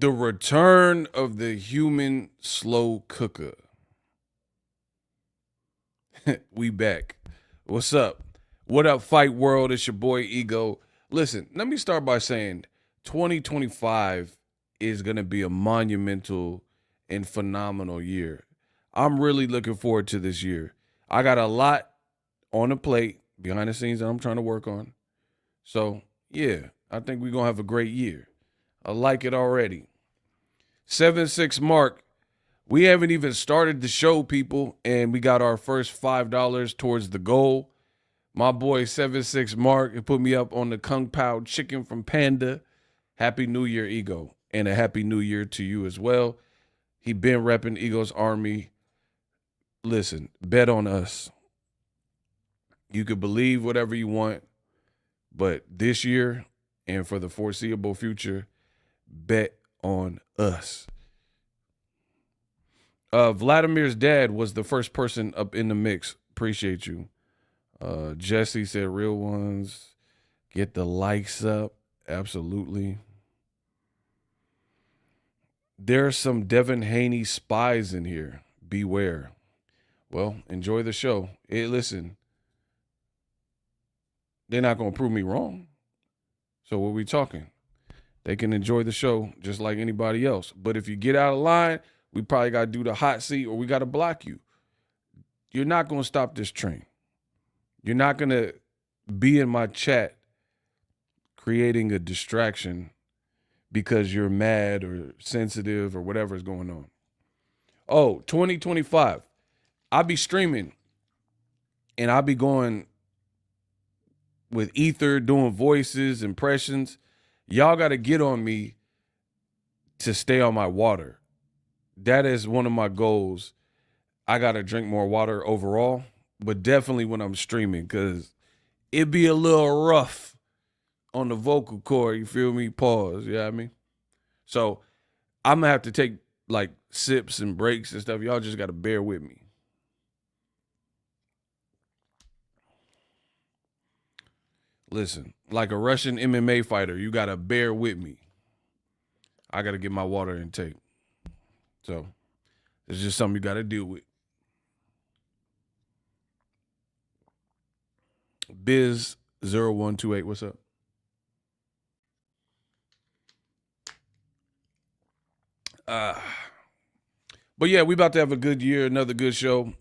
The return of the human slow cooker. We back. What's up? What up, Fight World? It's your boy Ego. Listen, let me start by saying 2025 is going to be a monumental and phenomenal year. I'm really looking forward to this year. I got a lot on the plate behind the scenes that I'm trying to work on. So, yeah, I think we're going to have a great year. I like it already. 7-6 Mark. We haven't even started the show, people, and we got our first $5 towards the goal. My boy 7-6 Mark put me up on the Kung Pao chicken from Panda. Happy New Year, Ego, and a Happy New Year to you as well. He been repping Ego's Army. Listen, bet on us. You could believe whatever you want, but this year and for the foreseeable future, bet on us. Vladimir's dad was the first person up in the mix. Appreciate you. Jesse said real ones. Get the likes up. Absolutely. There's some Devin Haney spies in here. Beware. Well, enjoy the show. Hey, listen. They're not going to prove me wrong. So what we talking? They can enjoy the show just like anybody else. But if you get out of line, we probably got to do the hot seat or we got to block you. You're not going to stop this train. You're not going to be in my chat creating a distraction because you're mad or sensitive or whatever is going on. Oh, 2025. I'll be streaming and I'll be going with Ether, doing voices, impressions. Y'all got to get on me to stay on my water. That is one of my goals. I got to drink more water overall, but definitely when I'm streaming because it be a little rough on the vocal cord. You feel me? Pause. You know what I mean? So I'm going to have to take like sips and breaks and stuff. Y'all just got to bear with me. Listen, like a Russian MMA fighter, you got to bear with me. I got to get my water intake. So it's just something you got to deal with. Biz0128, what's up? But yeah, we about to have a good year, another good show.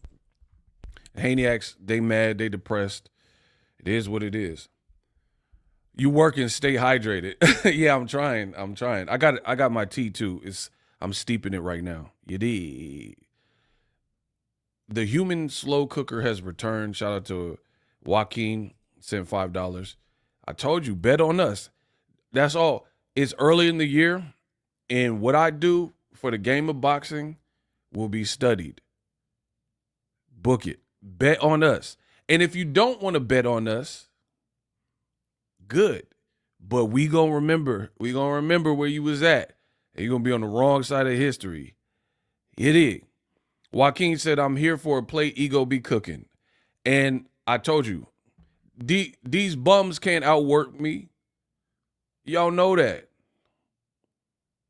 Haniacs, they mad, they depressed. It is what it is. You work and stay hydrated. Yeah, I'm trying. I got my tea too. I'm steeping it right now. You did. The human slow cooker has returned. Shout out to Joaquin, sent $5. I told you, bet on us. That's all. It's early in the year, and what I do for the game of boxing will be studied. Book it. Bet on us. And if you don't want to bet on us, good. But we gonna remember where you was at. And you're gonna be on the wrong side of history. It is. Joaquin said, I'm here for a plate, Ego be cooking. And I told you, these bums can't outwork me. Y'all know that.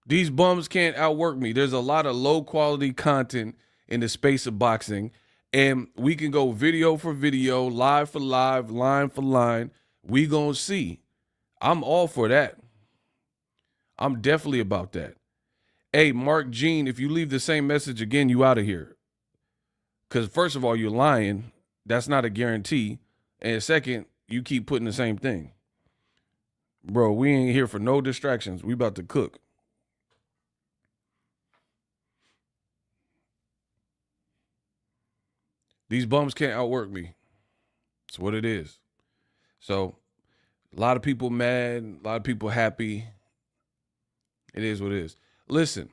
These bums can't outwork me. There's a lot of low quality content in the space of boxing. And we can go video for video, live for live, line for line. We gonna see. I'm all for that. I'm definitely about that. Hey, Mark Jean, if you leave the same message again, you out of here. Because first of all, you're lying. That's not a guarantee. And second, you keep putting the same thing. Bro, we ain't here for no distractions. We about to cook. These bums can't outwork me. It's what it is. So, a lot of people mad, a lot of people happy. It is what it is. Listen,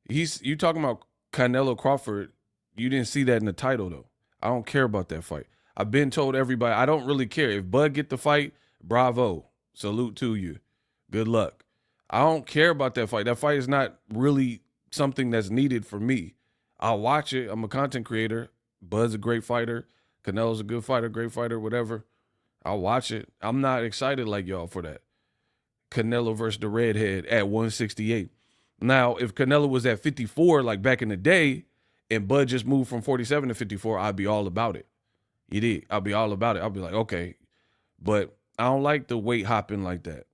you talking about Canelo Crawford. You didn't see that in the title, though. I don't care about that fight. I've been told everybody, I don't really care. If Bud get the fight, bravo. Salute to you. Good luck. I don't care about that fight. That fight is not really something that's needed for me. I'll watch it. I'm a content creator. Bud's a great fighter. Canelo's a good fighter, great fighter, whatever. I'll watch it. I'm not excited like y'all for that. Canelo versus the redhead at 168. Now, if Canelo was at 54, like back in the day, and Bud just moved from 47 to 54, I'd be all about it. You did. I'll be all about it. I'll be like, okay. But I don't like the weight hopping like that.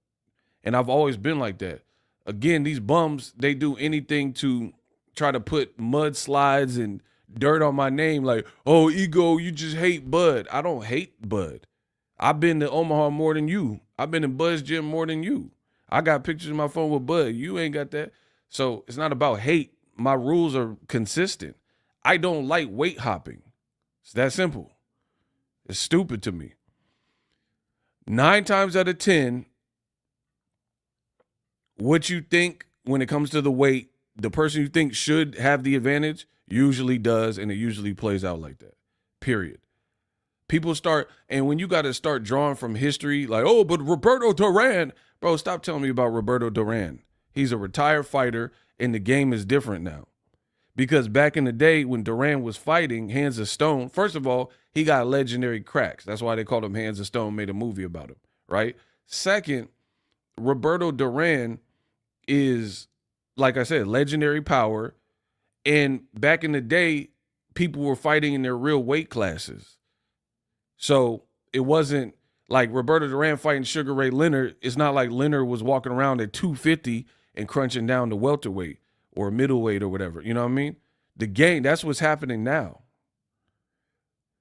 And I've always been like that. Again, these bums, they do anything to try to put mudslides and dirt on my name. Like, oh, Ego, you just hate Bud. I don't hate Bud. I've been to Omaha more than you. I've been in Bud's gym more than you. I got pictures on my phone with Bud. You ain't got that. So it's not about hate. My rules are consistent. I don't like weight hopping. It's that simple. It's stupid to me. 9 times out of 10, what you think when it comes to the weight, the person you think should have the advantage usually does, and it usually plays out like that, period. People start, and when you got to start drawing from history, like, oh, but Roberto Duran, bro, stop telling me about Roberto Duran. He's a retired fighter, and the game is different now. Because back in the day when Duran was fighting Hands of Stone, first of all, he got legendary cracks. That's why they called him Hands of Stone, made a movie about him, right? Second, Roberto Duran is, like I said, legendary power. And back in the day, people were fighting in their real weight classes. So it wasn't like Roberto Duran fighting Sugar Ray Leonard. It's not like Leonard was walking around at 250 and crunching down to welterweight or middleweight or whatever. You know what I mean? The game, that's what's happening now.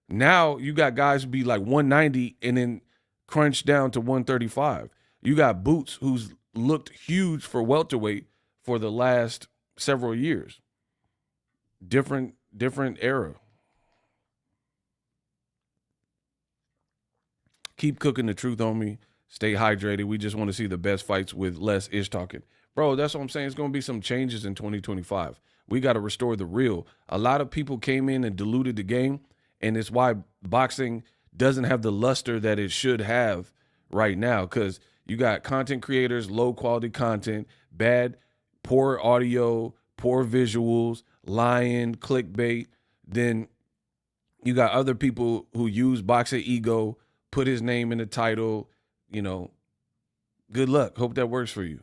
Now you got guys who be like 190 and then crunch down to 135. You got Boots, who's looked huge for welterweight for the last several years. Different era. Keep cooking the truth on me. Stay hydrated. We just want to see the best fights with less ish talking. Bro, that's what I'm saying. It's going to be some changes in 2025. We got to restore the real. A lot of people came in and diluted the game, and it's why boxing doesn't have the luster that it should have right now, because you got content creators, low-quality content, poor audio, poor visuals, lying, clickbait. Then you got other people who use Boxingego, put his name in the title. You know, good luck. Hope that works for you.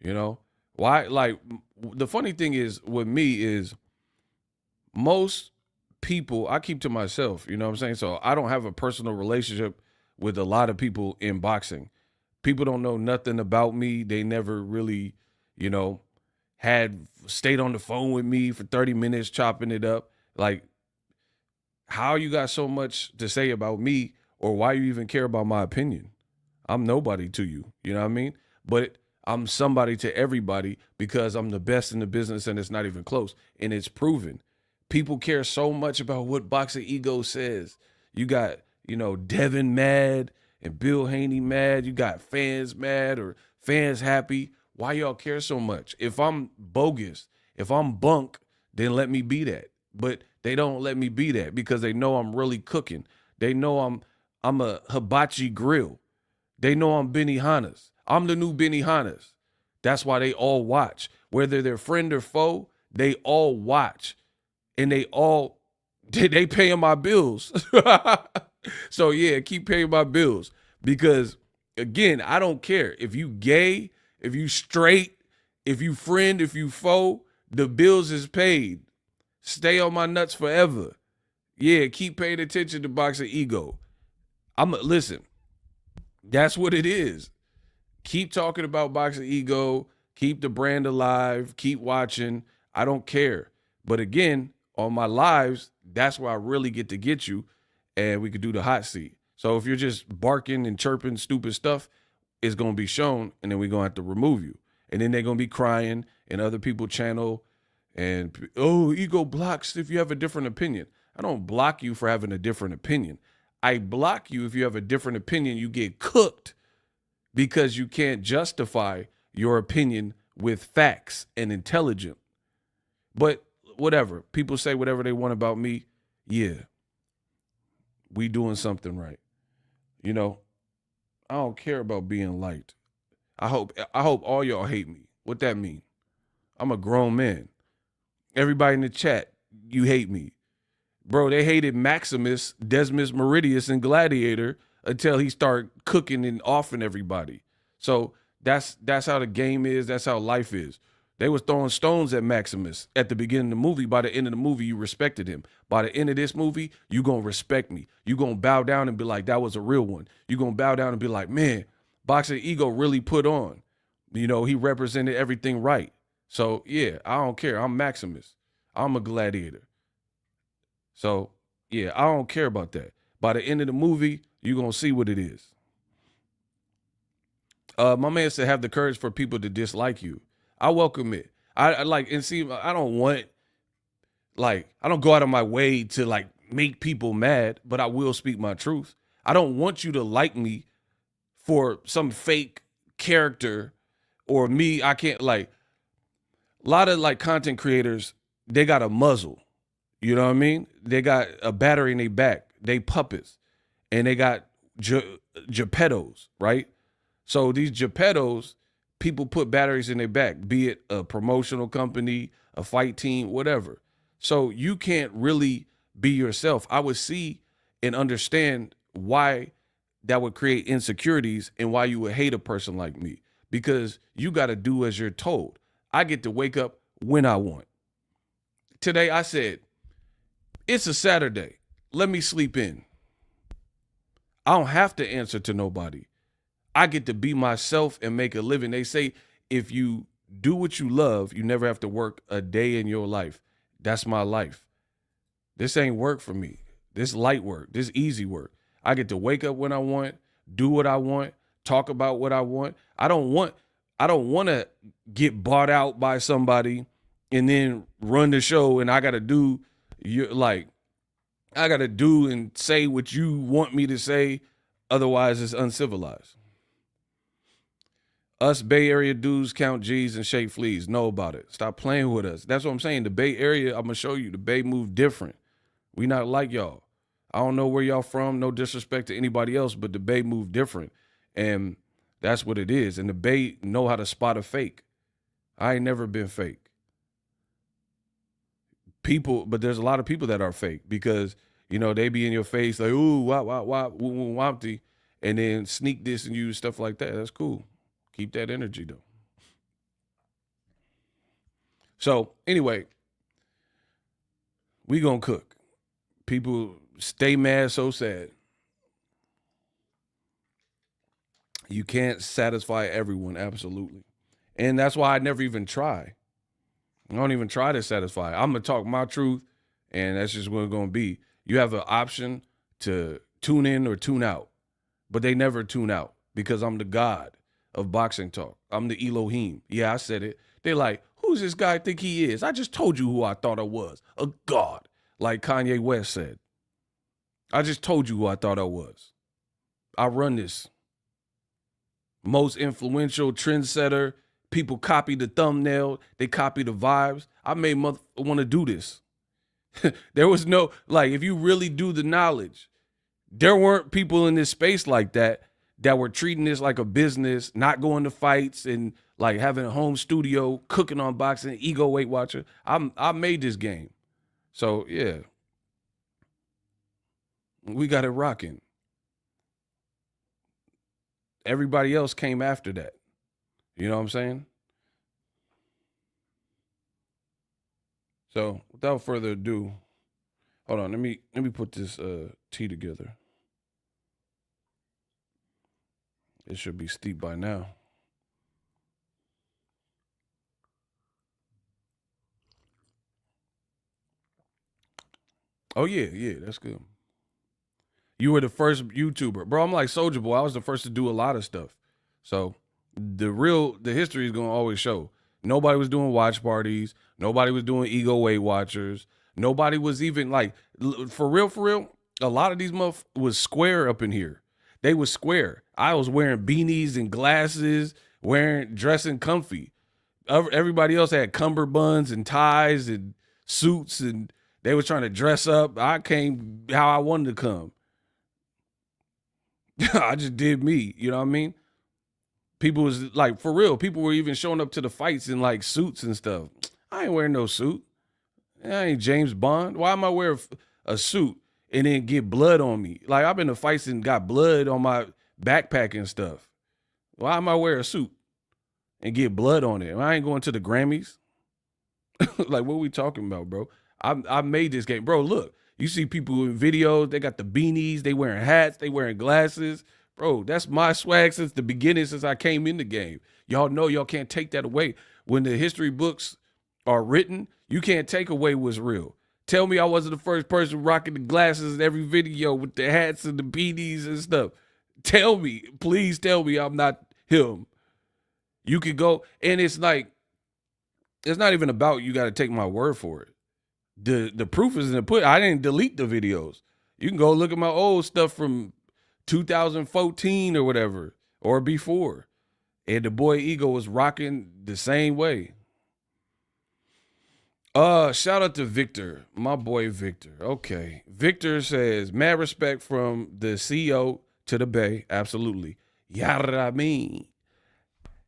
You know? Why? Like, the funny thing is, with me is, most people, I keep to myself, you know what I'm saying? So I don't have a personal relationship with a lot of people in boxing. People don't know nothing about me. They never really, you know, stayed on the phone with me for 30 minutes chopping it up. Like, how you got so much to say about me, or why you even care about my opinion? I'm nobody to you, you know what I mean? But I'm somebody to everybody because I'm the best in the business, and it's not even close. And it's proven. People care so much about what Boxingego says. You got, you know, Devin mad and Bill Haney mad. You got fans mad or fans happy. Why y'all care so much? If I'm bogus, if I'm bunk, then let me be that. But they don't let me be that because they know I'm really cooking. They know I'm a hibachi grill. They know I'm Benny Hannes. I'm the new Benny Hannes. That's why they all watch. Whether they're friend or foe, they all watch. And they paying my bills. So yeah, keep paying my bills. Because again, I don't care. If you gay, if you straight, if you friend, if you foe, the bills is paid. Stay on my nuts forever. Yeah, keep paying attention to Boxingego. Listen, that's what it is. Keep talking about Boxingego. Keep the brand alive. Keep watching. I don't care. But again, on my lives, that's where I really get you, and we could do the hot seat. So if you're just barking and chirping stupid stuff, it's going to be shown, and then we're going to have to remove you. And then they're going to be crying in other people's channel, and, oh, Ego blocks if you have a different opinion. I don't block you for having a different opinion. I block you if you have a different opinion. You get cooked because you can't justify your opinion with facts and intelligence. But whatever. People say whatever they want about me. Yeah. We doing something right. You know, I don't care about being liked. I hope all y'all hate me. What that mean? I'm a grown man. Everybody in the chat, you hate me. Bro, they hated Maximus, Decimus Meridius, and Gladiator until he started cooking and offing everybody. So that's how the game is. That's how life is. They was throwing stones at Maximus at the beginning of the movie. By the end of the movie, you respected him. By the end of this movie, you going to respect me. You going to bow down and be like, that was a real one. You going to bow down and be like, man, Boxingego really put on. You know, he represented everything right. So, yeah, I don't care. I'm Maximus. I'm a gladiator. So, yeah, I don't care about that. By the end of the movie, you're going to see what it is. My man said, have the courage for people to dislike you. I welcome it. I like, and see, I don't want, like, I don't go out of my way to, like, make people mad, but I will speak my truth. I don't want you to like me for some fake character or me. I can't, like, a lot of, like, content creators, they got a muzzle. You know what I mean? They got a battery in their back. They puppets. And they got Geppettos, right? So these Geppettos, people put batteries in their back, be it a promotional company, a fight team, whatever. So you can't really be yourself. I would see and understand why that would create insecurities and why you would hate a person like me, because you got to do as you're told. I get to wake up when I want. Today I said, it's a Saturday. Let me sleep in. I don't have to answer to nobody. I get to be myself and make a living. They say if you do what you love, you never have to work a day in your life. That's my life. This ain't work for me. This light work. This easy work. I get to wake up when I want, do what I want, talk about what I want. I don't want to get bought out by somebody and then run the show and I got to do and say what you want me to say. Otherwise, it's uncivilized. Us Bay Area dudes count G's and shake fleas. Know about it. Stop playing with us. That's what I'm saying. The Bay Area, I'm going to show you, the Bay move different. We not like y'all. I don't know where y'all from. No disrespect to anybody else, but the Bay move different. And that's what it is. And the Bay know how to spot a fake. I ain't never been fake. But there's a lot of people that are fake because, you know, they be in your face like, ooh, wopty, and then sneak this and use stuff like that. That's cool. Keep that energy, though. So, anyway, we gonna cook. People stay mad, so sad. You can't satisfy everyone, absolutely. And that's why I never even try. I don't even try to satisfy. I'm going to talk my truth, and that's just what it's going to be. You have an option to tune in or tune out, but they never tune out because I'm the God of boxing talk. I'm the Elohim. Yeah, I said it. They like, who's this guy think he is? I just told you who I thought I was, a God, like Kanye West said. I just told you who I thought I was. I run this. Most influential trendsetter. People copy the thumbnail. They copy the vibes. I made want to do this. There was no, like, if you really do the knowledge, there weren't people in this space like that were treating this like a business, not going to fights and like having a home studio, cooking on boxing, ego Weight Watcher. I made this game. So, yeah. We got it rocking. Everybody else came after that. You know what I'm saying? So, without further ado, hold on, let me put this tea together. It should be steep by now. Oh yeah, that's good. You were the first YouTuber. Bro, I'm like Soulja Boy. I was the first to do a lot of stuff. So, the history is going to always show. Nobody was doing watch parties. Nobody was doing ego Weight Watchers. Nobody was even like, for real, a lot of these motherfuckers was square up in here. They was square. I was wearing beanies and glasses, dressing comfy. Everybody else had cummerbunds and ties and suits, and they was trying to dress up. I came how I wanted to come. I just did me, you know what I mean? People was like, for real, people were even showing up to the fights in like suits and stuff. I ain't wearing no suit. I ain't James Bond. Why am I wearing a suit and then get blood on me? Like, I've been to fights and got blood on my backpack and stuff. Why am I wearing a suit? and get blood on it. I ain't going to the Grammys. Like, what are we talking about, bro? I made this game. Bro, look. You see people in videos, they got the beanies, they wearing hats, they wearing glasses. Bro, that's my swag since the beginning, since I came in the game. Y'all know y'all can't take that away. When the history books are written, you can't take away what's real. Tell me I wasn't the first person rocking the glasses in every video with the hats and the beanies and stuff. Tell me, please tell me I'm not him. You could go, and it's like, it's not even about you got to take my word for it. The proof is in the pudding. I didn't delete the videos. You can go look at my old stuff from 2014 or whatever, or before. And the boy Ego was rocking the same way. Shout out to Victor, my boy Victor. Okay. Victor says, mad respect from the CEO to the Bay. Absolutely. Yada mean.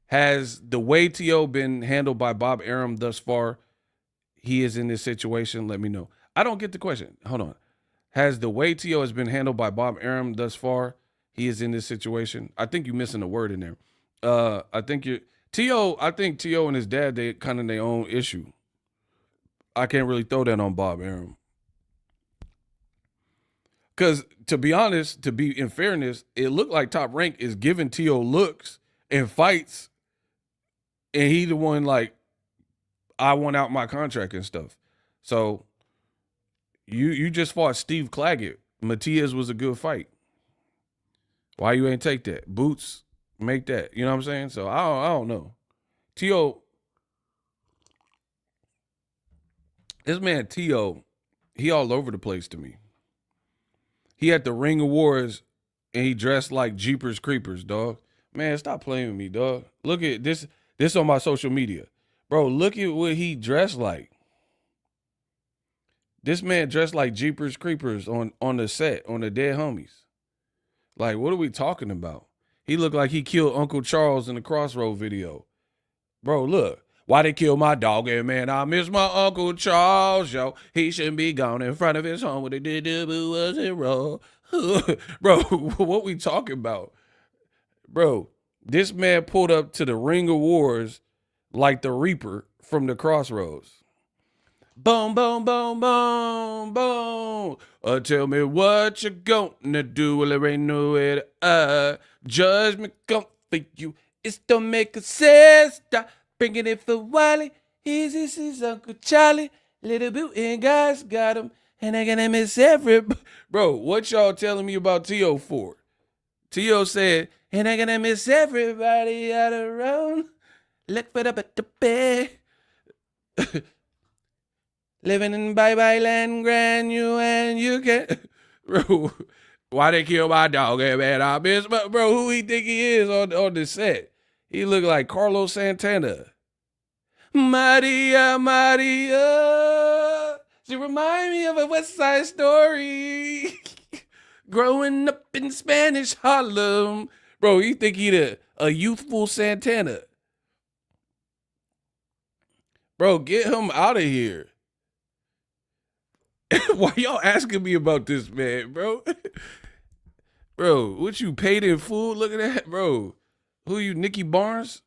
Has the way T.O. been handled by Bob Arum thus far? He is in this situation. Let me know. I don't get the question. Hold on. Has the way T.O. has been handled by Bob Arum thus far? He is in this situation. I think you're missing a word in there. I think T.O. and his dad, they kind of their own issue. I can't really throw that on Bob Arum. Because to be honest, to be in fairness, it looked like Top Rank is giving T.O. looks and fights. And he the one like, I want out my contract and stuff. So you just fought Steve Claggett. Matias was a good fight. Why you ain't take that? Boots, make that. You know what I'm saying? So I don't know. T.O., this man T.O., he all over the place to me. He had the Ring Awards and he dressed like Jeepers Creepers, dog. Man, stop playing with me, dog. Look at this on my social media. Bro, look at what he dressed like. This man dressed like Jeepers Creepers on the set, on the Dead Homies. Like, what are we talking about? He looked like he killed Uncle Charles in the Crossroads video. Bro, look. Why they kill my dog? And man, I miss my Uncle Charles, yo. He shouldn't be gone in front of his home. What they did wasn't wrong. Bro, what we talking about? Bro, this man pulled up to the Ring Awards like the Reaper from the Crossroads. Boom, boom, boom, boom, boom. Tell me what you gonna do. Well, there ain't nowhere to judgment come for you. It's to make a sister. Bringing it for Wiley. This is Uncle Charlie. Little bit and guys got him. And I gonna miss everybody. Bro, what y'all telling me about T.O. for? T.O. said, and I gonna miss everybody out around. Look for the better pay. Living in bye-bye land, grand you and you can. Bro, why they kill my dog? Hey, man, I miss my, bro, who he think he is on the set? He look like Carlos Santana. Maria, Maria. She remind me of a West Side Story. Growing up in Spanish Harlem. Bro, you think he a youthful Santana. Bro, get him out of here. Why y'all asking me about this, man, bro? Bro, what you paid in full? Look at that, bro. Who you, Nicky Barnes?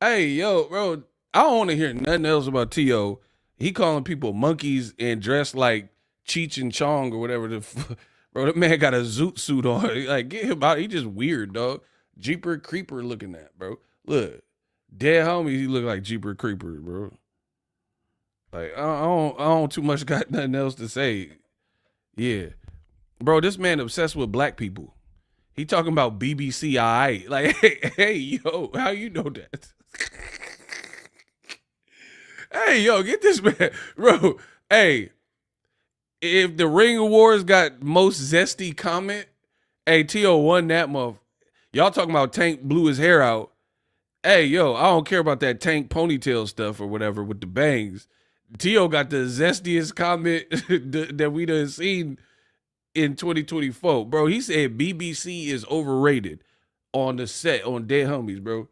Hey, yo, bro, I don't want to hear nothing else about T.O. He calling people monkeys and dressed like Cheech and Chong or whatever. Bro, that man got a zoot suit on. Like, get him out. He just weird, dog. Jeeper Creeper looking at, bro. Look, Dead Homies, he look like Jeeper Creeper, bro. Like, I don't too much got nothing else to say. Yeah. Bro, this man obsessed with black people. He talking about BBC I. Like, hey, yo, how you know that? Hey, yo, get this man. Bro, hey, if the Ring Awards got most zesty comment, hey, T.O. won that month. Y'all talking about Tank blew his hair out. Hey, yo, I don't care about that Tank ponytail stuff or whatever with the bangs. T.O. got the zestiest comment that we done seen in 2024. Bro, he said BBC is overrated on the set, on Dead Homies, bro.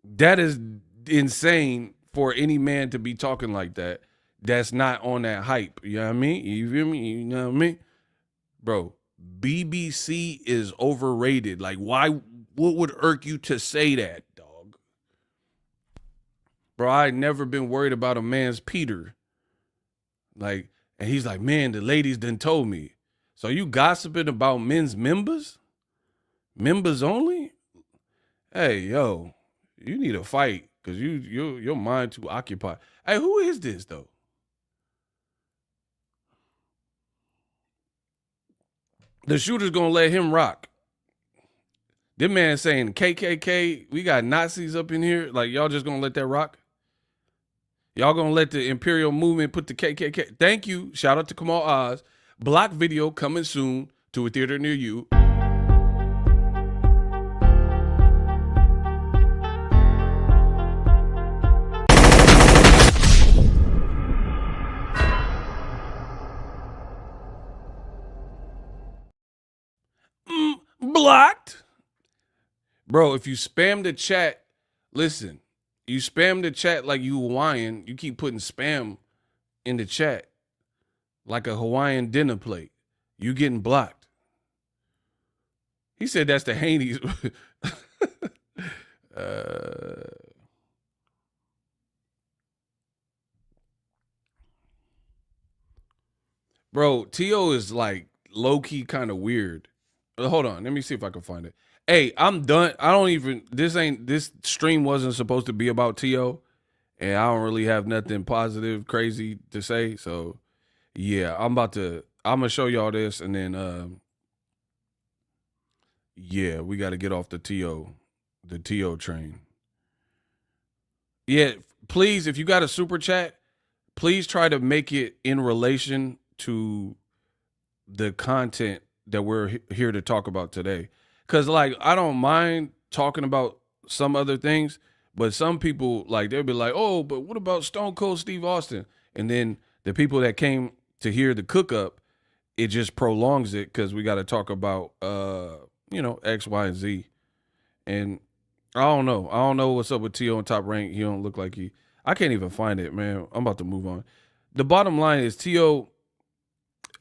That is insane for any man to be talking like that. That's not on that hype. You know what I mean? You feel me? You know what I mean? Bro, BBC is overrated. Like, why? What would irk you to say that, dog? Bro, I ain't never been worried about a man's Peter. Like, and he's like, man, the ladies done told me. So you gossiping about men's members? Members only? Hey, yo, you need a fight because your mind too occupied. Hey, who is this though? The shooter's gonna let him rock. This man saying KKK, we got Nazis up in here. Like, y'all just gonna let that rock? Y'all gonna let the Imperial movement put the KKK? Thank you. Shout out to Kamal Oz. Block video coming soon to a theater near you. Blocked. Bro, if you spam the chat, listen, you spam the chat like you Hawaiian, you keep putting spam in the chat like a Hawaiian dinner plate, you getting blocked. He said that's the Haney's. Bro, Tio is like low-key kind of weird. Hold on, let me see if I can find it. Hey, I'm done. This stream wasn't supposed to be about Tio, and I don't really have nothing positive, crazy to say. So, yeah, I'm gonna show y'all this, and then, yeah, we got to get off the Tio train. Yeah, please, if you got a super chat, please try to make it in relation to the content that we're here to talk about today. Because, like, I don't mind talking about some other things, but some people, like, they'll be like, oh, but what about Stone Cold Steve Austin? And then the people that came to hear the cook up, it just prolongs it because we got to talk about, X, Y, and Z. And I don't know. I don't know what's up with Tio on Top Rank. He don't look like I can't even find it, man. I'm about to move on. The bottom line is Tio.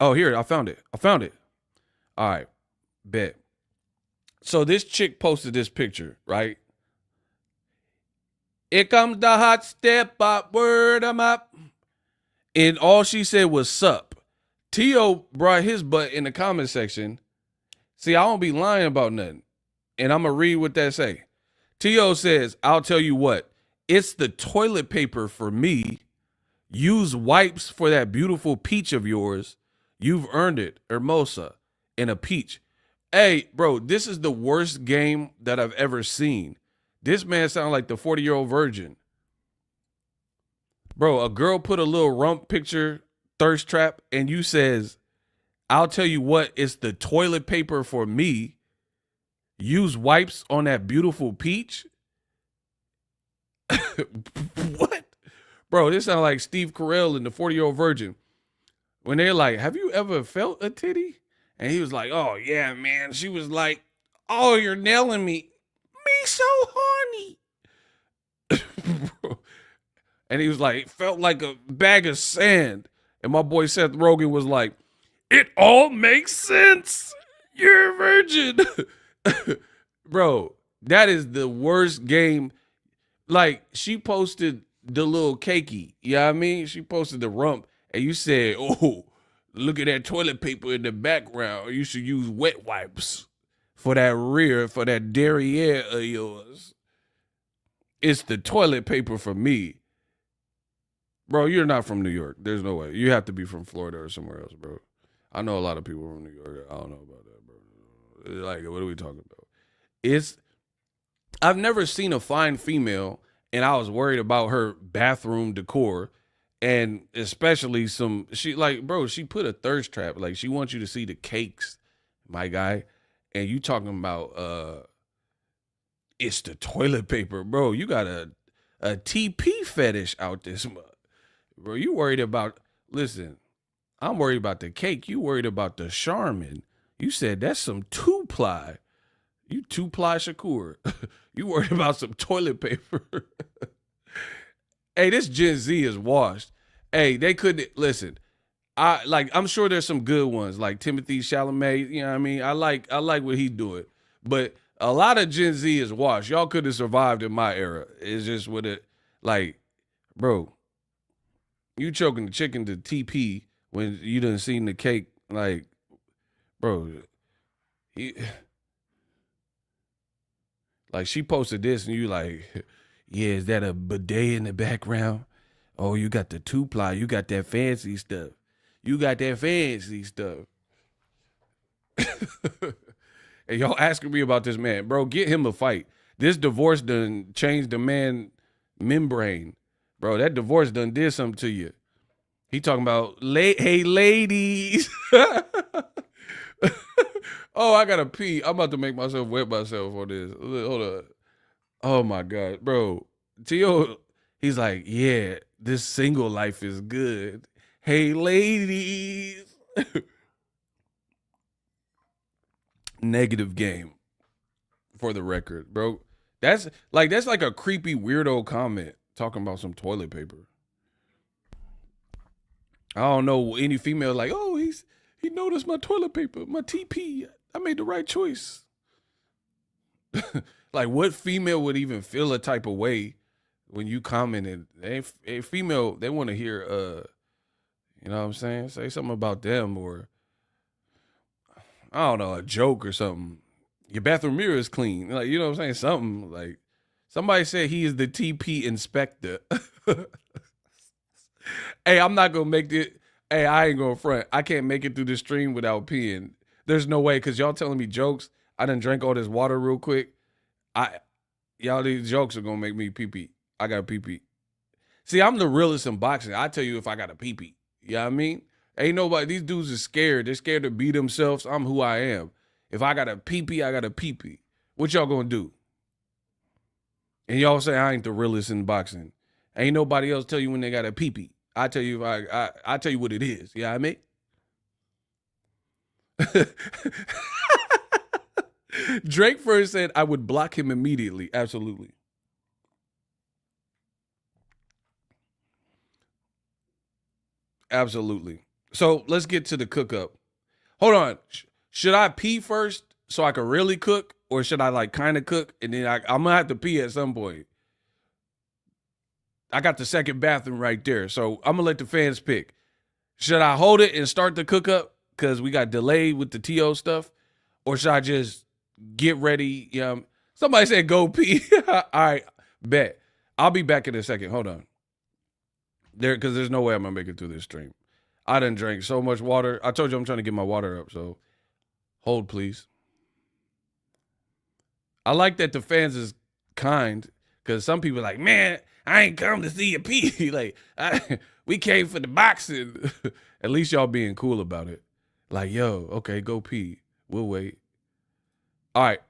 Oh, here, I found it. All right, bet. So this chick posted this picture, right? Here comes the hot step up, word I'm up. And all she said was sup. Tio brought his butt in the comment section. See, I don't be lying about nothing. And I'm going to read what that say. Tio says, I'll tell you what. It's the toilet paper for me. Use wipes for that beautiful peach of yours. You've earned it, Hermosa, and a peach. Hey, bro, this is the worst game that I've ever seen. This man sounds like the 40-year-old virgin. Bro, a girl put a little rump picture, thirst trap, and you says, I'll tell you what, it's the toilet paper for me. Use wipes on that beautiful peach? What? Bro, this sounds like Steve Carell and the 40-year-old virgin. When they're like, have you ever felt a titty? And he was like, oh, yeah, man. She was like, oh, you're nailing me. Me so horny. And he was like, it felt like a bag of sand. And my boy Seth Rogen was like, it all makes sense. You're a virgin. Bro, that is the worst game. Like, she posted the little cakey. You know what I mean? She posted the rump. And you said, oh, look at that toilet paper in the background. You should use wet wipes for that rear, for that derriere of yours. It's the toilet paper for me. Bro, you're not from New York. There's no way. You have to be from Florida or somewhere else, bro. I know a lot of people from New York. I don't know about that, bro. Like, what are we talking about? I've never seen a fine female, and I was worried about her bathroom decor. And especially she put a thirst trap. Like, she wants you to see the cakes, my guy. And you talking about, it's the toilet paper. Bro, you got a TP fetish out this month. Bro, you worried about, listen, I'm worried about the cake. You worried about the Charmin. You said that's some 2-ply. You 2-ply Shakur. You worried about some toilet paper. Hey, this Gen Z is washed. Hey, they couldn't listen. I'm sure there's some good ones like Timothy Chalamet. You know what I mean? I like what he's doing, but a lot of Gen Z is washed. Y'all could have survived in my era. It's just with it. Like, Bro, you choking the chicken to TP when you done seen the cake. Like, bro, he, like she posted this and you like, yeah, is that a bidet in the background? Oh, you got the 2-ply. You got that fancy stuff. You got that fancy stuff. And y'all asking me about this man. Bro, get him a fight. This divorce done changed the man membrane. Bro, that divorce done did something to you. He talking about, hey, ladies. Oh, I got to pee. I'm about to make myself wet myself on this. Hold on. Oh, my God. Bro, Tio, he's like, yeah, this single life is good. Hey, ladies. Negative game for the record, bro. That's like a creepy weirdo comment talking about some toilet paper. I don't know any female like, oh, he noticed my toilet paper, my TP. I made the right choice. Like, what female would even feel a type of way when you commented? A female, they want to hear, you know what I'm saying? Say something about them, or I don't know, a joke or something. Your bathroom mirror is clean. Like, you know what I'm saying? Something like, somebody said he is the TP inspector. Hey, I'm not going to make it. Hey, I ain't going to front. I can't make it through the stream without peeing. There's no way, because y'all telling me jokes. I done drank all this water real quick. Y'all, these jokes are going to make me pee-pee. I got pee-pee. See, I'm the realest in boxing. I tell you if I got a pee-pee. You know what I mean? Ain't nobody, these dudes are scared. They're scared to be themselves. I'm who I am. If I got a pee-pee, I got a pee-pee. What y'all going to do? And y'all say I ain't the realest in boxing. Ain't nobody else tell you when they got a pee-pee. I tell you if I tell you what it is. You know what I mean? Drake first said I would block him immediately. Absolutely. Absolutely. So let's get to the cook up. Hold on. Should I pee first so I can really cook? Or should I like kind of cook? And then I'm going to have to pee at some point. I got the second bathroom right there. So I'm going to let the fans pick. Should I hold it and start the cook up because we got delayed with the TO stuff? Or should I just get ready? Somebody said go pee. All right, bet. I'll be back in a second. Hold on. Because there's no way I'm going to make it through this stream. I done drank so much water. I told you I'm trying to get my water up, so hold, please. I like that the fans is kind because some people are like, man, I ain't come to see you pee. Like, we came for the boxing. At least y'all being cool about it. Like, yo, okay, go pee. We'll wait. All right.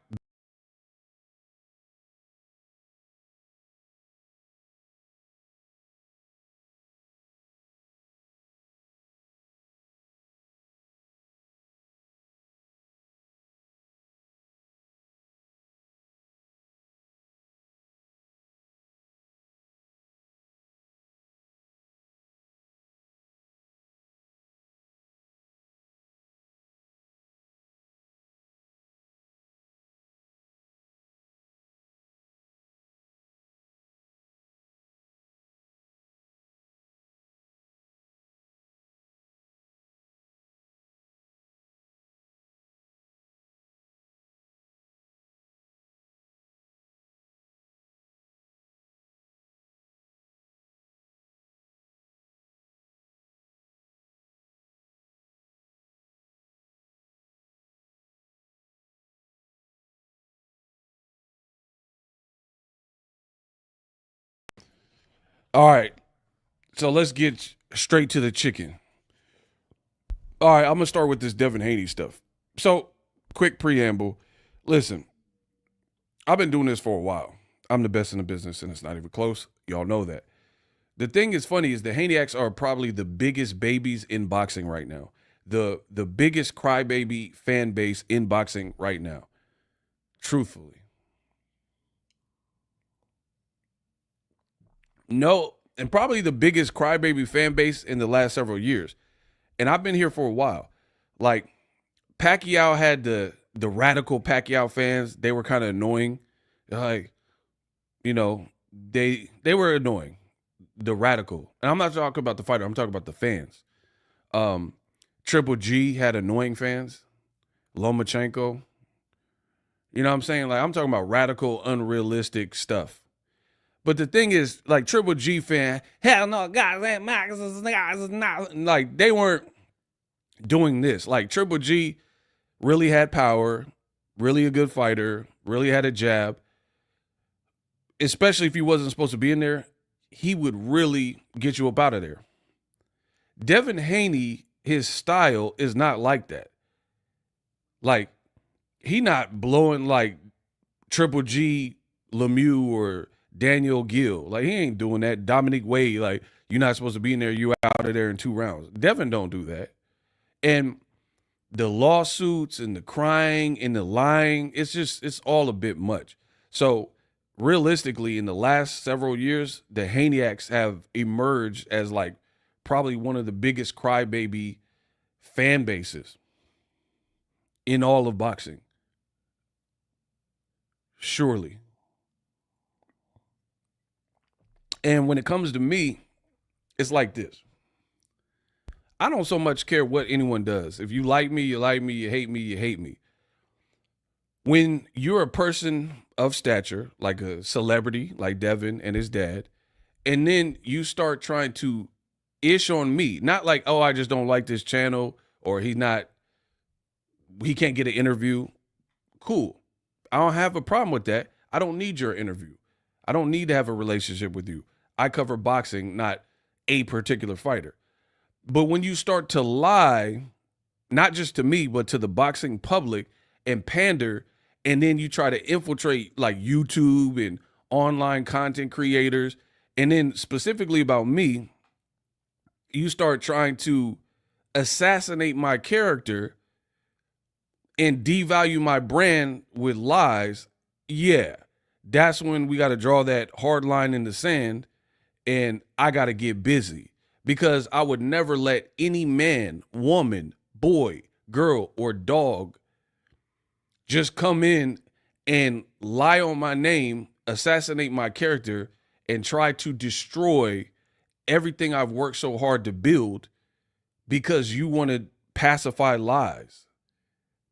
All right. So let's get straight to the chicken. All right, I'm going to start with this Devin Haney stuff. So, quick preamble. Listen, I've been doing this for a while. I'm the best in the business, and it's not even close. Y'all know that. The thing is funny is the Haneyacks are probably the biggest babies in boxing right now. The biggest crybaby fan base in boxing right now. Truthfully. No, and probably the biggest crybaby fan base in the last several years. And I've been here for a while. Like, Pacquiao had the radical Pacquiao fans. They were kind of annoying. Like, you know, they were annoying. the radical. And I'm not talking about the fighter. I'm talking about the fans. Triple G had annoying fans. Lomachenko. You know what I'm saying? Like, I'm talking about radical, unrealistic stuff. But the thing is, like, Triple G fan, hell no, guys, like, they weren't doing this. Like, Triple G really had power, really a good fighter, really had a jab. Especially if he wasn't supposed to be in there, he would really get you up out of there. Devin Haney, his style is not like that. Like, he not blowing like Triple G, Lemieux, or Daniel Gill. Like, he ain't doing that. Dominic Wade, like, you're not supposed to be in there. You out of there in 2 rounds. Devin don't do that. And the lawsuits and the crying and the lying, it's all a bit much. So realistically, in the last several years, the Haniacs have emerged as like probably one of the biggest crybaby fan bases in all of boxing. Surely. And when it comes to me, it's like this. I don't so much care what anyone does. If you like me, you like me. You hate me, you hate me. When you're a person of stature, like a celebrity, like Devin and his dad, and then you start trying to ish on me, not like, oh, I just don't like this channel, or he can't get an interview. Cool. I don't have a problem with that. I don't need your interview. I don't need to have a relationship with you. I cover boxing, not a particular fighter. But when you start to lie, not just to me, but to the boxing public and pander, and then you try to infiltrate like YouTube and online content creators, and then specifically about me, you start trying to assassinate my character and devalue my brand with lies, yeah, that's when we got to draw that hard line in the sand, and I got to get busy, because I would never let any man, woman, boy, girl, or dog just come in and lie on my name, assassinate my character, and try to destroy everything I've worked so hard to build because you want to pacify lies.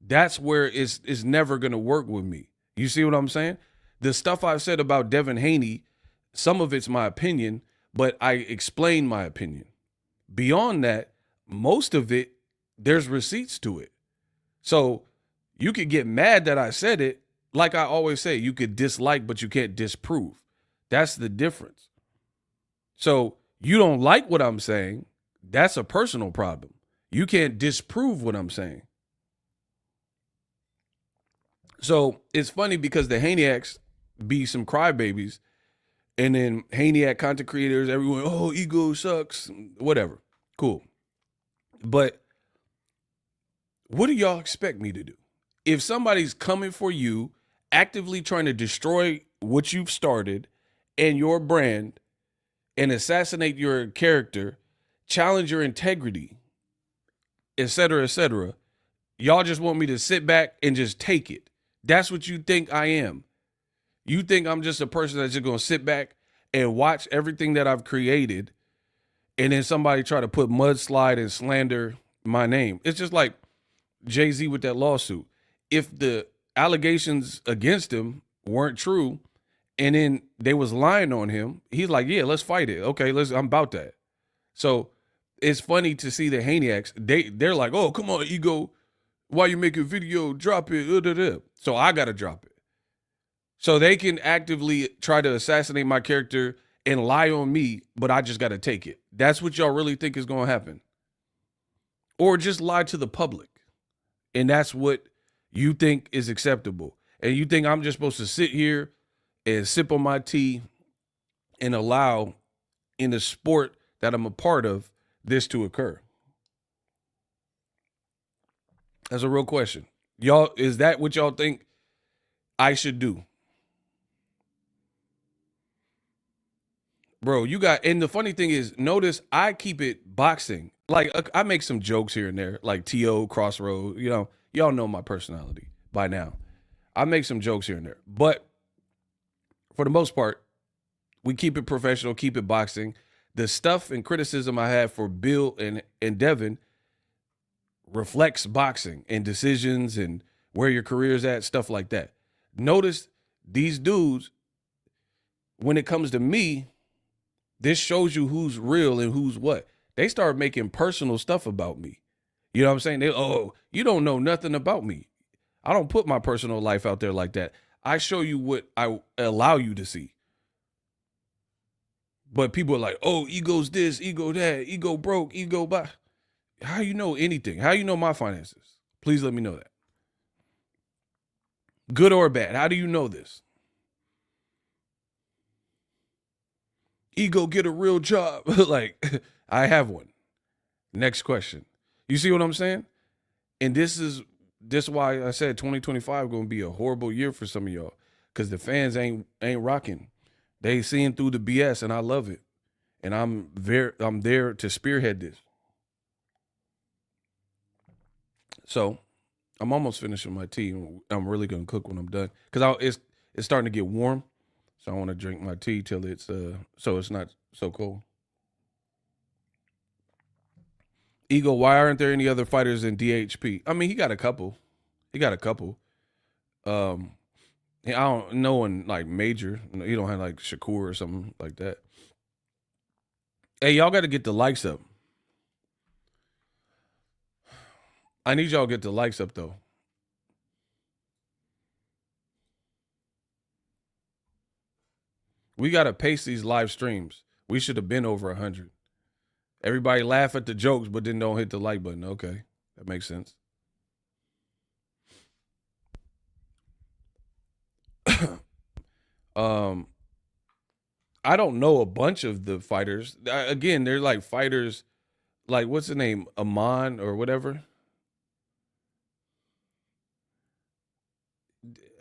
That's where it's never going to work with me. You see what I'm saying? The stuff I've said about Devin Haney, some of it's my opinion, but I explain my opinion. Beyond that, most of it, there's receipts to it. So you could get mad that I said it. Like I always say, you could dislike, but you can't disprove. That's the difference. So you don't like what I'm saying. That's a personal problem. You can't disprove what I'm saying. So it's funny because the Haniacs be some crybabies, and then Haniac content creators, everyone, oh, ego sucks, whatever. Cool. But what do y'all expect me to do? If somebody's coming for you, actively trying to destroy what you've started and your brand and assassinate your character, challenge your integrity, etc., y'all just want me to sit back and just take it. That's what you think I am. You think I'm just a person that's just going to sit back and watch everything that I've created, and then somebody try to put mudslide and slander my name. It's just like Jay-Z with that lawsuit. If the allegations against him weren't true, and then they was lying on him, he's like, yeah, let's fight it. Okay, I'm about that. So it's funny to see the Haniacs. They're like, oh, come on, ego. Why you make a video? Drop it. So I got to drop it. So they can actively try to assassinate my character and lie on me, but I just got to take it. That's what y'all really think is going to happen. Or just lie to the public. And that's what you think is acceptable. And you think I'm just supposed to sit here and sip on my tea and allow, in the sport that I'm a part of, this to occur? That's a real question. Y'all, is that what y'all think I should do? Bro, and the funny thing is, notice I keep it boxing. Like, I make some jokes here and there, like T.O., Crossroads, y'all know my personality by now. I make some jokes here and there. But for the most part, we keep it professional, keep it boxing. The stuff and criticism I have for Bill and Devin reflects boxing and decisions and where your career's at, stuff like that. Notice these dudes, when it comes to me, this shows you who's real and who's what. They start making personal stuff about me. You know what I'm saying? Oh, you don't know nothing about me. I don't put my personal life out there like that. I show you what I allow you to see. But people are like, oh, ego's this, ego that, ego broke, ego blah. How you know anything? How you know my finances? Please let me know that. Good or bad, how do you know this? Ego, get a real job. Like, I have one. Next question. You see what I'm saying? And this is why I said 2025 going to be a horrible year for some of y'all, because the fans ain't rocking. They seeing through the BS, and I love it. And I'm there to spearhead this. So I'm almost finishing my tea. I'm really gonna cook when I'm done, because it's starting to get warm. So I want to drink my tea till it's so it's not so cold. Ego, why aren't there any other fighters in DHP? I mean, he got a couple. I don't know one like major. You don't have like Shakur or something like that. Hey, y'all got to get the likes up. I need y'all to get the likes up though. We got to pace these live streams. We should have been over 100. Everybody laugh at the jokes, but then don't hit the like button. Okay, that makes sense. I don't know a bunch of the fighters. Again, they're like fighters, like what's the name, Amon or whatever.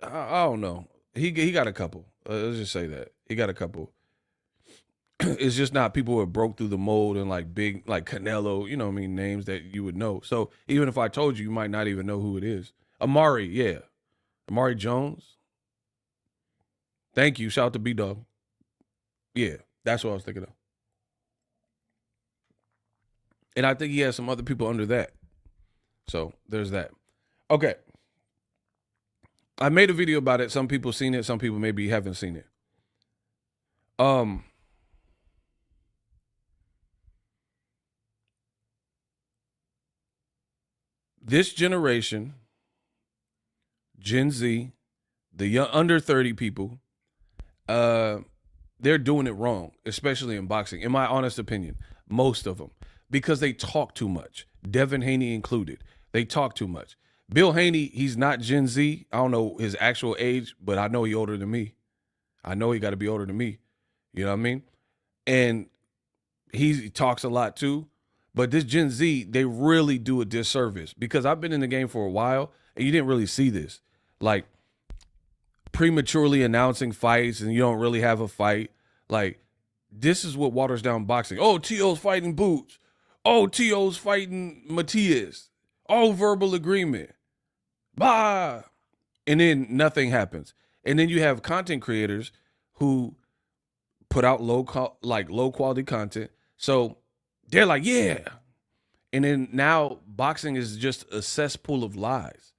I don't know. He got a couple. Let's just say that he got a couple. It's just not people who have broke through the mold and like big, like Canelo, you know what I mean, names that you would know. So even if I told you, you might not even know who it is. Amari, yeah. Amari Jones. Thank you. Shout out to B-Dog. Yeah, that's what I was thinking of. And I think he has some other people under that. So there's that. Okay. I made a video about it. Some people seen it. Some people maybe haven't seen it. This generation, Gen Z, the young under 30 people, they're doing it wrong, especially in boxing, in my honest opinion, most of them, because they talk too much. Devin Haney included. They talk too much. Bill Haney, he's not Gen Z. I don't know his actual age, but I know he's older than me. I know he got to be older than me. You know what I mean? And he talks a lot too. But this Gen Z, they really do a disservice, because I've been in the game for a while and you didn't really see this. Like prematurely announcing fights and you don't really have a fight. Like this is what waters down boxing. Oh, T.O.'s fighting Boots. Oh, T.O.'s fighting Matias. Oh, verbal agreement. Bah. And then nothing happens. And then you have content creators who put out low quality content. So they're like, yeah. And then now boxing is just a cesspool of lies.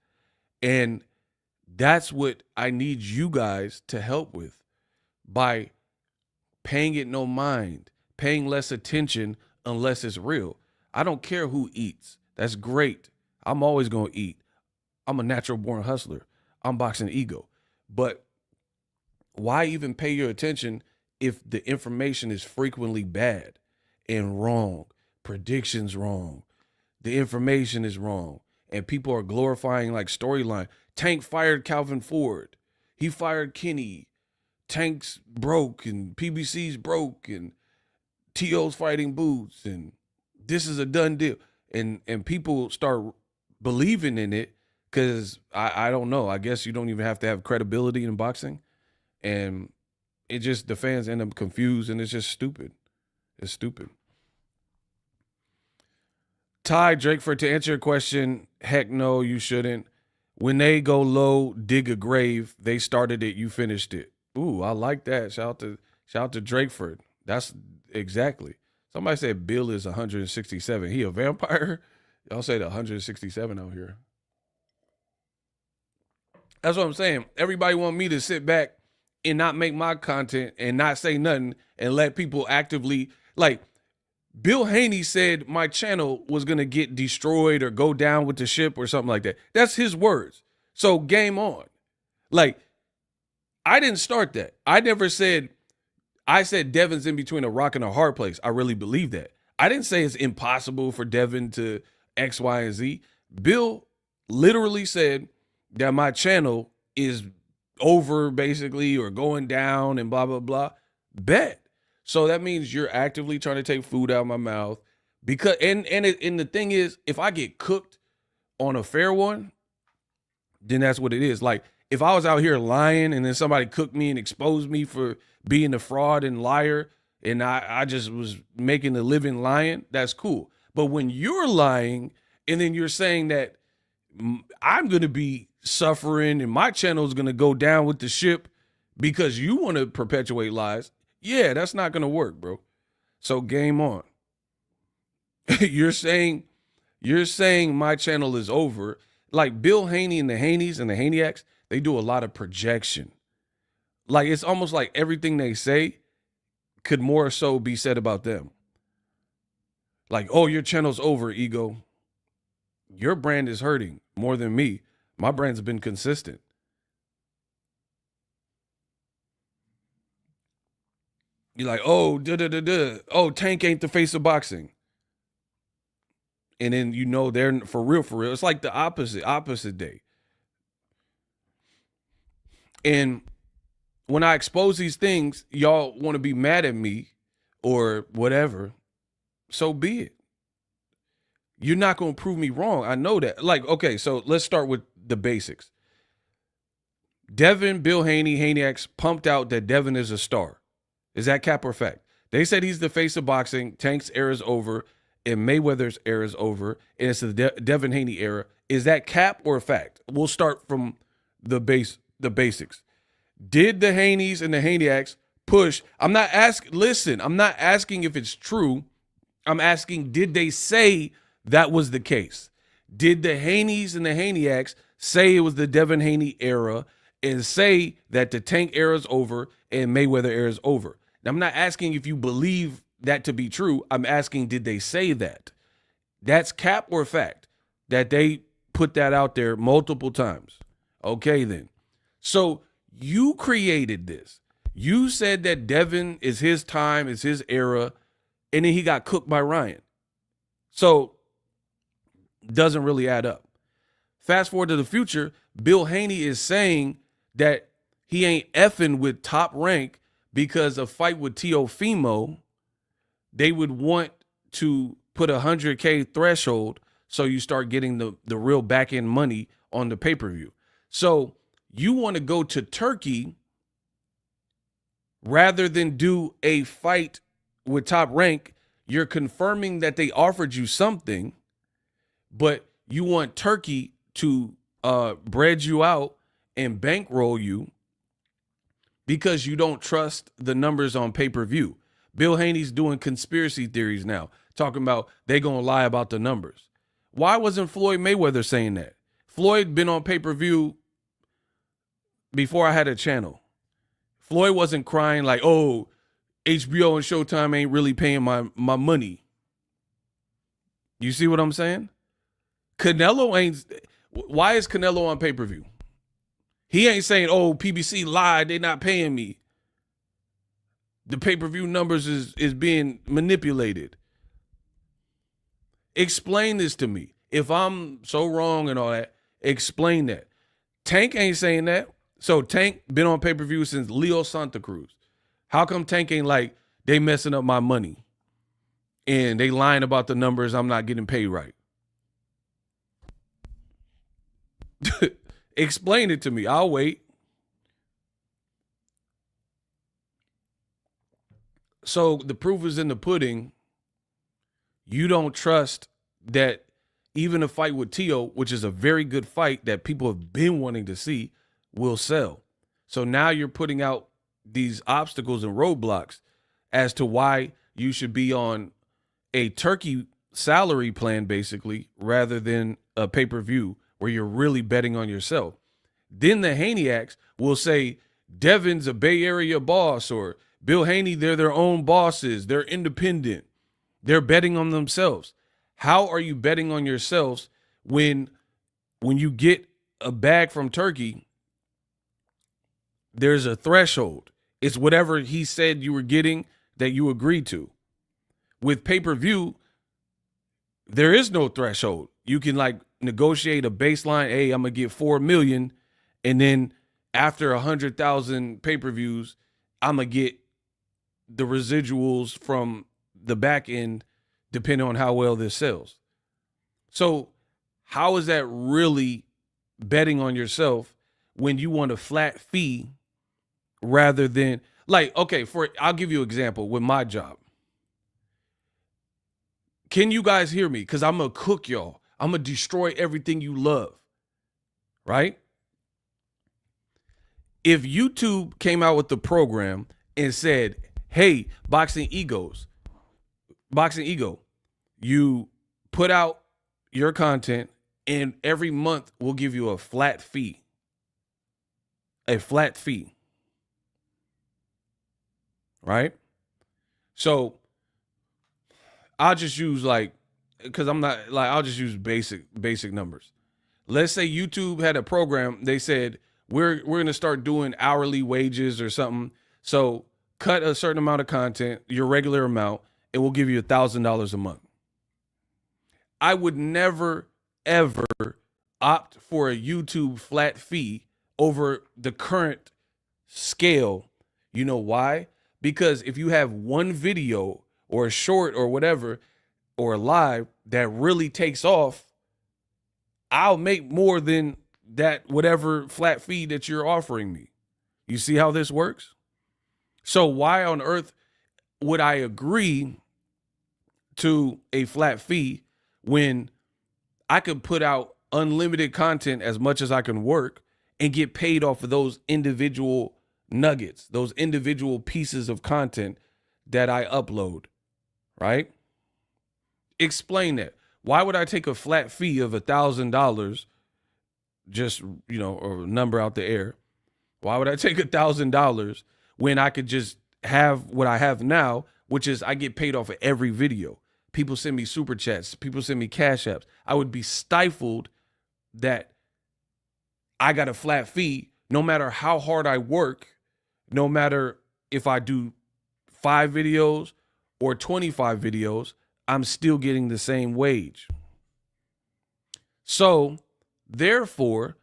And that's what I need you guys to help with by paying it no mind, paying less attention unless it's real. I don't care who eats. That's great. I'm always going to eat. I'm a natural born hustler. I'm boxing ego. But why even pay your attention if the information is frequently bad and wrong? Predictions wrong. The information is wrong. And people are glorifying like storyline. Tank fired Calvin Ford. He fired Kenny. Tank's broke and PBC's broke and T.O.'s fighting Boots and this is a done deal. And people start believing in it because I don't know. I guess you don't even have to have credibility in boxing. And it just, the fans end up confused and it's just stupid. It's stupid. Ty Drakeford, to answer your question, heck no, you shouldn't. When they go low, dig a grave. They started it, you finished it. Ooh, I like that. Shout out to Drakeford. That's exactly. Somebody said Bill is 167. He a vampire? Y'all say the 167 out here. That's what I'm saying. Everybody want me to sit back and not make my content and not say nothing and let people actively, like, Bill Haney said my channel was going to get destroyed or go down with the ship or something like that. That's his words. So game on. Like, I didn't start that. I never said, I said Devin's in between a rock and a hard place. I really believe that. I didn't say it's impossible for Devin to X, Y, and Z. Bill literally said that my channel is over basically or going down and blah, blah, blah. Bet. So that means you're actively trying to take food out of my mouth because, and the thing is, if I get cooked on a fair one, then that's what it is. Like if I was out here lying and then somebody cooked me and exposed me for being a fraud and liar, and I just was making a living lying, that's cool. But when you're lying and then you're saying that I'm going to be suffering and my channel is going to go down with the ship because you want to perpetuate lies, yeah, that's not going to work, bro. So game on. You're saying my channel is over. Like Bill Haney and the Haneys and the Haneyacks, they do a lot of projection. Like it's almost like everything they say could more so be said about them. Like, oh, your channel's over, ego. Your brand is hurting more than me. My brand's been consistent. You're like, oh, oh, Tank ain't the face of boxing. And then you know they're for real. It's like the opposite day. And when I expose these things, y'all want to be mad at me or whatever, so be it. You're not going to prove me wrong. I know that. Like, okay, so let's start with the basics. Devin, Bill Haney, Haneyacks pumped out that Devin is a star. Is that cap or fact? They said he's the face of boxing. Tank's era is over, and Mayweather's era is over, and it's the Devin Haney era. Is that cap or fact? We'll start from the basics. Did the Haneys and the Haneyacks push? I'm not asking if it's true. I'm asking, did they say that was the case? Did the Haneys and the Haneyacks say it was the Devin Haney era and say that the Tank era is over and Mayweather era is over? Now, I'm not asking if you believe that to be true. I'm asking, did they say that? That's cap or fact that they put that out there multiple times. Okay, then. So you created this. You said that Devin is his time, is his era, and then he got cooked by Ryan. So doesn't really add up. Fast forward to the future, Bill Haney is saying that he ain't effing with Top Rank because a fight with Teofimo, they would want to put 100K threshold so you start getting the real back end money on the pay-per-view. So you want to go to Turkey rather than do a fight with Top Rank. You're confirming that they offered you something, but you want Turkey to bread you out and bankroll you because you don't trust the numbers on pay-per-view. Bill Haney's doing conspiracy theories now, talking about they gonna lie about the numbers. Why wasn't Floyd Mayweather saying that? Floyd been on pay-per-view before I had a channel. Floyd wasn't crying like, oh, HBO and Showtime ain't really paying my money. You see what I'm saying? Canelo ain't. Why is Canelo on pay-per-view? He ain't saying, oh, PBC lied, they not paying me. The pay-per-view numbers is being manipulated. Explain this to me. If I'm so wrong and all that, explain that. Tank ain't saying that. So Tank been on pay-per-view since Leo Santa Cruz. How come Tank ain't like, they messing up my money and they lying about the numbers, I'm not getting paid right? Explain it to me. I'll wait. So the proof is in the pudding. You don't trust that even a fight with Teo, which is a very good fight that people have been wanting to see, will sell. So now you're putting out these obstacles and roadblocks as to why you should be on a Turki salary plan, basically, rather than a pay-per-view where you're really betting on yourself. Then the Haneyacks will say, Devin's a Bay Area boss, or Bill Haney, they're their own bosses. They're independent. They're betting on themselves. How are you betting on yourselves when you get a bag from Turki, there's a threshold. It's whatever he said you were getting that you agreed to. With pay-per-view, there is no threshold. You can like negotiate a baseline. Hey, I'm going to get $4 million. And then after 100,000 pay-per-views, I'm going to get the residuals from the back end, depending on how well this sells. So how is that really betting on yourself when you want a flat fee rather than, like, okay, I'll give you an example with my job. Can you guys hear me? Because I'm going to cook y'all. I'm going to destroy everything you love, right? If YouTube came out with the program and said, hey, Boxingego, you put out your content and every month we'll give you a flat fee. A flat fee. Right? So I'll just use I'll just use basic numbers. Let's say YouTube had a program. They said, we're going to start doing hourly wages or something. So cut a certain amount of content, your regular amount, and we'll give you $1,000 a month. I would never, ever opt for a YouTube flat fee over the current scale. You know why? Because if you have one video or a short or whatever, or a live that really takes off, I'll make more than that whatever flat fee that you're offering me. You see how this works? So why on earth would I agree to a flat fee when I could put out unlimited content as much as I can work and get paid off of those individual nuggets, those individual pieces of content that I upload, right? Explain that. Why would I take a flat fee of $1,000, just, or a number out the air? Why would I take $1,000 when I could just have what I have now, which is I get paid off of every video? People send me super chats. People send me cash apps. I would be stifled that I got a flat fee no matter how hard I work, no matter if I do 5 videos or 25 videos, I'm still getting the same wage. So, therefore,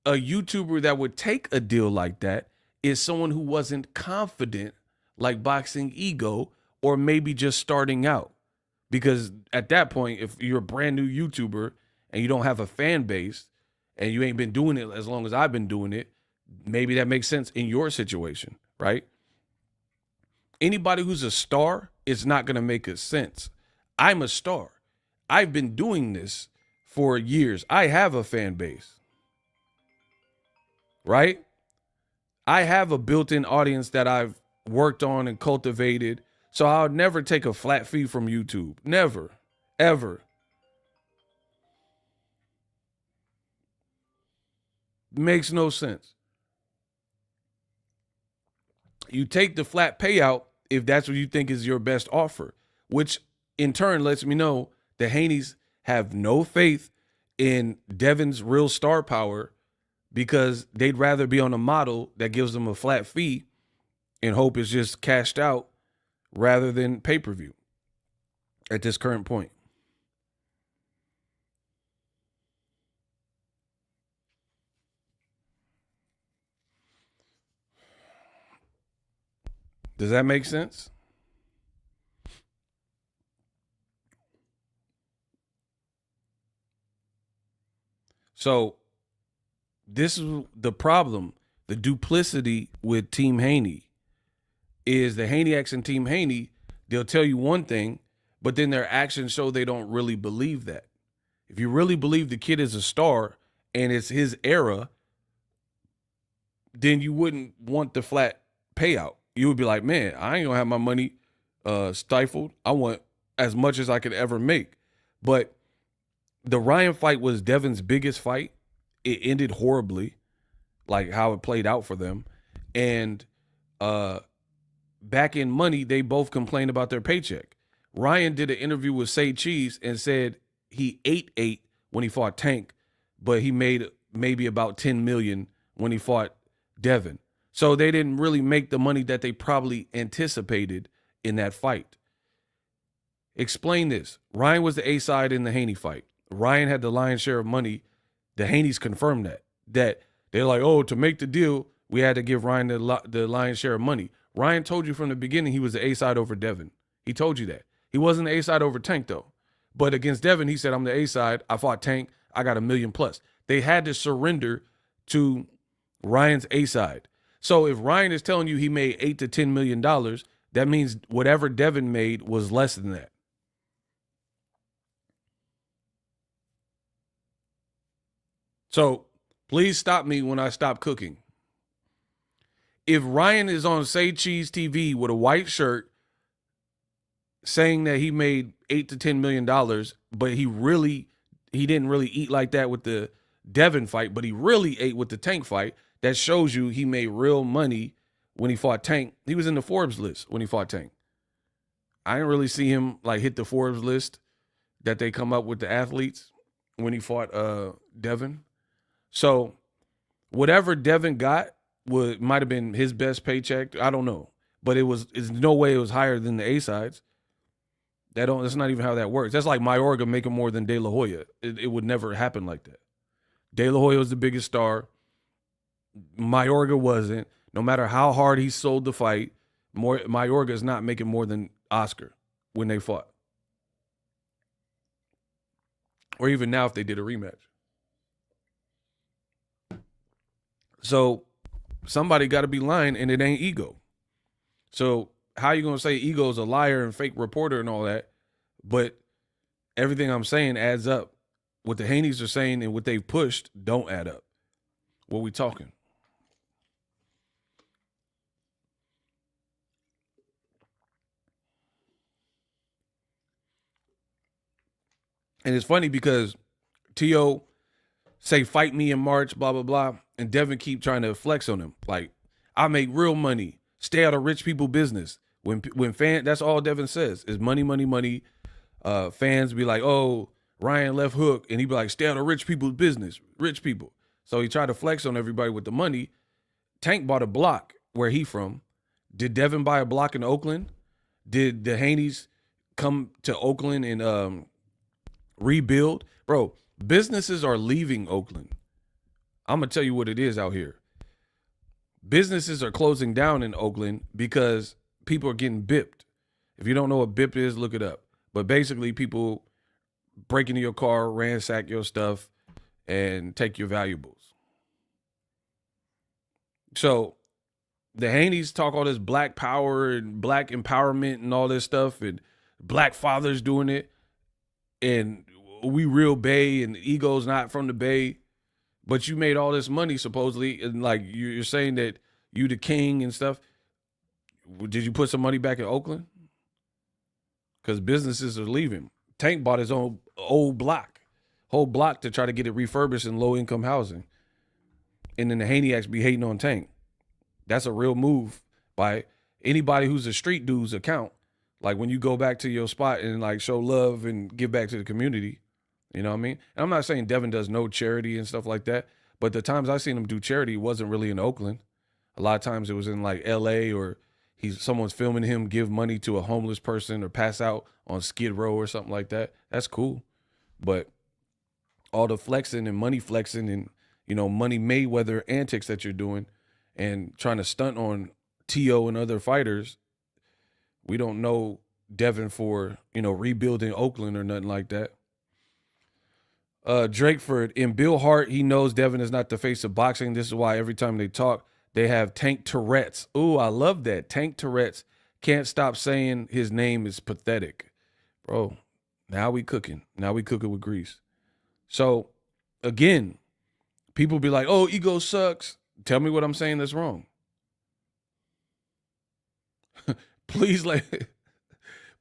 a YouTuber that would take a deal like that is someone who wasn't confident, like Boxingego, or maybe just starting out. Because at that point, if you're a brand new YouTuber and you don't have a fan base and you ain't been doing it as long as I've been doing it, maybe that makes sense in your situation, right? Anybody who's a star, it's not going to make a sense. I'm a star. I've been doing this for years. I have a fan base, right? I have a built-in audience that I've worked on and cultivated. So I'll never take a flat fee from YouTube. Never, ever. Makes no sense. You take the flat payout if that's what you think is your best offer, which in turn lets me know the Haneys have no faith in Devin's real star power because they'd rather be on a model that gives them a flat fee and hope it's just cashed out rather than pay-per-view at this current point. Does that make sense? So this is the problem. The duplicity with Team Haney is the Haneyacks and Team Haney, they'll tell you one thing, but then their actions show they don't really believe that. If you really believe the kid is a star and it's his era, then you wouldn't want the flat payout. You would be like, man, I ain't gonna have my money stifled. I want as much as I could ever make. But the Ryan fight was Devin's biggest fight. It ended horribly, like how it played out for them. And back in money, they both complained about their paycheck. Ryan did an interview with Say Cheese and said he ate when he fought Tank, but he made maybe about 10 million when he fought Devin. So they didn't really make the money that they probably anticipated in that fight. Explain this. Ryan was the A side in the Haney fight. Ryan had the lion's share of money. The Haneys confirmed that. That they're like, oh, to make the deal, we had to give Ryan the lion's share of money. Ryan told you from the beginning he was the A side over Devin. He told you that. He wasn't the A side over Tank, though. But against Devin, he said, I'm the A side. I fought Tank. I got $1 million plus. They had to surrender to Ryan's A side. So if Ryan is telling you he made $8 to $10 million, that means whatever Devin made was less than that. So please stop me when I stop cooking. If Ryan is on Say Cheese TV with a white shirt saying that he made $8 to $10 million, but he didn't really eat like that with the Devin fight, but he really ate with the Tank fight, that shows you he made real money when he fought Tank. He was in the Forbes list when he fought Tank. I didn't really see him like hit the Forbes list that they come up with the athletes when he fought Devin. So whatever Devin got might have been his best paycheck. I don't know. But it's no way it was higher than the A sides. That's not even how that works. That's like Mayorga making more than De La Hoya. It would never happen like that. De La Hoya was the biggest star. Mayorga wasn't. No matter how hard he sold the fight, Mayorga is not making more than Oscar when they fought. Or even now if they did a rematch. So somebody got to be lying, and it ain't Ego. So how you going to say Ego's a liar and fake reporter and all that, but everything I'm saying adds up. What the Haneys are saying and what they've pushed don't add up. What we talking? And it's funny because Tio say, fight me in March, blah, blah, blah. And Devin keep trying to flex on him. Like, I make real money. Stay out of rich people business. When that's all Devin says is money, money, money. Fans be like, oh, Ryan left hook. And he be like, stay out of rich people's business. Rich people. So he tried to flex on everybody with the money. Tank bought a block where he from. Did Devin buy a block in Oakland? Did the Haneys come to Oakland and rebuild? Bro, businesses are leaving Oakland. I'm going to tell you what it is out here. Businesses are closing down in Oakland because people are getting bipped. If you don't know what bip is, look it up. But basically, people break into your car, ransack your stuff, and take your valuables. So the Haneys talk all this black power and black empowerment and all this stuff, and black fathers doing it, and we real Bay, and Ego's not from the Bay. But you made all this money, supposedly, and like you're saying that you the king and stuff. Did you put some money back in Oakland? Because businesses are leaving. Tank bought his own whole block to try to get it refurbished in low-income housing. And then the Haneyacks be hating on Tank. That's a real move by anybody who's a street dude's account. Like when you go back to your spot and like show love and give back to the community. You know what I mean? And I'm not saying Devin does no charity and stuff like that, but the times I've seen him do charity wasn't really in Oakland. A lot of times it was in like LA, or someone's filming him give money to a homeless person or pass out on Skid Row or something like that. That's cool. But all the flexing and money flexing and, you know, money Mayweather antics that you're doing and trying to stunt on T.O. and other fighters, we don't know Devin for, you know, rebuilding Oakland or nothing like that. Drakeford, in Bill Hart, he knows Devin is not the face of boxing. This is why every time they talk, they have Tank Tourette's. Ooh, I love that. Tank Tourette's. Can't stop saying his name is pathetic. Bro, now we cooking. Now we cooking with grease. So, again, people be like, oh, Ego sucks. Tell me what I'm saying that's wrong.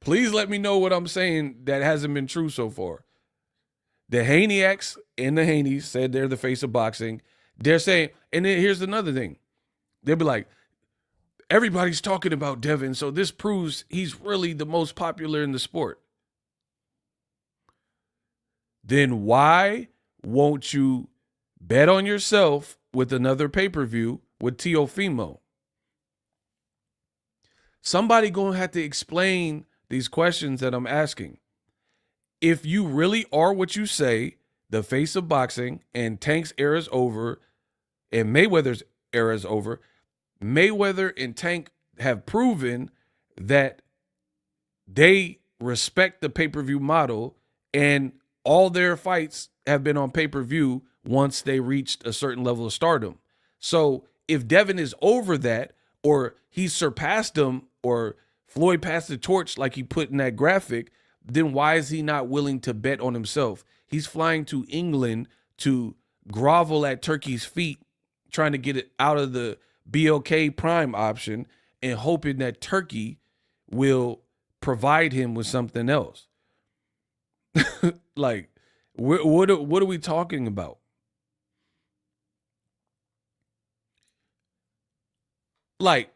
Please let me know what I'm saying that hasn't been true so far. The Haneyacks and the Haneys said they're the face of boxing. They're saying, and then here's another thing. They'll be like, everybody's talking about Devin, so this proves he's really the most popular in the sport. Then why won't you bet on yourself with another pay-per-view with Teofimo? Somebody gonna have to explain these questions that I'm asking. If you really are what you say, the face of boxing, and Tank's era is over, and Mayweather's era is over, Mayweather and Tank have proven that they respect the pay-per-view model, and all their fights have been on pay-per-view once they reached a certain level of stardom. So if Devin is over that, or he surpassed them, or Floyd passed the torch like he put in that graphic, then why is he not willing to bet on himself? He's flying to England to grovel at Turki's feet, trying to get it out of the BLK Prime option and hoping that Turki will provide him with something else. Like, what are we talking about? Like,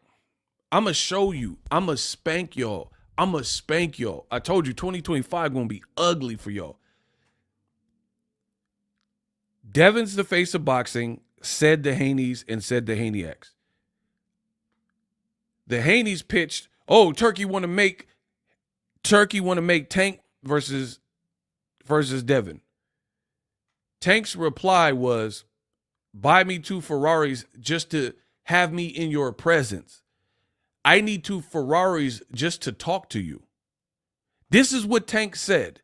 I'm going to show you. I'm going to spank y'all. I'm going to spank y'all. I told you 2025 going to be ugly for y'all. Devin's the face of boxing, said the Haneys and said the Haneyacks. The Haneys pitched, oh, Turki want to make Tank versus Devin. Tank's reply was, buy me 2 Ferraris just to have me in your presence. I need 2 Ferraris just to talk to you. This is what Tank said.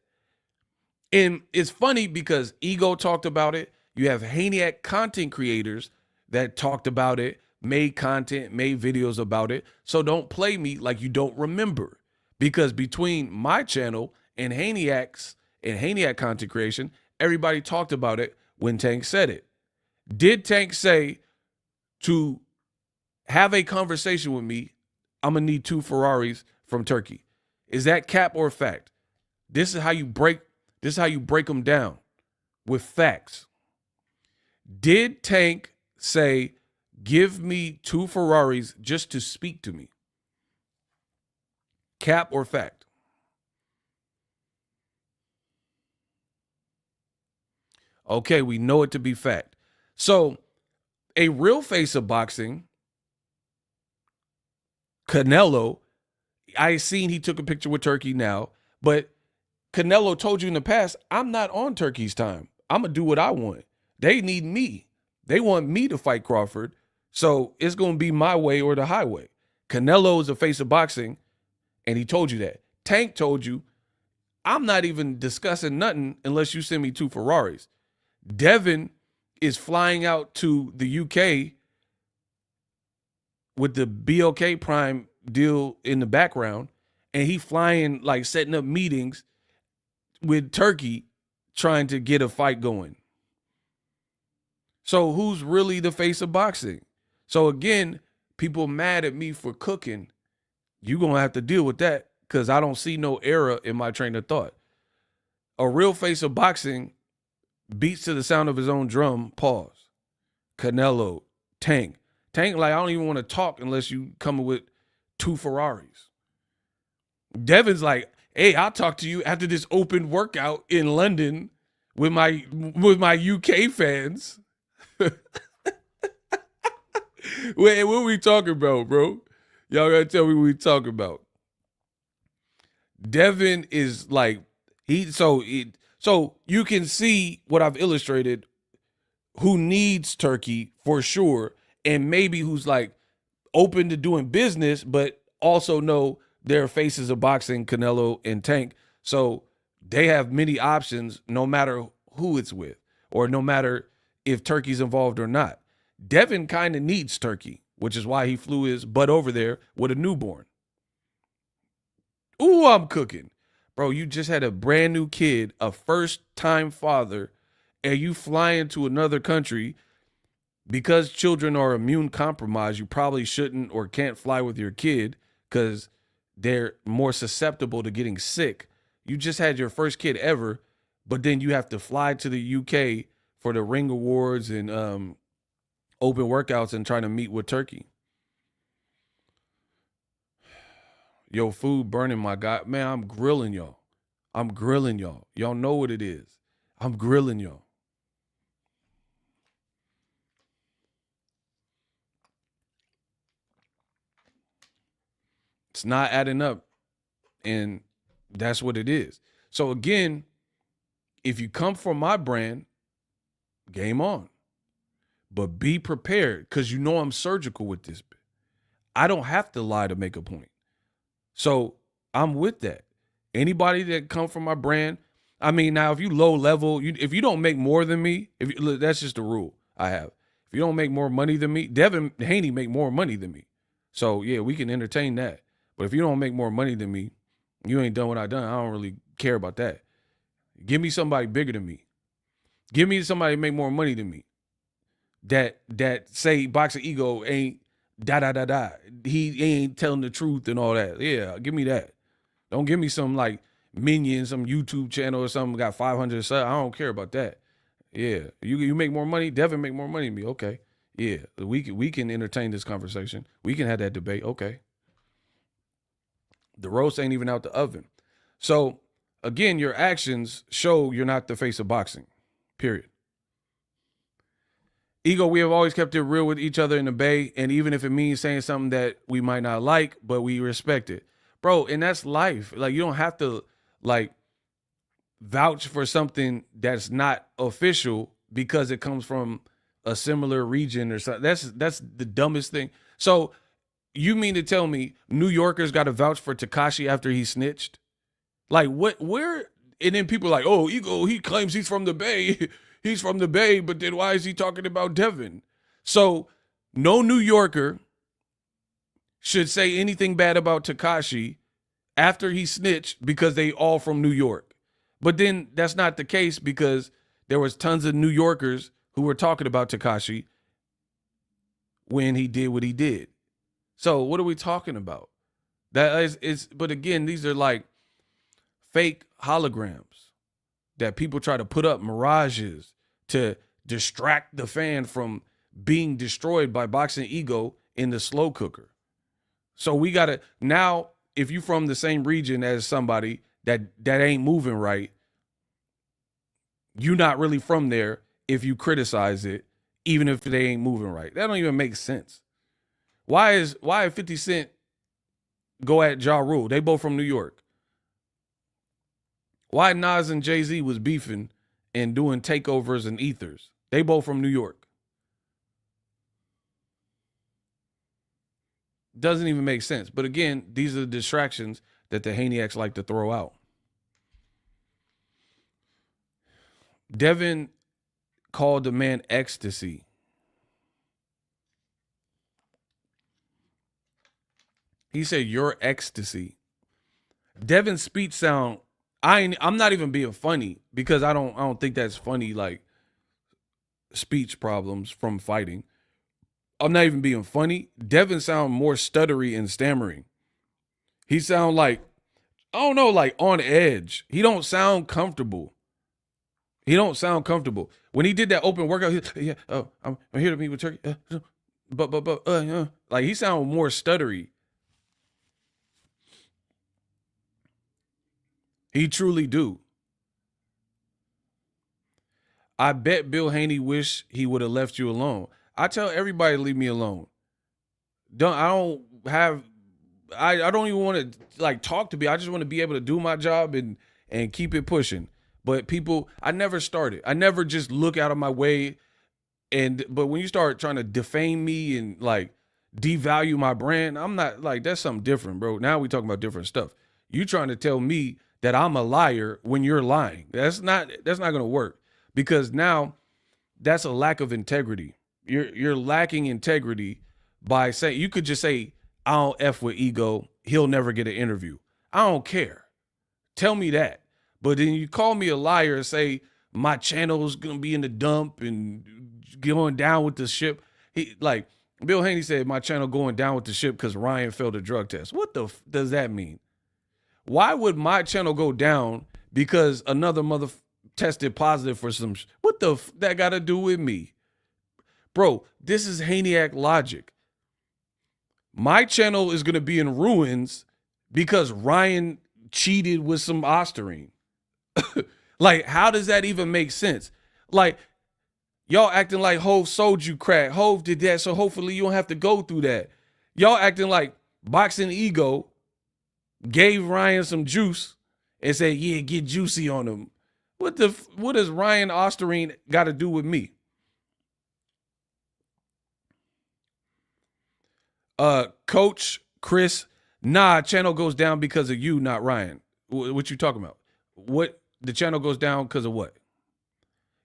And it's funny because Ego talked about it. You have Haneyacks content creators that talked about it, made content, made videos about it. So don't play me like you don't remember. Because between my channel and Haneyacks and Haneyacks content creation, everybody talked about it when Tank said it. Did Tank say to have a conversation with me, I'm going to need 2 Ferraris from Turki? Is that cap or fact? This is how you break them down with facts. Did Tank say, give me 2 Ferraris just to speak to me? Cap or fact? Okay, we know it to be fact. So, a real face of boxing, Canelo, I seen he took a picture with Turki now, but Canelo told you in the past, I'm not on Turki's time. I'm going to do what I want. They need me. They want me to fight Crawford, so it's going to be my way or the highway. Canelo is a face of boxing, and he told you that. Tank told you, I'm not even discussing nothing unless you send me 2 Ferraris. Devin is flying out to the UK with the BLK Prime deal in the background, and he flying, like, setting up meetings with Turki trying to get a fight going. So who's really the face of boxing? So again, people mad at me for cooking. You're going to have to deal with that because I don't see no error in my train of thought. A real face of boxing beats to the sound of his own drum. Pause. Canelo, Tank. Tank, like, I don't even want to talk unless you come with 2 Ferraris. Devin's like, hey, I'll talk to you after this open workout in London with my UK fans. Wait, what are we talking about, bro? Y'all gotta tell me what we talking about. Devin is like, so you can see what I've illustrated, who needs Turki for sure, and maybe who's like open to doing business, but also know they're faces of boxing, Canelo and Tank. So they have many options no matter who it's with or no matter if Turki's involved or not. Devin kind of needs Turki, which is why he flew his butt over there with a newborn. Ooh, I'm cooking. Bro, you just had a brand new kid, a first-time father, and you flying to another country. Because children are immune compromised, you probably shouldn't or can't fly with your kid because they're more susceptible to getting sick. You just had your first kid ever, but then you have to fly to the UK for the ring awards and open workouts and trying to meet with Turki. Yo, food burning, my guy. Man, I'm grilling y'all. I'm grilling y'all. Y'all know what it is. I'm grilling y'all. It's not adding up, and that's what it is. So again, if you come from my brand, game on. But be prepared, because you know I'm surgical with this. I don't have to lie to make a point. So I'm with that. Anybody that come from my brand, I mean, now if you low level, if you don't make more than me, that's just the rule I have. If you don't make more money than me, Devin Haney make more money than me. So yeah, we can entertain that. But if you don't make more money than me, you ain't done what I done. I don't really care about that. Give me somebody bigger than me. Give me somebody make more money than me. That say Boxingego ain't da. He ain't telling the truth and all that. Yeah, give me that. Don't give me some like minion, some YouTube channel or something got 500 subs. I don't care about that. Yeah, you make more money. Devin make more money than me. Okay, yeah, we can entertain this conversation. We can have that debate. Okay. The roast ain't even out the oven. So again, your actions show you're not the face of boxing. Period. Ego, we have always kept it real with each other in the Bay, and even if it means saying something that we might not like, but we respect it. Bro, and that's life. Like, you don't have to, like, vouch for something that's not official because it comes from a similar region or something. That's the dumbest thing. So, you mean to tell me New Yorkers got to vouch for Tekashi after he snitched? Like, where? And then people are like, oh, Ego, he claims he's from the Bay. He's from the Bay, but then why is he talking about Devin? So no New Yorker should say anything bad about Tekashi after he snitched because they all from New York. But then that's not the case, because there was tons of New Yorkers who were talking about Tekashi when he did what he did. So what are we talking about? But again, these are like fake holograms that people try to put up, mirages, to distract the fan from being destroyed by Boxingego in the slow cooker. So we got to, now, if you from the same region as somebody that ain't moving right, you not really from there if you criticize it, even if they ain't moving right. That don't even make sense. Why 50 Cent go at Ja Rule? They both from New York. Why Nas and Jay-Z was beefing and doing takeovers and ethers? They both from New York. Doesn't even make sense. But again, these are the distractions that the Haneyacks like to throw out. Devin called the man ecstasy. He said, "You're ecstasy." Devin's speech sound, I'm not even being funny, because I don't think that's funny, like speech problems from fighting. I'm not even being funny. Devin sound more stuttery and stammering. He sound like, I don't know, like on edge. He don't sound comfortable. When he did that open workout, I'm here to meet with Turki. Like, he sound more stuttery. He truly do. I bet Bill Haney wish he would have left you alone. I tell everybody to leave me alone. I don't even want to like talk to me. I just want to be able to do my job and keep it pushing. But people, I never started. I never just look out of my way. But when you start trying to defame me and like devalue my brand, I'm not like, that's something different, bro. Now we talking about different stuff. You trying to tell me that I'm a liar when you're lying. That's not going to work, because now that's a lack of integrity. You're lacking integrity by saying, you could just say, I don't F with Ego, he'll never get an interview. I don't care. Tell me that. But then you call me a liar and say my channel's going to be in the dump and going down with the ship. Bill Haney said my channel going down with the ship because Ryan failed a drug test. What the does that mean? Why would my channel go down because another mother tested positive for some? What the that got to do with me? Bro, this is Haney-act logic. My channel is going to be in ruins because Ryan cheated with some Ostarine. Like, how does that even make sense? Like, y'all acting like Hove sold you crack. Hove did that, so hopefully you don't have to go through that. Y'all acting like Boxingego gave Ryan some juice and said, yeah, get juicy on him. What does Ryan Ostarine got to do with me? Coach Chris, nah, channel goes down because of you, not Ryan. What you talking about? What? The channel goes down because of what?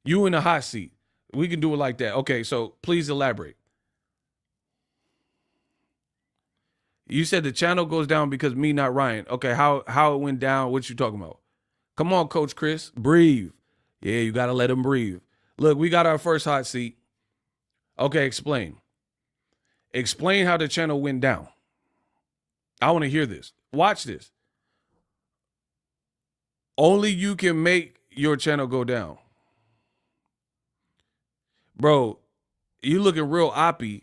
You in the hot seat. We can do it like that. Okay, so please elaborate. You said the channel goes down because me, not Ryan. Okay, how it went down, what you talking about? Come on, Coach Chris, breathe. Yeah, you got to let him breathe. Look, we got our first hot seat. Okay, explain. Explain how the channel went down. I want to hear this. Watch this. Only you can make your channel go down. Bro, you looking real oppy.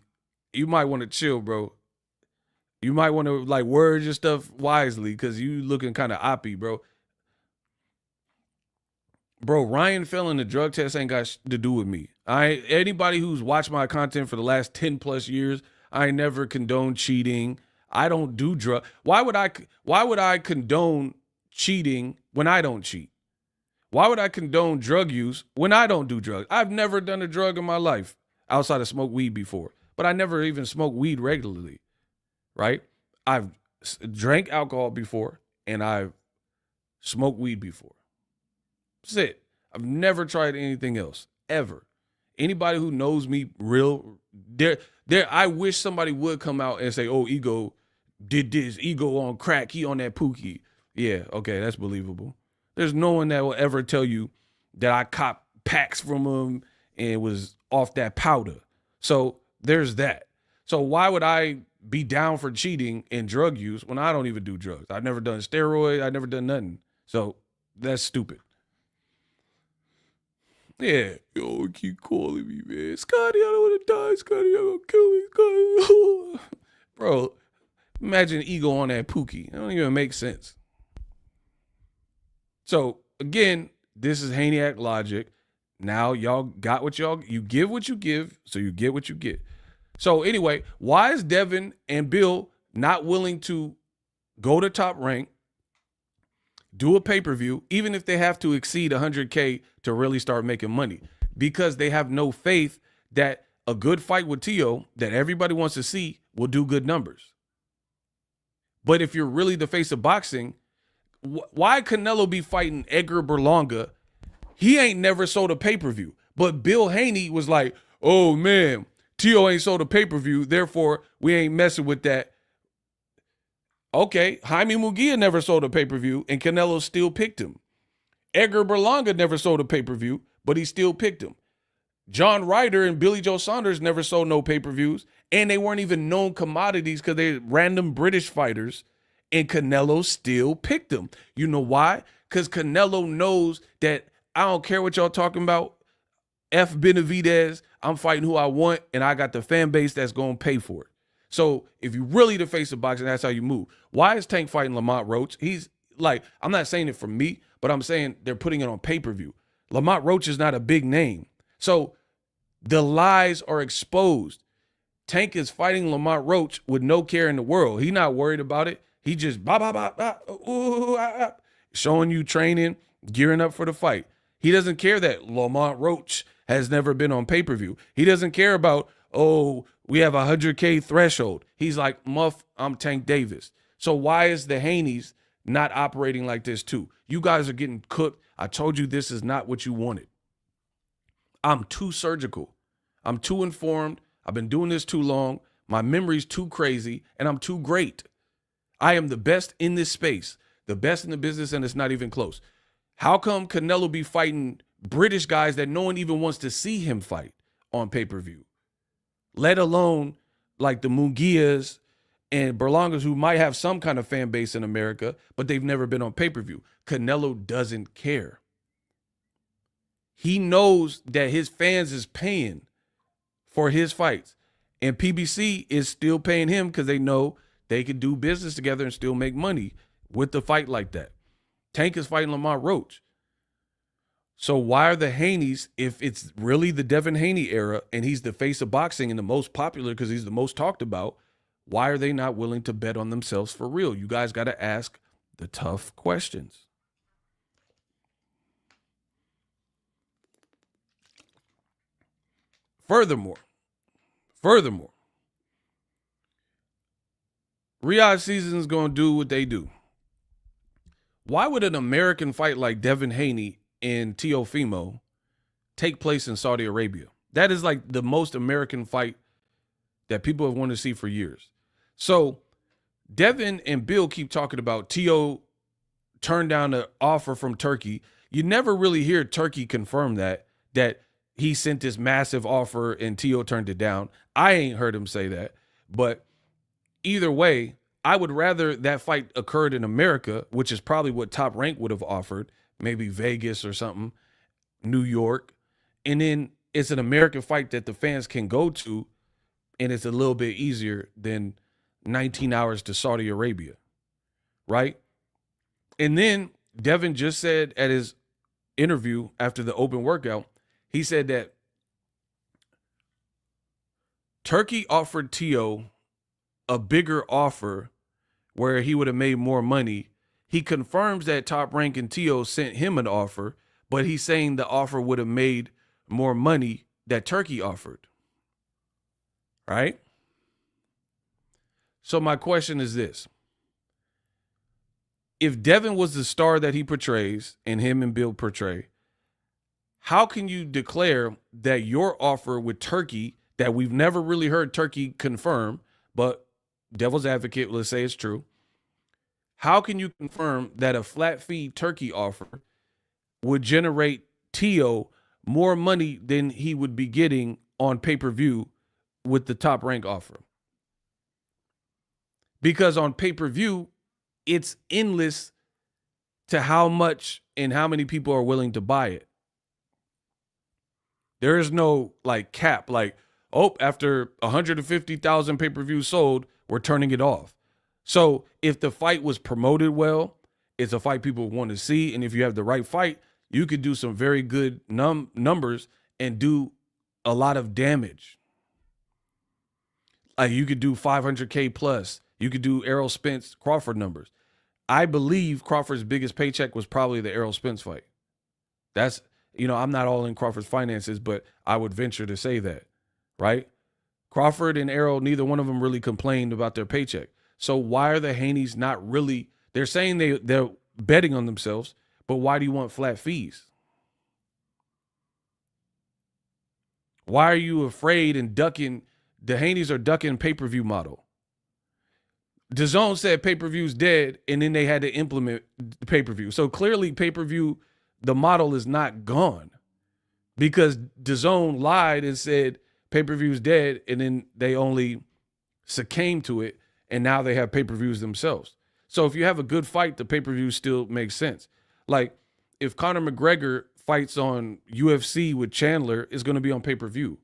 You might want to chill, bro. You might want to like word your stuff wisely because you looking kind of oppy, bro. Bro, Ryan failing the drug test ain't got to do with me. Anybody who's watched my content for the last 10 plus years, I never condone cheating. I don't do drug. Why would I condone cheating when I don't cheat? Why would I condone drug use when I don't do drugs? I've never done a drug in my life outside of smoke weed before, but I never even smoked weed regularly, right? I've drank alcohol before and I've smoked weed before. That's it. I've never tried anything else, ever. Anybody who knows me real, I wish somebody would come out and say, oh, Ego did this. Ego on crack. He on that Pookie. Yeah, okay, that's believable. There's no one that will ever tell you that I cop packs from him and was off that powder. So there's that. So why would I be down for cheating and drug use when I don't even do drugs? I've never done steroids. I've never done nothing. So that's stupid. Yeah, yo, keep calling me, man. Scotty, I don't want to die. Scotty, I'm going to kill me. Scotty. Bro, imagine Ego on that Pookie. It don't even make sense. So, again, this is Haney-act logic. Now, y'all got what you give what you give, so you get what you get. So, anyway, why is Devin and Bill not willing to go to Top Rank, do a pay-per-view, even if they have to exceed 100K to really start making money? Because they have no faith that a good fight with Teo that everybody wants to see will do good numbers. But if you're really the face of boxing, why Canelo be fighting Edgar Berlanga? He ain't never sold a pay-per-view. But Bill Haney was like, oh, man, Teo ain't sold a pay-per-view, therefore we ain't messing with that. Okay, Jaime Munguia never sold a pay-per-view, and Canelo still picked him. Edgar Berlanga never sold a pay-per-view, but he still picked him. John Ryder and Billy Joe Saunders never sold no pay-per-views, and they weren't even known commodities because they're random British fighters, and Canelo still picked them. You know why? Because Canelo knows that I don't care what y'all talking about. F. Benavidez, I'm fighting who I want, and I got the fan base that's going to pay for it. So if you really the face of boxing, that's how you move. Why is Tank fighting Lamont Roach? He's like, I'm not saying it for me, but I'm saying they're putting it on pay-per-view. Lamont Roach is not a big name. So the lies are exposed. Tank is fighting Lamont Roach with no care in the world. He's not worried about it. He just showing you training, gearing up for the fight. He doesn't care that Lamont Roach has never been on pay-per-view. He doesn't care about, oh, we have a 100K threshold. He's like, muff, I'm Tank Davis. So why is the Haneys not operating like this too? You guys are getting cooked. I told you this is not what you wanted. I'm too surgical. I'm too informed. I've been doing this too long. My memory's too crazy, and I'm too great. I am the best in this space, the best in the business, and it's not even close. How come Canelo be fighting British guys that no one even wants to see him fight on pay-per-view? Let alone like the Munguias and Berlangas, who might have some kind of fan base in America, but they've never been on pay-per-view. Canelo doesn't care. He knows that his fans is paying for his fights. And PBC is still paying him because they know they can do business together and still make money with the fight like that. Tank is fighting Lamar Roach. So why are the Haneys, if it's really the Devin Haney era and he's the face of boxing and the most popular because he's the most talked about, why are they not willing to bet on themselves for real? You guys got to ask the tough questions. Furthermore, Riyadh season's going to do what they do. Why would an American fight like Devin Haney and Teofimo take place in Saudi Arabia? That is like the most American fight that people have wanted to see for years. So Devin and Bill keep talking about Teo turned down an offer from Turkey. You never really hear Turkey confirm that he sent this massive offer and Teo turned it down. I ain't heard him say that. But either way, I would rather that fight occurred in America, which is probably what Top Rank would have offered, maybe Vegas or something, New York. And then it's an American fight that the fans can go to, and it's a little bit easier than 19 hours to Saudi Arabia, right? And then Devin just said at his interview after the open workout, he said that Turkey offered Teo a bigger offer where he would have made more money. He confirms that Top Rank and Teo sent him an offer, but he's saying the offer would have made more money that Turkey offered. Right? So my question is this. If Devin was the star that he portrays and him and Bill portray, how can you declare that your offer with Turkey that we've never really heard Turkey confirm, but devil's advocate, let's say it's true. How can you confirm that a flat fee Turkey offer would generate Teo more money than he would be getting on pay-per-view with the Top Rank offer? Because on pay-per-view, it's endless to how much and how many people are willing to buy it. There is no like cap, like, oh, after 150,000 pay-per-views sold, we're turning it off. So if the fight was promoted well, it's a fight people want to see. And if you have the right fight, you could do some very good numbers and do a lot of damage. Like you could do 500K plus. You could do Errol Spence Crawford numbers. I believe Crawford's biggest paycheck was probably the Errol Spence fight. That's, I'm not all in Crawford's finances, but I would venture to say that, right? Crawford and Errol, neither one of them really complained about their paycheck. So why are the Haneys not really, they're saying they're betting on themselves, but why do you want flat fees? Why are you afraid and ducking? The Haneys are ducking pay-per-view model. DAZN said pay-per-view's dead, and then they had to implement the pay-per-view. So clearly pay-per-view, the model is not gone because DAZN lied and said pay-per-view's dead, and then they only succumbed to it, and now they have pay-per-views themselves. So if you have a good fight, the pay-per-view still makes sense. Like if Conor McGregor fights on UFC with Chandler, it's going to be on pay-per-view.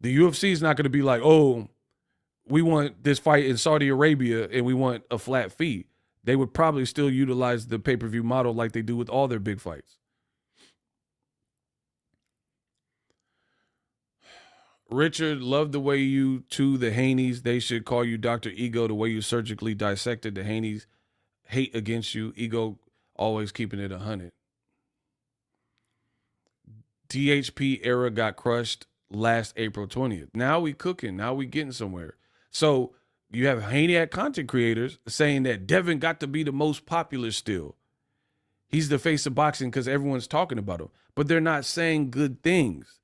The UFC is not going to be like, oh, we want this fight in Saudi Arabia and we want a flat fee. They would probably still utilize the pay-per-view model like they do with all their big fights. Richard, love the way you to the Haneys. They should call you Dr. Ego, the way you surgically dissected the Haneys. Hate against you. Ego always keeping it 100. DHP era got crushed last April 20th. Now we cooking. Now we getting somewhere. So you have Haney content creators saying that Devin got to be the most popular still. He's the face of boxing because everyone's talking about him. But they're not saying good things.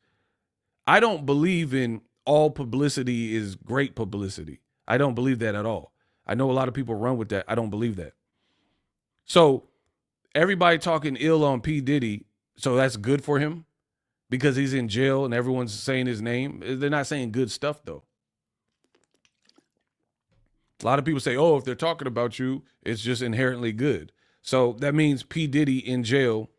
I don't believe in all publicity is great publicity. I don't believe that at all. I know a lot of people run with that. I don't believe that. So everybody talking ill on P. Diddy, so that's good for him because he's in jail and everyone's saying his name. They're not saying good stuff, though. A lot of people say, oh, if they're talking about you, it's just inherently good. So that means P. Diddy in jail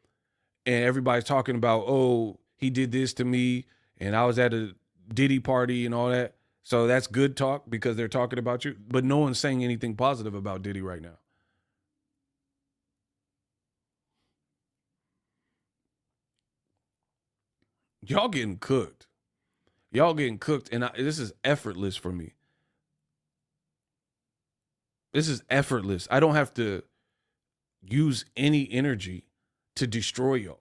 and everybody's talking about, oh, he did this to me and I was at a Diddy party and all that. So that's good talk because they're talking about you. But no one's saying anything positive about Diddy right now. Y'all getting cooked. Y'all getting cooked. And this is effortless for me. This is effortless. I don't have to use any energy to destroy y'all.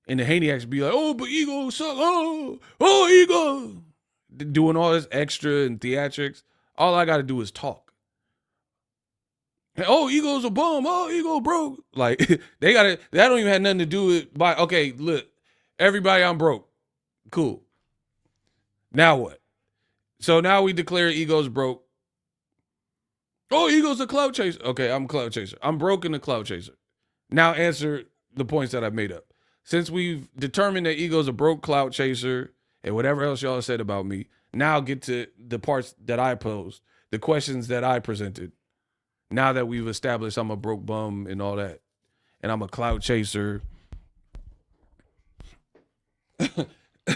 And the Haniacs be like, oh, but ego suck. Oh, ego. Doing all this extra and theatrics. All I got to do is talk. Oh, ego's a bum. Oh, ego broke. Like, that don't even have nothing to do with, okay, look, everybody, I'm broke. Cool. Now what? So now we declare ego's broke. Oh, ego's a clout chaser. Okay, I'm a clout chaser. I'm broke and a clout chaser. Now answer the points that I've made up. Since we've determined that ego's a broke clout chaser and whatever else y'all said about me, now get to the parts that I posed, the questions that I presented. Now that we've established I'm a broke bum and all that, and I'm a clout chaser.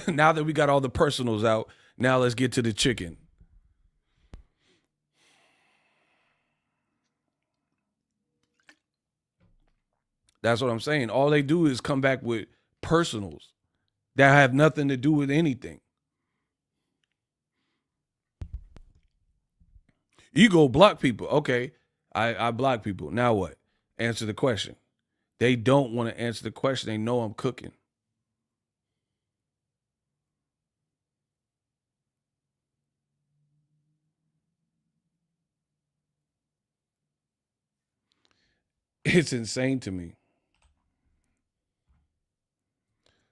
Now that we got all the personals out, now let's get to the chicken. That's what I'm saying. All they do is come back with personals that have nothing to do with anything. Ego block people. Okay, I block people. Now what? Answer the question. They don't want to answer the question. They know I'm cooking. It's insane to me.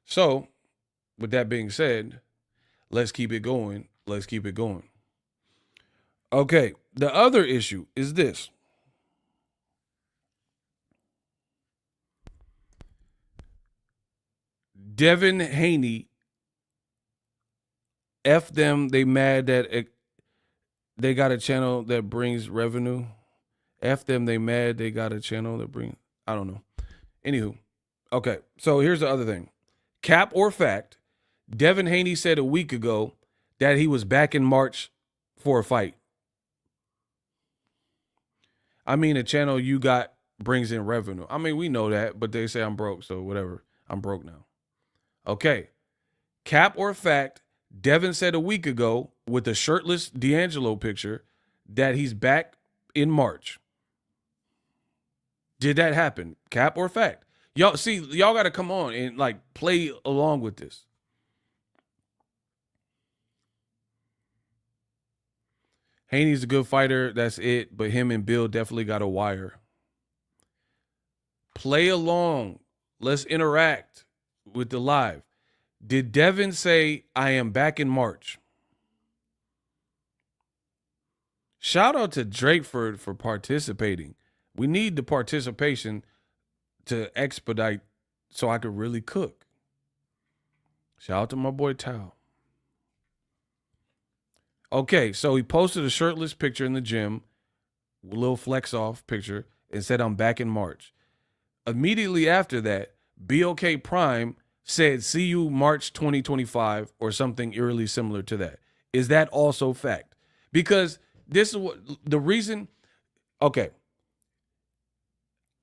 So, with that being said, let's keep it going. Let's keep it going. Okay, the other issue is this. Devin Haney, F them, they mad that they got a channel that brings revenue. F them, they mad they got a channel that brings, I don't know. Anywho, okay, so here's the other thing. Cap or fact, Devin Haney said a week ago that he was back in March for a fight. I mean, a channel you got brings in revenue. I mean, we know that, but they say I'm broke, so whatever. I'm broke now. Okay. Cap or fact, Devin said a week ago with a shirtless D'Angelo picture that he's back in March. Did that happen? Cap or fact? Y'all see, y'all got to come on and like play along with this. Haney's a good fighter. That's it. But him and Bill definitely got a wire. Play along. Let's interact with the live. Did Devin say, I am back in March? Shout out to Drakeford for participating. We need the participation to expedite so I could really cook. Shout out to my boy Tao. Okay, so he posted a shirtless picture in the gym, a little flex off picture, and said, I'm back in March. Immediately after that, BLK Prime said, see you March 2025 or something eerily similar to that. Is that also fact? Because this is what the reason, okay,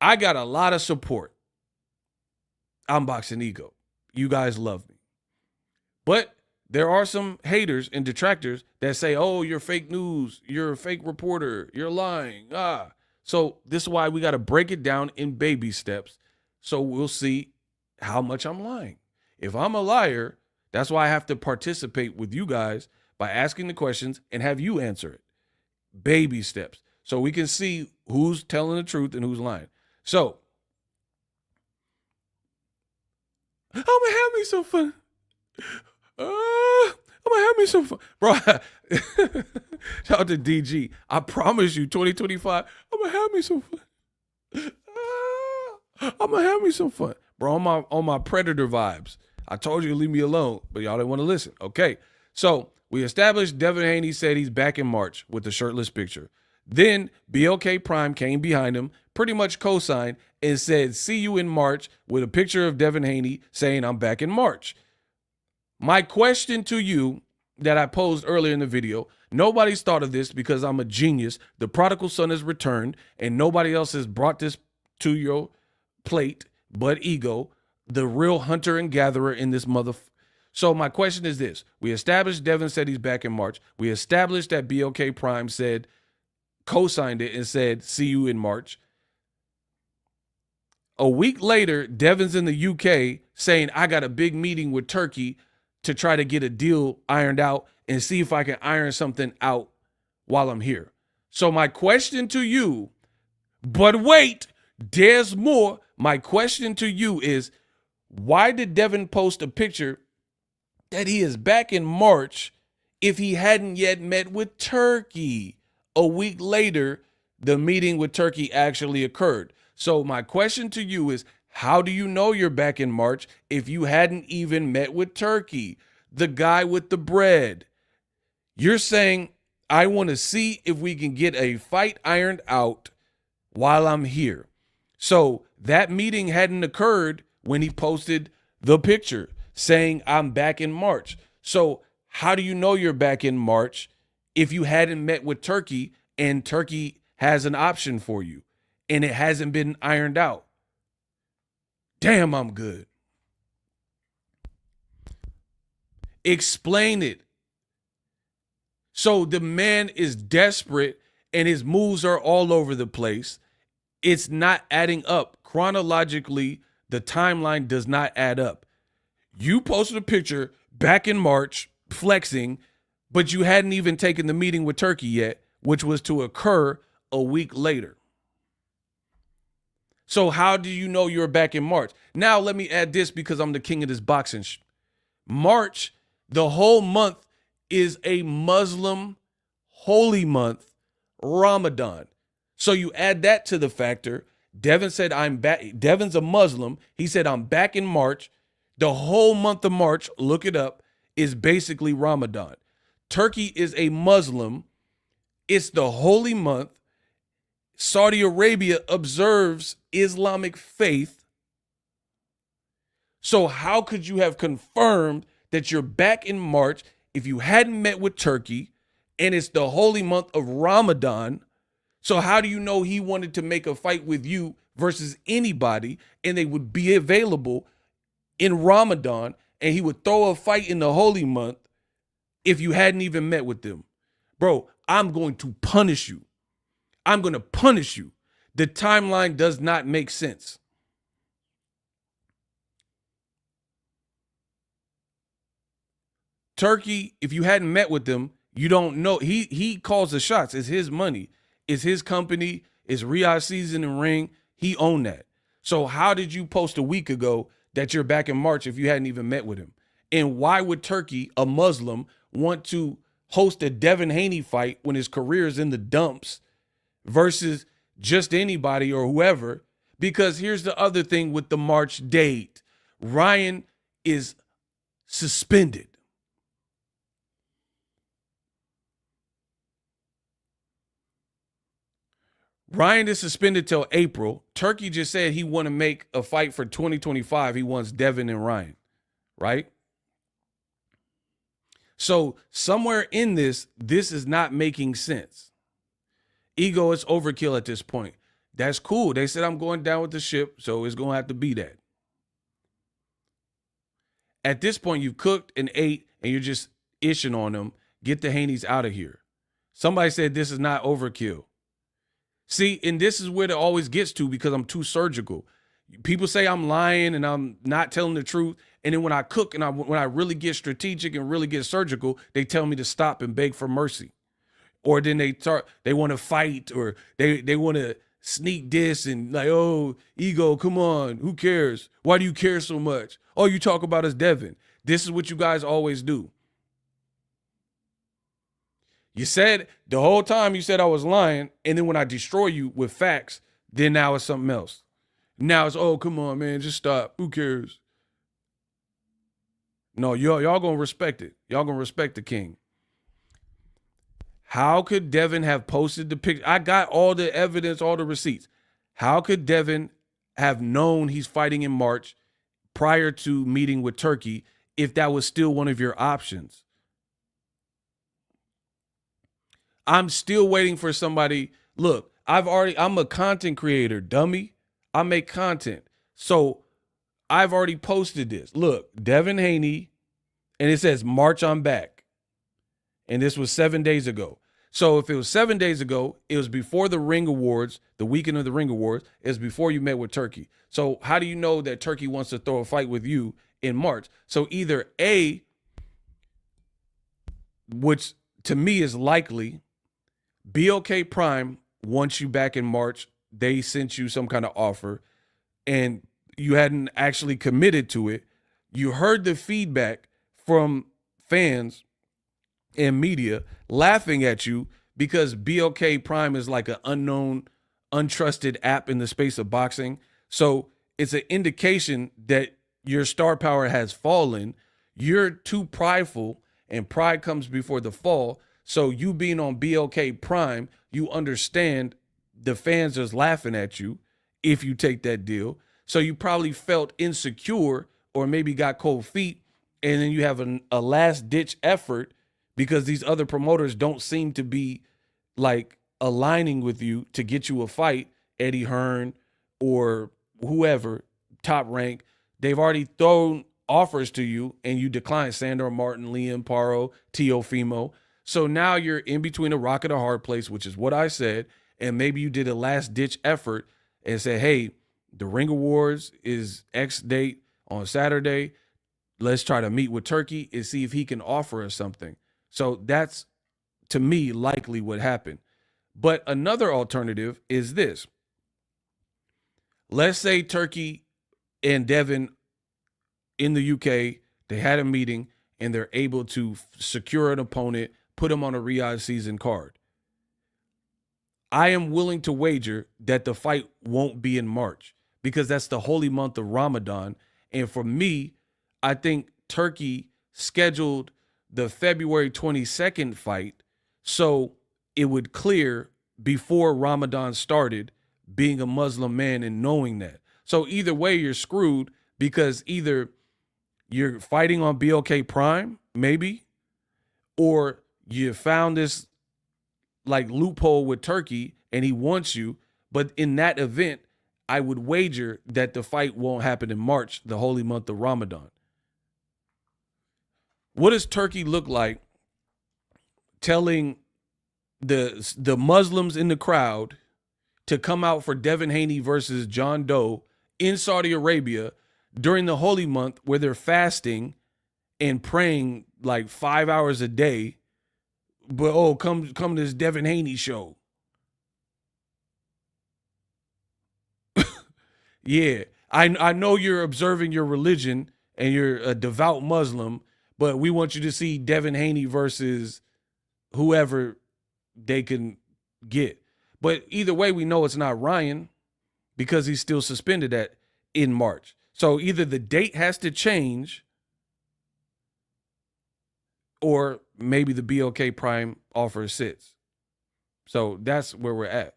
I got a lot of support. I'm Boxingego. You guys love me. But there are some haters and detractors that say, oh, you're fake news. You're a fake reporter. You're lying. So this is why we got to break it down in baby steps so we'll see how much I'm lying. If I'm a liar, that's why I have to participate with you guys by asking the questions and have you answer it. Baby steps. So we can see who's telling the truth and who's lying. So, I'm going to have me some fun. I'm going to have me some fun. Bro, shout out to DG. I promise you, 2025, I'm going to have me some fun. I'm going to have me some fun. Bro, on my Predator vibes. I told you to leave me alone, but y'all didn't want to listen. Okay, so we established Devin Haney said he's back in March with the shirtless picture. Then BLK Prime came behind him, pretty much co-signed, and said, see you in March with a picture of Devin Haney saying I'm back in March. My question to you that I posed earlier in the video, nobody's thought of this because I'm a genius. The prodigal son has returned, and nobody else has brought this to your plate but Ego, the real hunter and gatherer in this So my question is this. We established Devin said he's back in March. We established that BLK Prime said, co-signed it and said, see you in March. A week later, Devin's in the UK saying, I got a big meeting with Turkey to try to get a deal ironed out and see if I can iron something out while I'm here. So my question to you, but wait, there's more. My question to you is, why did Devin post a picture that he is back in March if he hadn't yet met with Turkey? A week later, the meeting with Turkey actually occurred. So my question to you is, how do you know you're back in March if you hadn't even met with Turkey, the guy with the bread? You're saying, I want to see if we can get a fight ironed out while I'm here. So that meeting hadn't occurred when he posted the picture saying I'm back in March. So how do you know you're back in March if you hadn't met with Turkey and Turkey has an option for you and it hasn't been ironed out? Damn, I'm good. Explain it. So the man is desperate and his moves are all over the place. It's not adding up. Chronologically, the timeline does not add up. You posted a picture back in March flexing, but you hadn't even taken the meeting with Turkey yet, which was to occur a week later. So how do you know you're back in March? Now let me add this because I'm the king of this boxing. March, the whole month is a Muslim holy month, Ramadan. So you add that to the factor. Devin said, I'm back. Devin's a Muslim. He said, I'm back in March. The whole month of March, look it up, is basically Ramadan. Turkey is a Muslim. It's the holy month. Saudi Arabia observes Islamic faith. So how could you have confirmed that you're back in March if you hadn't met with Turkey and it's the holy month of Ramadan? So how do you know he wanted to make a fight with you versus anybody and they would be available in Ramadan and he would throw a fight in the holy month if you hadn't even met with them? Bro, I'm going to punish you. I'm going to punish you. The timeline does not make sense. Turkey, if you hadn't met with them, you don't know. He calls the shots. It's his money. It's his company. It's Riyadh Season and Ring. He owned that. So how did you post a week ago that you're back in March if you hadn't even met with him? And why would Turkey, a Muslim, want to host a Devin Haney fight when his career is in the dumps versus just anybody or whoever? Because here's the other thing with the March date. Ryan is suspended. Ryan is suspended till April. Turkey just said he want to make a fight for 2025. He wants Devin and Ryan, right? So somewhere in this is not making sense. Ego is overkill at this point. That's cool. They said I'm going down with the ship, so it's going to have to be that. At this point, you've cooked and ate, and you're just ishing on them. Get the Haneys out of here. Somebody said this is not overkill. See, and this is where it always gets to because I'm too surgical. People say I'm lying and I'm not telling the truth. And then when I cook and when I really get strategic and really get surgical, they tell me to stop and beg for mercy. Or then they want to fight or they want to sneak diss and like, oh, Ego, come on, who cares? Why do you care so much? All you talk about is Devin. This is what you guys always do. You said the whole time you said I was lying, and then when I destroy you with facts, then now it's something else. Now it's, oh, come on, man, just stop. Who cares? No, y'all gonna respect it. Y'all gonna respect the king. How could Devin have posted the picture? I got all the evidence, all the receipts. How could Devin have known he's fighting in March prior to meeting with Turki if that was still one of your options? I'm still waiting for somebody. Look, I'm a content creator, dummy. I make content. So I've already posted this. Look, Devin Haney, and it says March I'm back. And this was 7 days ago. So if it was 7 days ago, it was before the Ring Awards, the weekend of the Ring Awards, it was before you met with Turki. So how do you know that Turki wants to throw a fight with you in March? So either A, which to me is likely, BLK Prime wants you back in March. They sent you some kind of offer and you hadn't actually committed to it. You heard the feedback from fans and media laughing at you because BLK Prime is like an unknown, untrusted app in the space of boxing. So it's an indication that your star power has fallen. You're too prideful, and pride comes before the fall. So you being on BLK Prime, you understand the fans is laughing at you if you take that deal. So you probably felt insecure or maybe got cold feet, and then you have a last-ditch effort because these other promoters don't seem to be like aligning with you to get you a fight, Eddie Hearn or whoever, Top Rank. They've already thrown offers to you and you declined. Sandor Martin, Liam Paro, Teofimo. So now you're in between a rock and a hard place, which is what I said, and maybe you did a last-ditch effort and said, hey, the Ring Awards is X date on Saturday. Let's try to meet with Turki and see if he can offer us something. So that's, to me, likely what happened. But another alternative is this. Let's say Turki and Devin in the UK, they had a meeting and they're able to secure an opponent, put him on a Riyadh season card. I am willing to wager that the fight won't be in March because that's the holy month of Ramadan. And for me, I think Turki scheduled the February 22nd fight so it would clear before Ramadan started, being a Muslim man and knowing that. So either way, you're screwed because either you're fighting on BLK Prime, maybe, or you found this like loophole with Turki and he wants you. But in that event, I would wager that the fight won't happen in March, the holy month of Ramadan. What does Turki look like telling the Muslims in the crowd to come out for Devin Haney versus John Doe in Saudi Arabia during the holy month where they're fasting and praying like 5 hours a day, but come to this Devin Haney show? Yeah, I know you're observing your religion and you're a devout Muslim, but we want you to see Devin Haney versus whoever they can get. But either way, we know it's not Ryan because he's still suspended in March. So either the date has to change or maybe the BLK Prime offer sits. So that's where we're at.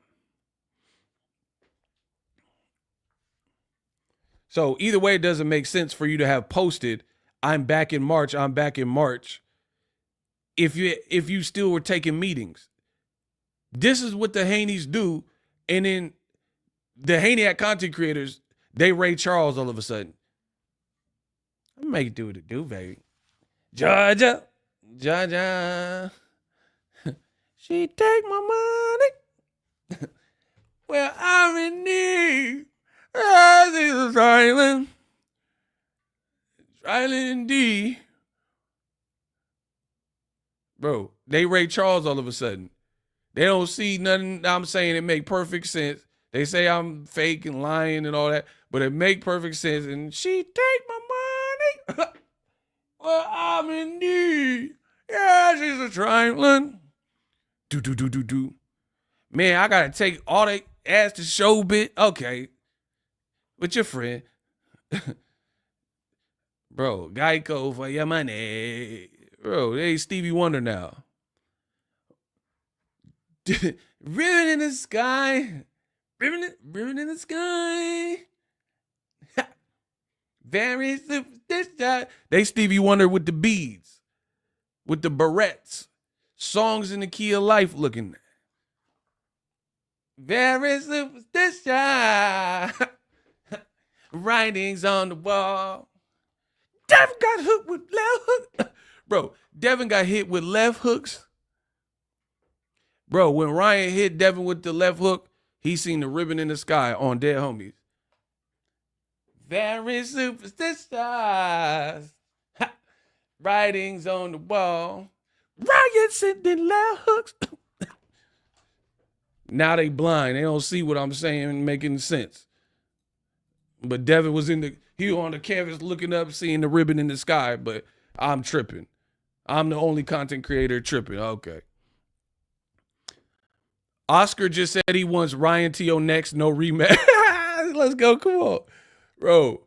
So either way, it doesn't make sense for you to have posted, I'm back in March, I'm back in March, if you still were taking meetings. This is what the Haneys do. And then the Haney content creators, they Ray Charles all of a sudden. I make it do what it do, baby. Georgia. She take my money. Well, I'm in need. She's silent. Silent indeed. Bro, they Ray Charles all of a sudden. They don't see nothing I'm saying. It make perfect sense. They say I'm fake and lying and all that, but it make perfect sense. And she take my money. Well, I'm in need. Yeah, she's a trifling. Do. Man, I gotta take all they ass to show bit. Okay. With your friend. Bro, Geico for your money. Bro, they Stevie Wonder now. Ribbon in the sky. Ribbon in the sky. Very superstitious. They Stevie Wonder with the beads, with the barrettes. Songs in the key of life looking. Very superstitious. Writings on the wall. Devin got hooked with left hook. Bro, Devin got hit with left hooks. Bro, when Ryan hit Devin with the left hook, he seen the ribbon in the sky on Dead Homies. Very superstitious. Writings on the wall. Ryan sending left hooks. Now they blind. They don't see what I'm saying making sense. But Devin was he was on the canvas looking up, seeing the ribbon in the sky, but I'm tripping. I'm the only content creator tripping. Okay. Oscar just said he wants Ryan T.O. next, no rematch. Let's go. Come on. Bro.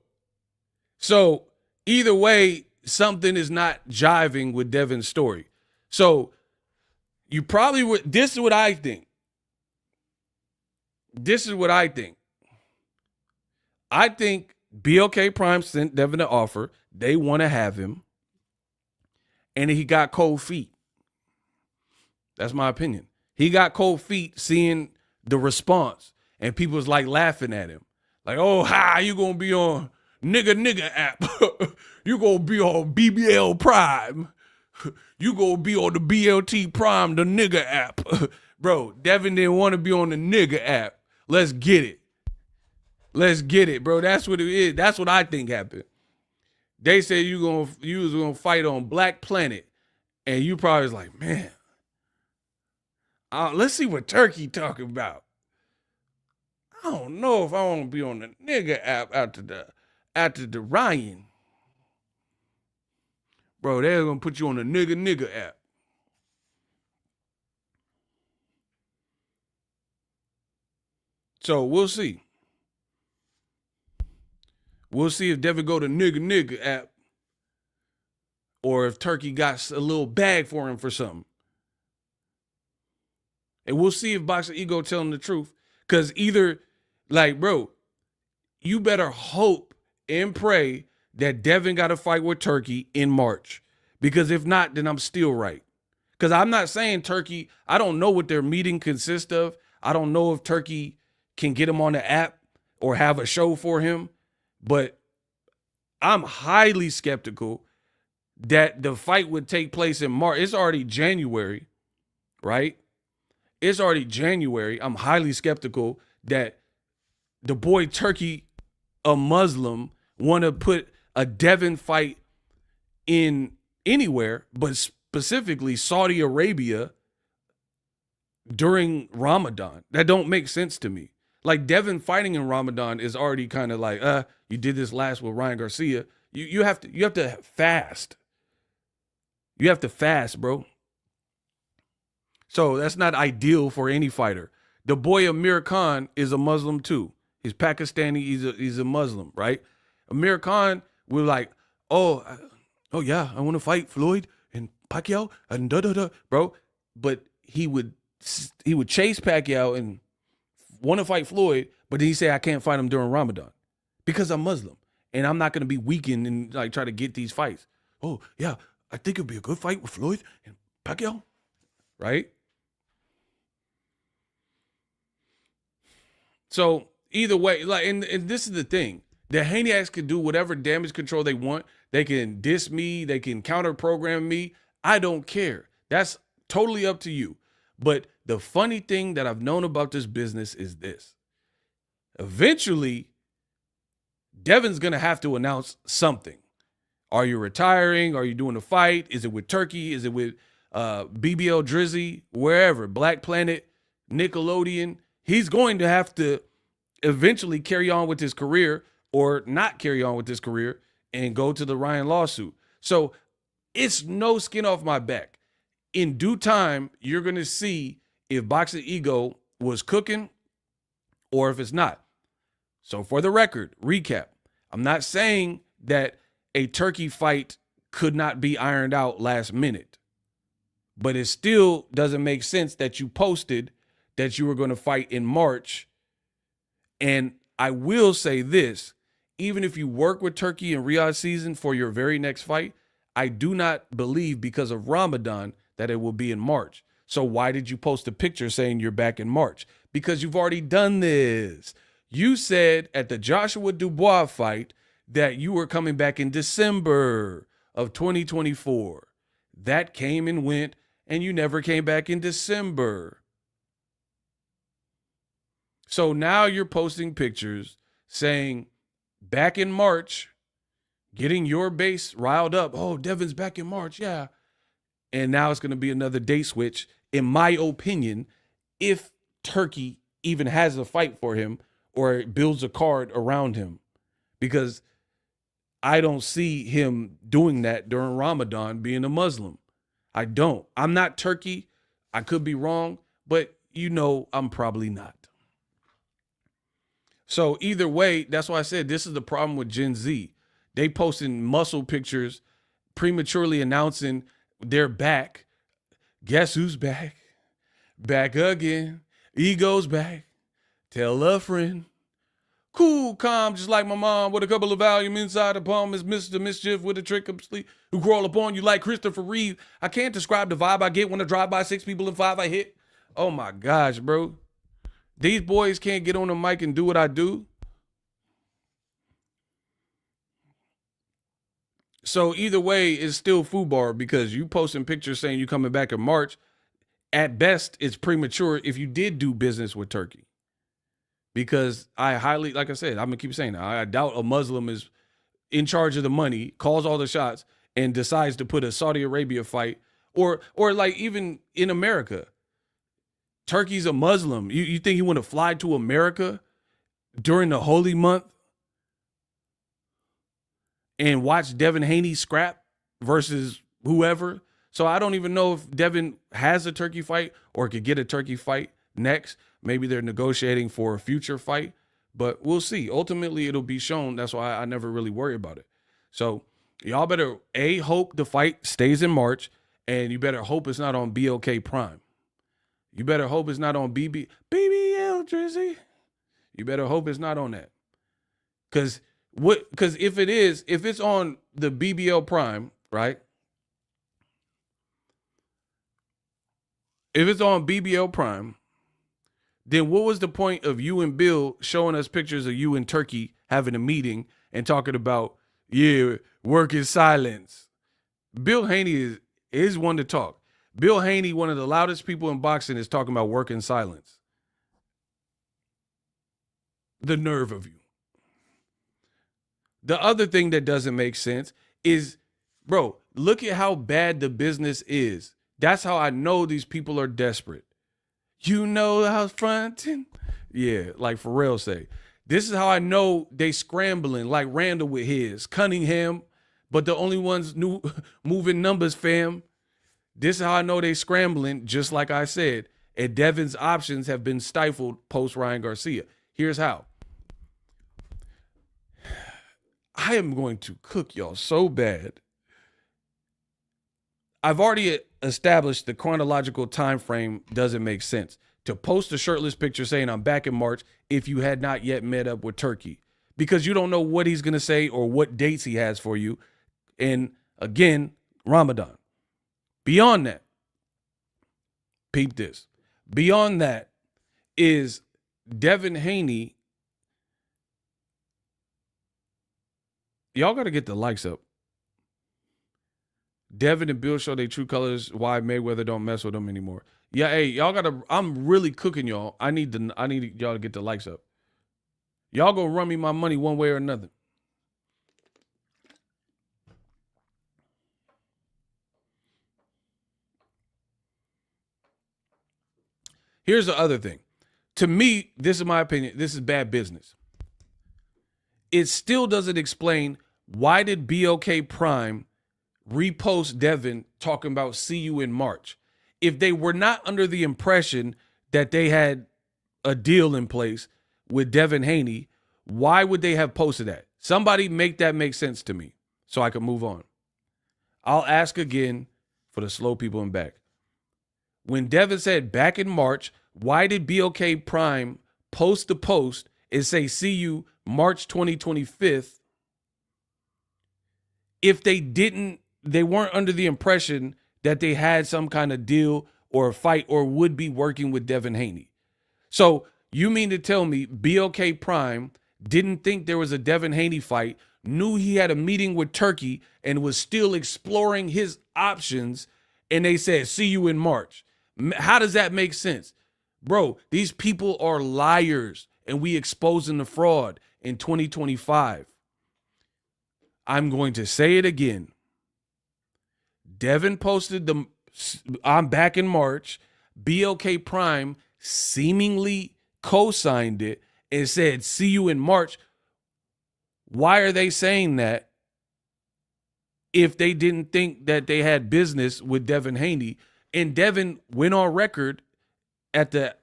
So either way, something is not jiving with Devin's story. So you probably would. This is what I think. I think BLK Prime sent Devin an offer. They want to have him. And he got cold feet. That's my opinion. He got cold feet seeing the response. And people was like laughing at him. Like, oh, hi, you going to be on nigga app. You going to be on BBL Prime. You going to be on the BLT Prime, the nigga app. Bro, Devin didn't want to be on the nigga app. Let's get it. Let's get it, bro. That's what it is. That's what I think happened. They said you was gonna fight on Black Planet, and you probably was like, man, let's see what Turki talking about. I don't know if I want to be on the nigga app after the Ryan. Bro, they're gonna put you on the nigga app. So we'll see. We'll see if Devin go to nigga app or if Turki got a little bag for him for something. And we'll see if Boxingego telling the truth. Because either, like, bro, you better hope and pray that Devin got a fight with Turki in March. Because if not, then I'm still right. Because I'm not saying Turki, I don't know what their meeting consists of. I don't know if Turki can get him on the app or have a show for him. But I'm highly skeptical that the fight would take place in March. It's already January, right? It's already January. I'm highly skeptical that the boy Turki, a Muslim, want to put a Devin fight in anywhere, but specifically Saudi Arabia during Ramadan. That don't make sense to me. Like Devin fighting in Ramadan is already kind of like, you did this last with Ryan Garcia. You have to fast. You have to fast, bro. So that's not ideal for any fighter. The boy Amir Khan is a Muslim too. He's Pakistani. He's a Muslim, right? Amir Khan was like, oh yeah, I want to fight Floyd and Pacquiao and bro. But he would chase Pacquiao and want to fight Floyd, but then he say I can't fight him during Ramadan because I'm Muslim and I'm not going to be weakened and like try to get these fights. Oh yeah, I think it'd be a good fight with Floyd and Pacquiao, right? So either way, like, and this is the thing: the Haniacs can do whatever damage control they want. They can diss me, they can counter program me. I don't care. That's totally up to you. But the funny thing that I've known about this business is this. Eventually, Devin's going to have to announce something. Are you retiring? Are you doing a fight? Is it with Turki? Is it with BBL Drizzy? Wherever. Black Planet, Nickelodeon. He's going to have to eventually carry on with his career or not carry on with his career and go to the Ryan lawsuit. So it's no skin off my back. In due time, you're going to see if Boxingego was cooking or if it's not. So for the record, recap, I'm not saying that a Turki fight could not be ironed out last minute. But it still doesn't make sense that you posted that you were going to fight in March. And I will say this, even if you work with Turki in Riyadh season for your very next fight, I do not believe because of Ramadan that it will be in March. So why did you post a picture saying you're back in March? Because you've already done this. You said at the Joshua Dubois fight that you were coming back in December of 2024. That came and went, and you never came back in December. So now you're posting pictures saying back in March, getting your base riled up. Oh, Devin's back in March, yeah. And now it's going to be another date switch, in my opinion, if Turki even has a fight for him or builds a card around him. Because I don't see him doing that during Ramadan, being a Muslim. I don't. I'm not Turki. I could be wrong, but you know I'm probably not. So either way, that's why I said this is the problem with Gen Z. They posting muscle pictures, prematurely announcing they're back. Guess who's back? Back again. Ego's back. Tell a friend. Cool, calm, just like my mom, with a couple of volume inside the palm is Mr. Mischief with a trick of sleep who crawl upon you like Christopher Reeve. I can't describe the vibe I get when I drive by 6 people and 5 I hit. Oh my gosh, bro. These boys can't get on the mic and do what I do. So either way, it's still FUBAR because you posting pictures saying you coming back in March. At best, it's premature if you did do business with Turki. Because I highly, like I said, I'm going to keep saying that. I doubt a Muslim is in charge of the money, calls all the shots, and decides to put a Saudi Arabia fight. Or like even in America, Turki's a Muslim. You think he want to fly to America during the holy month and watch Devin Haney scrap versus whoever? So I don't even know if Devin has a Turki fight or could get a Turki fight next. Maybe they're negotiating for a future fight, but we'll see. Ultimately, it'll be shown. That's why I never really worry about it. So y'all better, A, hope the fight stays in March, and you better hope it's not on BLK Prime. You better hope it's not on BBL Drizzy. You better hope it's not on that. Because if it is, if it's on the BBL Prime, right? If it's on BBL Prime, then what was the point of you and Bill showing us pictures of you and Turki having a meeting and talking about, yeah, work in silence? Bill Haney is one to talk. Bill Haney, one of the loudest people in boxing, is talking about work in silence. The nerve of you. The other thing that doesn't make sense is, bro, look at how bad the business is. That's how I know these people are desperate. You know how fronting? Yeah, like Pharrell say. This is how I know they scrambling like Randall with his. Cunningham, but the only ones new moving numbers, fam. This is how I know they scrambling, just like I said. And Devin's options have been stifled post Ryan Garcia. Here's how. I am going to cook y'all so bad. I've already established the chronological time frame doesn't make sense. To post a shirtless picture saying I'm back in March if you had not yet met up with Turki. Because you don't know what he's going to say or what dates he has for you. And again, Ramadan. Beyond that, peep this. Beyond that is Devin Haney. Y'all got to get the likes up. Devin and Bill show their true colors. Why Mayweather don't mess with them anymore. Yeah, hey, y'all gotta. I'm really cooking y'all. I need y'all to get the likes up. Y'all gonna run me my money one way or another. Here's the other thing. To me, this is my opinion. This is bad business. It still doesn't explain why did BLK Prime repost Devin talking about see you in March. If they were not under the impression that they had a deal in place with Devin Haney, why would they have posted that? Somebody make that make sense to me so I can move on. I'll ask again for the slow people in back. When Devin said back in March, why did BLK Prime post the post and say, see you March 2025? If they weren't under the impression that they had some kind of deal or a fight or would be working with Devin Haney. So you mean to tell me BLK Prime didn't think there was a Devin Haney fight, knew he had a meeting with Turki and was still exploring his options, and they said, see you in March? How does that make sense? Bro, these people are liars, and we exposing the fraud in 2025. I'm going to say it again. Devin posted I'm back in March. BLK Prime seemingly co-signed it and said, see you in March. Why are they saying that if they didn't think that they had business with Devin Haney? And Devin went on record at the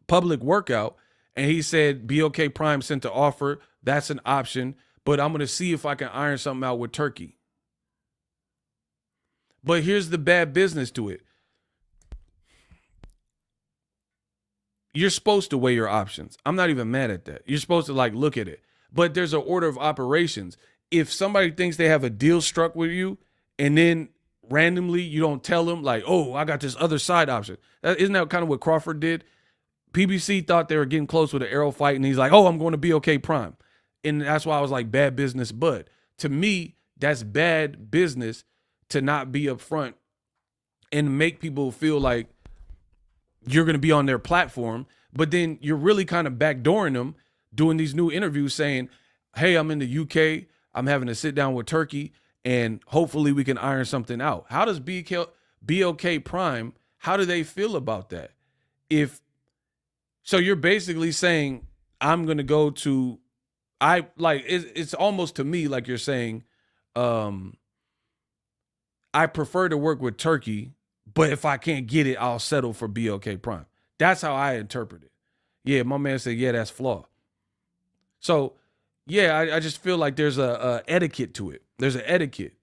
public workout, and he said BLK Prime sent the offer. That's an option, but I'm going to see if I can iron something out with Turki. But here's the bad business to it. You're supposed to weigh your options. I'm not even mad at that. You're supposed to look at it. But there's an order of operations. If somebody thinks they have a deal struck with you and then randomly you don't tell them oh, I got this other side option. Isn't that kind of what Crawford did? PBC thought they were getting close with an arrow fight, and he's like, oh, I'm going to BLK Prime. And that's why I was like, bad business. But to me, that's bad business to not be upfront and make people feel like you're going to be on their platform, but then you're really kind of backdooring them, doing these new interviews saying, hey, I'm in the UK, I'm having to sit down with Turki, and hopefully we can iron something out. How does BLK Prime, how do they feel about that? So you're basically saying, I'm going to go to, it's almost to me like you're saying, I prefer to work with Turki, but if I can't get it, I'll settle for BLK Prime. That's how I interpret it. Yeah, my man said, yeah, that's flawed. So, yeah, I just feel like there's a etiquette to it. There's an etiquette.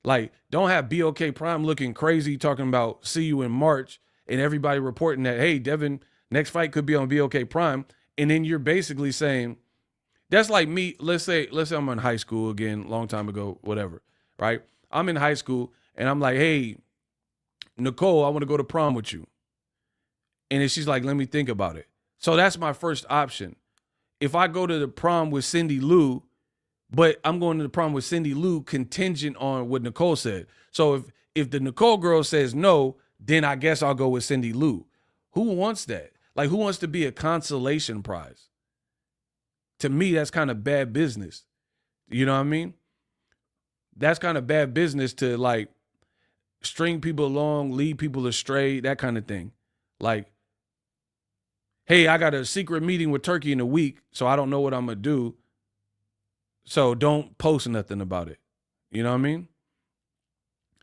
Don't have BLK Prime looking crazy talking about see you in March and everybody reporting that, hey, Devin, next fight could be on BLK Prime. And then you're basically saying, that's like me. Let's say I'm in high school again, long time ago, whatever, right? I'm in high school and I'm like, hey, Nicole, I want to go to prom with you. And then she's like, let me think about it. So that's my first option. If I go to the prom with Cindy Lou, but I'm going to the prom with Cindy Lou contingent on what Nicole said. So if the Nicole girl says no, then I guess I'll go with Cindy Lou. Who wants that? Who wants to be a consolation prize? To me, that's kind of bad business. You know what I mean? That's kind of bad business to string people along, lead people astray, that kind of thing. Hey, I got a secret meeting with Turki in a week, so I don't know what I'm going to do. So don't post nothing about it. You know what I mean?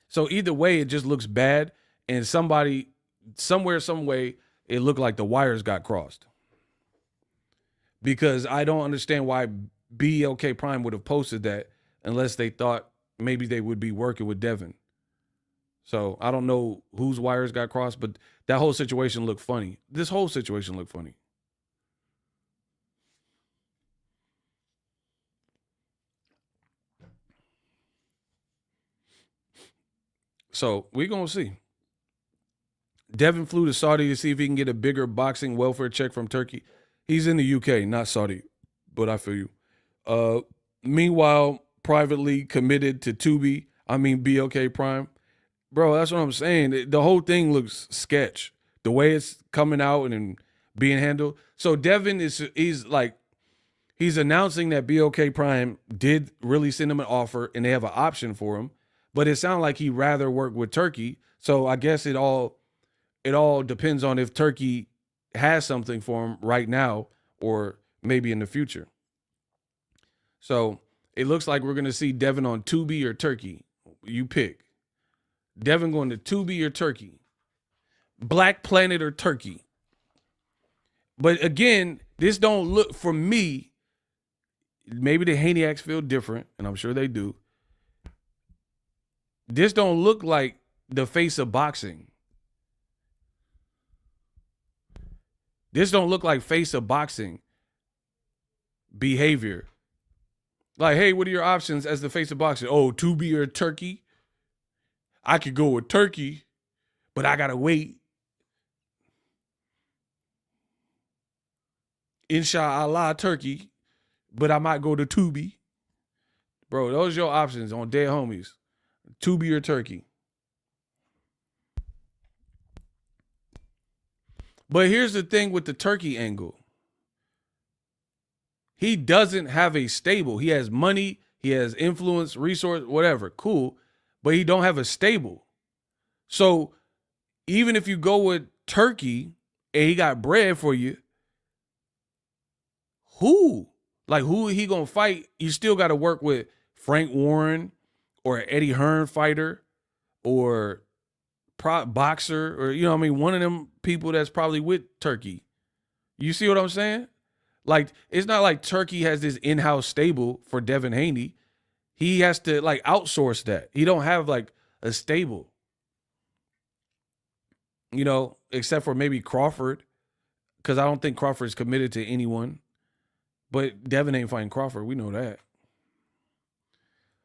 So either way, it just looks bad. And somebody, somewhere, some way, it looked like the wires got crossed. Because I don't understand why BLK Prime would have posted that unless they thought maybe they would be working with Devin. So I don't know whose wires got crossed, but that whole situation looked funny. This whole situation looked funny. So we're going to see. Devin flew to Saudi to see if he can get a bigger boxing welfare check from Turki. He's in the UK, not Saudi, but I feel you. Meanwhile, privately committed to BLK Prime. Bro, that's what I'm saying. The whole thing looks sketch. The way it's coming out and being handled. So Devin he's announcing that BLK Prime did really send him an offer and they have an option for him. But it sounds like he'd rather work with Turki. So I guess it all depends on if Turki has something for him right now or maybe in the future. So it looks like we're going to see Devin on Tubi or Turki. You pick. Devin going to Tubi or Turki. Black Planet or Turki. But again, this don't look, for me, maybe the Haneyacks feel different, and I'm sure they do. This don't look like the face of boxing. This don't look like face of boxing behavior. Like, hey, what are your options as the face of boxing? Oh, Tubi or Turki? I could go with Turki, but I got to wait. Inshallah, Turki, but I might go to Tubi. Bro, those are your options on Dead Homies. Tubi or Turki. But here's the thing with the Turki angle. He doesn't have a stable. He has money, he has influence, resource, whatever. Cool. But he don't have a stable. So even if you go with Turki and he got bread for you, who? Like, who he gonna fight? You still got to work with Frank Warren or Eddie Hearn fighter or boxer, or, you know what I mean, one of them people that's probably with Turki. You see what I'm saying? Like, it's not like Turki has this in-house stable for Devin Haney. He has to, like, outsource that. He don't have, like, a stable. You know, except for maybe Crawford, because I don't think Crawford's committed to anyone. But Devin ain't fighting Crawford. We know that.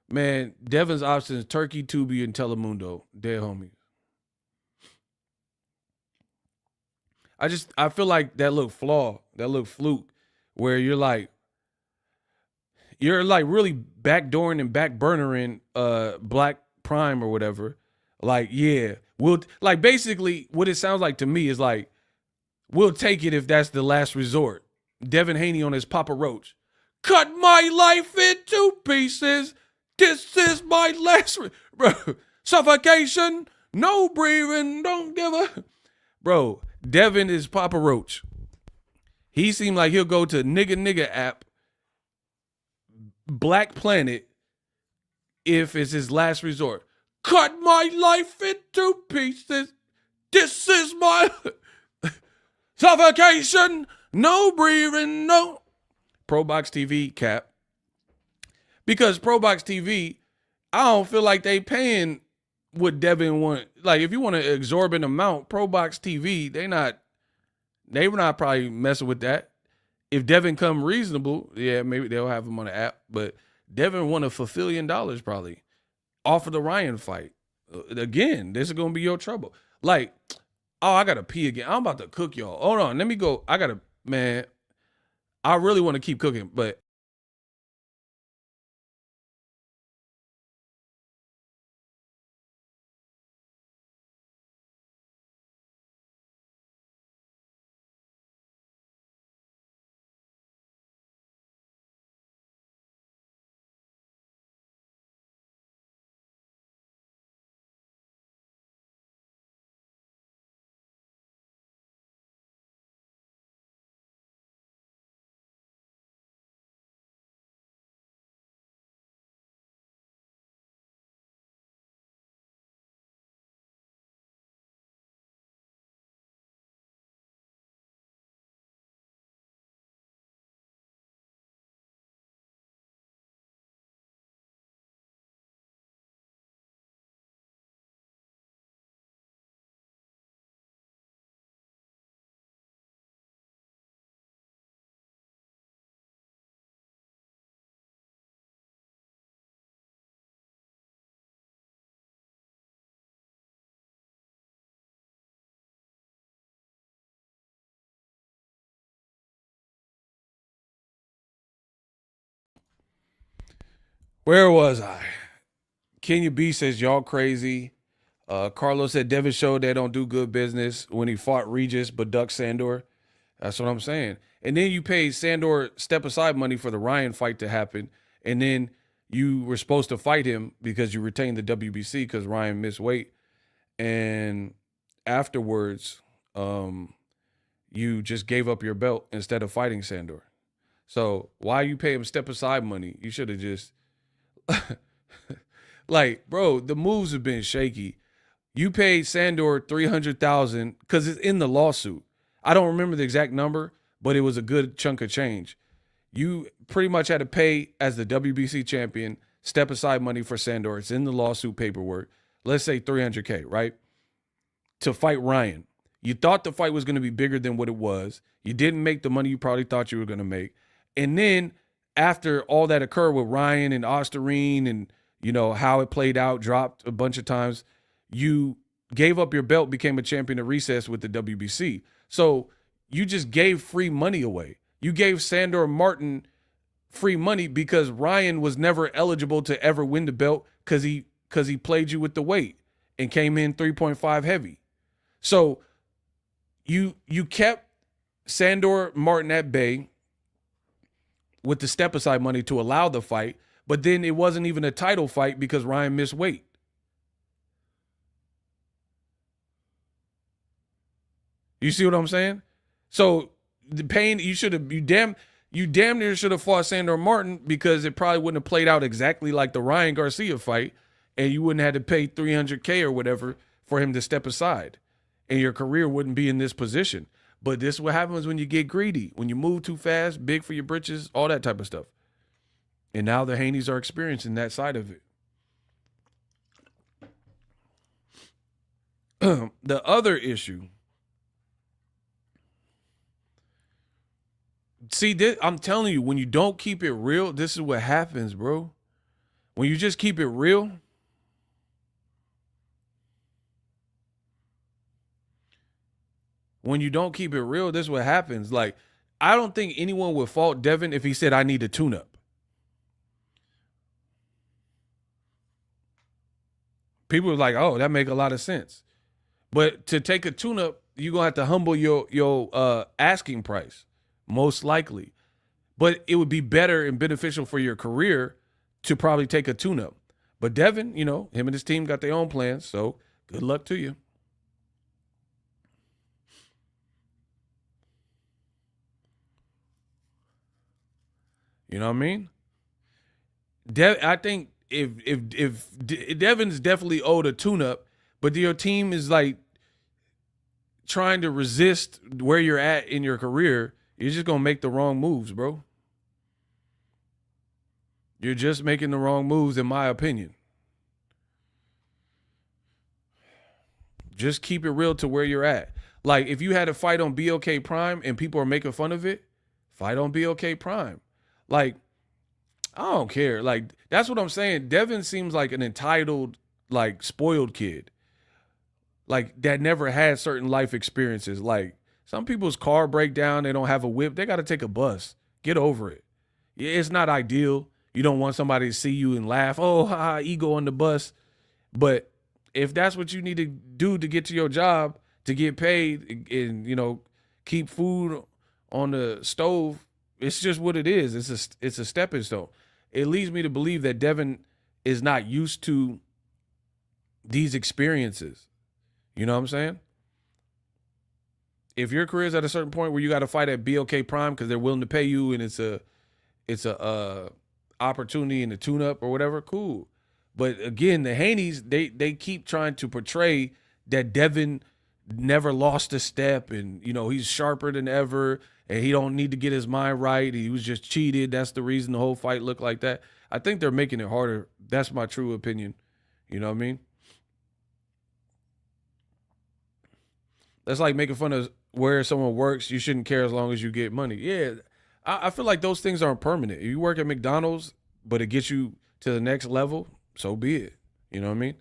Man, Devin's options: Turki, Tubi, and Telemundo. Dead homies. I feel like that look flaw, that look fluke, where you're like really backdooring and backburnering Black Prime or whatever. Like, yeah, we'll, like, basically what it sounds like to me is like, we'll take it if that's the last resort. Devin Haney on his Papa Roach. Cut my life into pieces. This is my last bro. Suffocation, no breathing, don't give a bro. Devin is Papa Roach. He seemed like he'll go to nigga app, Black Planet, if it's his last resort. Cut my life into pieces. This is my suffocation, no breathing, no. Pro Box TV cap. Because Pro Box TV, I don't feel like they paying what Devin want. Like, if you want an exorbitant amount, Pro Box TV, they were not probably messing with that. If Devin come reasonable, yeah, maybe they'll have him on the app. But Devin won $1 fillion probably off of the Ryan fight. Again, this is gonna be your trouble. Like, oh, I gotta pee again. I'm about to cook y'all. Hold on, let me go. Man, I really want to keep cooking, but where was I? Kenya B says y'all crazy. Carlos said Devin showed they don't do good business when he fought Regis but ducked Sandor. That's what I'm saying. And then you paid Sandor step aside money for the Ryan fight to happen, and then you were supposed to fight him because you retained the WBC because Ryan missed weight, and afterwards, you just gave up your belt instead of fighting Sandor. So why you pay him step aside money? You should have just like, bro, the moves have been shaky. You paid Sandor $300,000 because it's in the lawsuit. I don't remember the exact number, but it was a good chunk of change. You pretty much had to pay, as the WBC champion, step aside money for Sandor. It's in the lawsuit paperwork. Let's say $300K, right? To fight Ryan. You thought the fight was going to be bigger than what it was. You didn't make the money you probably thought you were going to make. And then after all that occurred with Ryan and Osterine and, you know, how it played out, dropped a bunch of times, you gave up your belt, became a champion at recess with the WBC. So you just gave free money away. You gave Sandor Martin free money because Ryan was never eligible to ever win the belt because he played you with the weight and came in 3.5 heavy. So you kept Sandor Martin at bay with the step aside money to allow the fight, but then it wasn't even a title fight because Ryan missed weight. You see what I'm saying? So the pain, you damn near should have fought Sandor Martin because it probably wouldn't have played out exactly like the Ryan Garcia fight, and you wouldn't have to pay $300K or whatever for him to step aside, and your career wouldn't be in this position. But this is what happens when you get greedy, when you move too fast, big for your britches, all that type of stuff. And now the Haneys are experiencing that side of it. The other issue, see, I'm telling you, when you don't keep it real, this is what happens, bro. When you just keep it real, this is what happens. Like, I don't think anyone would fault Devin if he said, I need a tune-up. People are like, oh, that make a lot of sense. But to take a tune-up, you're going to have to humble your asking price, most likely. But it would be better and beneficial for your career to probably take a tune-up. But Devin, you know, him and his team got their own plans, so good luck to you. You know what I mean? I think if Devin's definitely owed a tune-up, but your team is like trying to resist where you're at in your career, you're just going to make the wrong moves, bro. You're just making the wrong moves, in my opinion. Just keep it real to where you're at. Like, if you had a fight on BLK Prime and people are making fun of it, fight on BLK Prime. Like, I don't care. Like, that's what I'm saying. Devin seems like an entitled, like, spoiled kid. Like, that never had certain life experiences. Like, some people's car break down, they don't have a whip, they got to take a bus. Get over it. It's not ideal. You don't want somebody to see you and laugh, oh, ha, ego on the bus. But if that's what you need to do to get to your job, to get paid and, you know, keep food on the stove, it's just what it is. It's a stepping stone. It leads me to believe that Devin is not used to these experiences. You know what I'm saying? If your career is at a certain point where you got to fight at BLK Prime because they're willing to pay you and it's a opportunity and a tune-up or whatever, cool. But again, the Haneys, they keep trying to portray that Devin never lost a step and, you know, he's sharper than ever and he don't need to get his mind right. He was just cheated. That's the reason the whole fight looked like that. I think they're making it harder. That's my true opinion. You know what I mean? That's like making fun of where someone works. You shouldn't care as long as you get money. Yeah, I feel like those things aren't permanent. If you work at McDonald's, but it gets you to the next level, so be it. You know what I mean?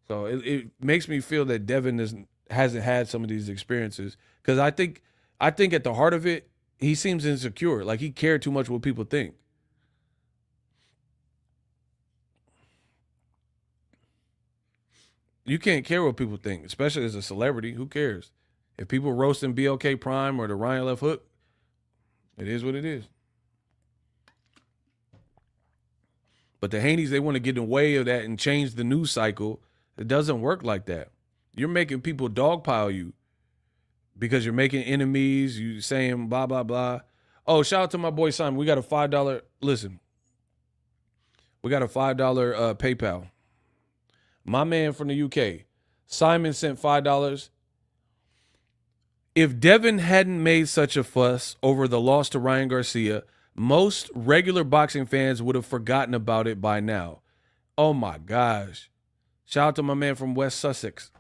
So it makes me feel that Devin hasn't had some of these experiences because I think at the heart of it, he seems insecure. Like he cared too much what people think. You can't care what people think, especially as a celebrity. Who cares? If people roasting BLK Prime or the Ryan Left Hook, it is what it is. But the Haneys, they want to get in the way of that and change the news cycle. It doesn't work like that. You're making people dogpile you because you're making enemies. You saying blah, blah, blah. Oh, shout out to my boy Simon. We got a $5. Listen, we got a $5 PayPal. My man from the UK, Simon, sent $5. If Devin hadn't made such a fuss over the loss to Ryan Garcia, most regular boxing fans would have forgotten about it by now. Oh my gosh. Shout out to my man from West Sussex.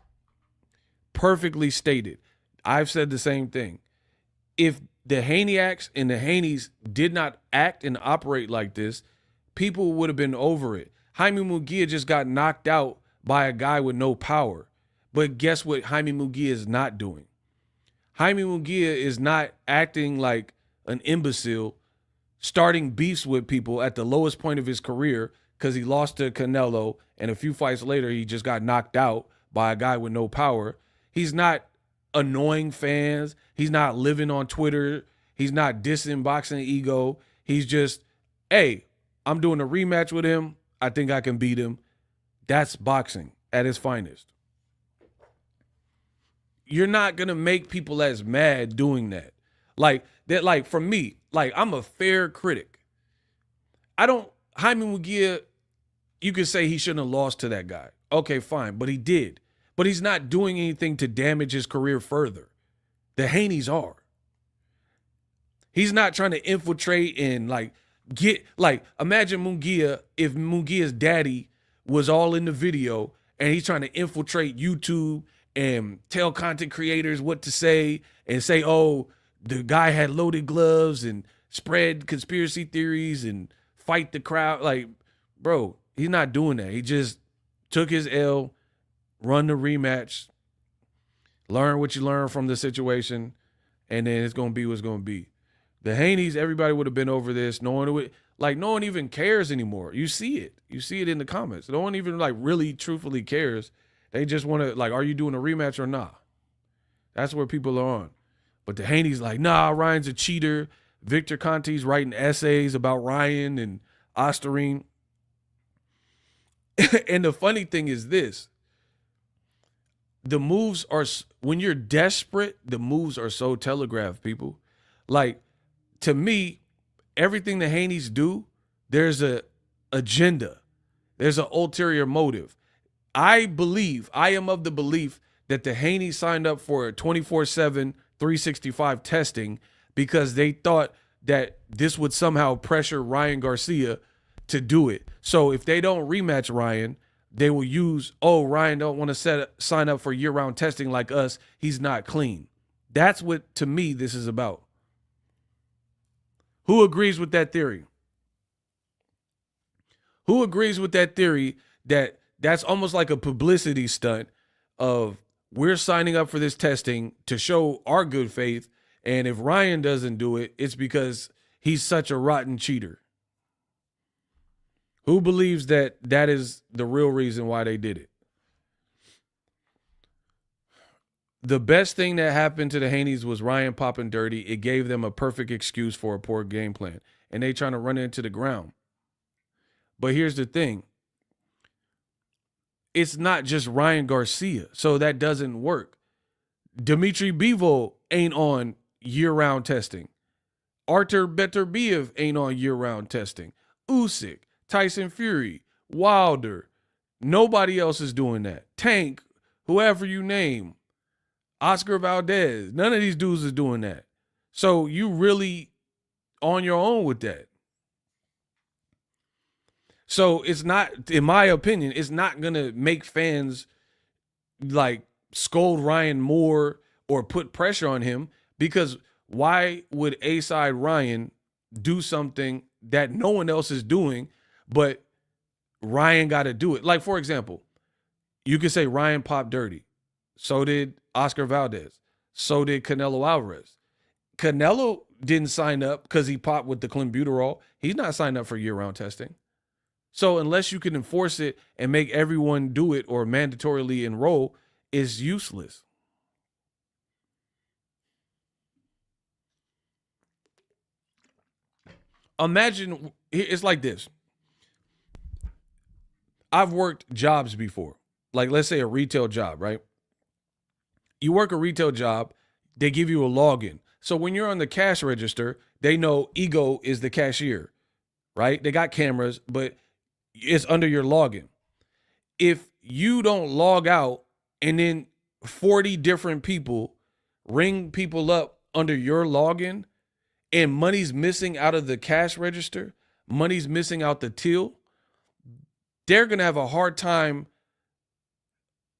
Perfectly stated. I've said the same thing. If the Haneyacks and the Haneys did not act and operate like this, people would have been over it. Jaime Munguia just got knocked out by a guy with no power. But guess what Jaime Munguia is not doing? Jaime Munguia is not acting like an imbecile, starting beefs with people at the lowest point of his career because he lost to Canelo, and a few fights later he just got knocked out by a guy with no power. He's not annoying fans. He's not living on Twitter. He's not dissing Boxingego. He's just, hey, I'm doing a rematch with him. I think I can beat him. That's boxing at its finest. You're not going to make people as mad doing that. Like, for me, like, I'm a fair critic. Jaime Munguia, you could say he shouldn't have lost to that guy. Okay, fine, but he did. But he's not doing anything to damage his career further. The Haneys are. He's not trying to infiltrate and, imagine Munguia if Munguia's daddy was all in the video and he's trying to infiltrate YouTube and tell content creators what to say and say, oh, the guy had loaded gloves and spread conspiracy theories and fight the crowd. Like, bro, he's not doing that. He just took his L, run the rematch, learn what you learn from the situation, and then it's going to be what's going to be. The Haneys, everybody would have been over this. No one even cares anymore. You see it. You see it in the comments. No one even really truthfully cares. They just want to are you doing a rematch or not? That's where people are on. But the Haneys nah, Ryan's a cheater. Victor Conte's writing essays about Ryan and Osterine. And the funny thing is this. The moves are, when you're desperate, the moves are so telegraphed, people. To me, everything the Haneys do, there's a agenda. There's an ulterior motive. I am of the belief that the Haneys signed up for 24/7, 365 testing because they thought that this would somehow pressure Ryan Garcia to do it. So if they don't rematch Ryan, they will use, Ryan don't want to sign up for year-round testing like us. He's not clean. That's what, to me, this is about. Who agrees with that theory? Who agrees with that theory that that's almost like a publicity stunt of we're signing up for this testing to show our good faith, and if Ryan doesn't do it, it's because he's such a rotten cheater? Who believes that that is the real reason why they did it? The best thing that happened to the Haneys was Ryan popping dirty. It gave them a perfect excuse for a poor game plan, and they trying to run it into the ground. But here's the thing. It's not just Ryan Garcia, so that doesn't work. Dimitri Bivol ain't on year-round testing. Artur Beterbiev ain't on year-round testing. Usyk, Tyson Fury, Wilder, nobody else is doing that. Tank, whoever you name, Oscar Valdez, none of these dudes is doing that. So you really on your own with that. So it's not, in my opinion, it's not going to make fans scold Ryan more or put pressure on him, because why would A-side Ryan do something that no one else is doing, but Ryan got to do it? For example, you could say Ryan popped dirty. So did Oscar Valdez. So did Canelo Alvarez. Canelo didn't sign up because he popped with the clenbuterol. He's not signed up for year-round testing. So unless you can enforce it and make everyone do it or mandatorily enroll, it's useless. Imagine, it's like this. I've worked jobs before. Let's say a retail job, right? You work a retail job, they give you a login. So when you're on the cash register, they know Ego is the cashier, right? They got cameras, but it's under your login. If you don't log out and then 40 different people ring people up under your login and money's missing out of the cash register, money's missing out the till, they're going to have a hard time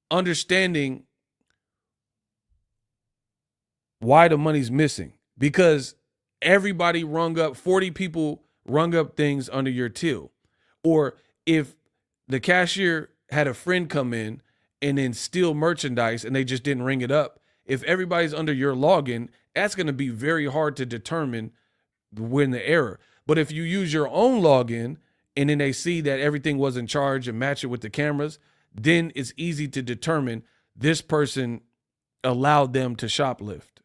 understanding why the money's missing. Because everybody rung up, 40 people rung up things under your till. Or if the cashier had a friend come in and then steal merchandise and they just didn't ring it up, if everybody's under your login, that's going to be very hard to determine when the error. But if you use your own login and then they see that everything was in charge and match it with the cameras, then it's easy to determine this person allowed them to shoplift.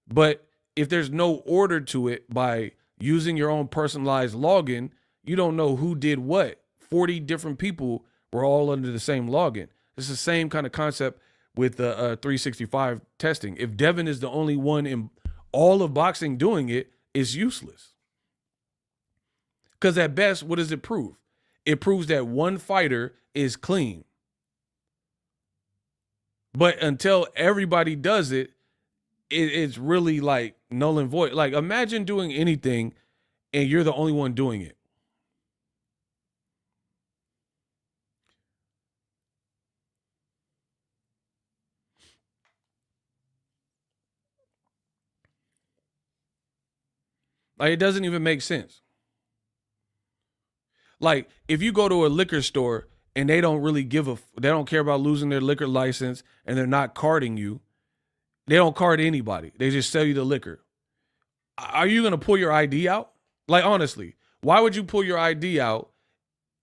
But if there's no order to it by using your own personalized login, you don't know who did what. 40 different people were all under the same login. It's the same kind of concept with the 365 testing. If Devin is the only one in all of boxing doing it, it's useless. Because at best, what does it prove? It proves that one fighter is clean. But until everybody does it, it's really like null and void. Like, imagine doing anything and you're the only one doing it. Like, it doesn't even make sense. Like, if you go to a liquor store and they don't really they don't care about losing their liquor license and they're not carding you, they don't card anybody. They just sell you the liquor. Are you going to pull your ID out? Like, honestly, why would you pull your ID out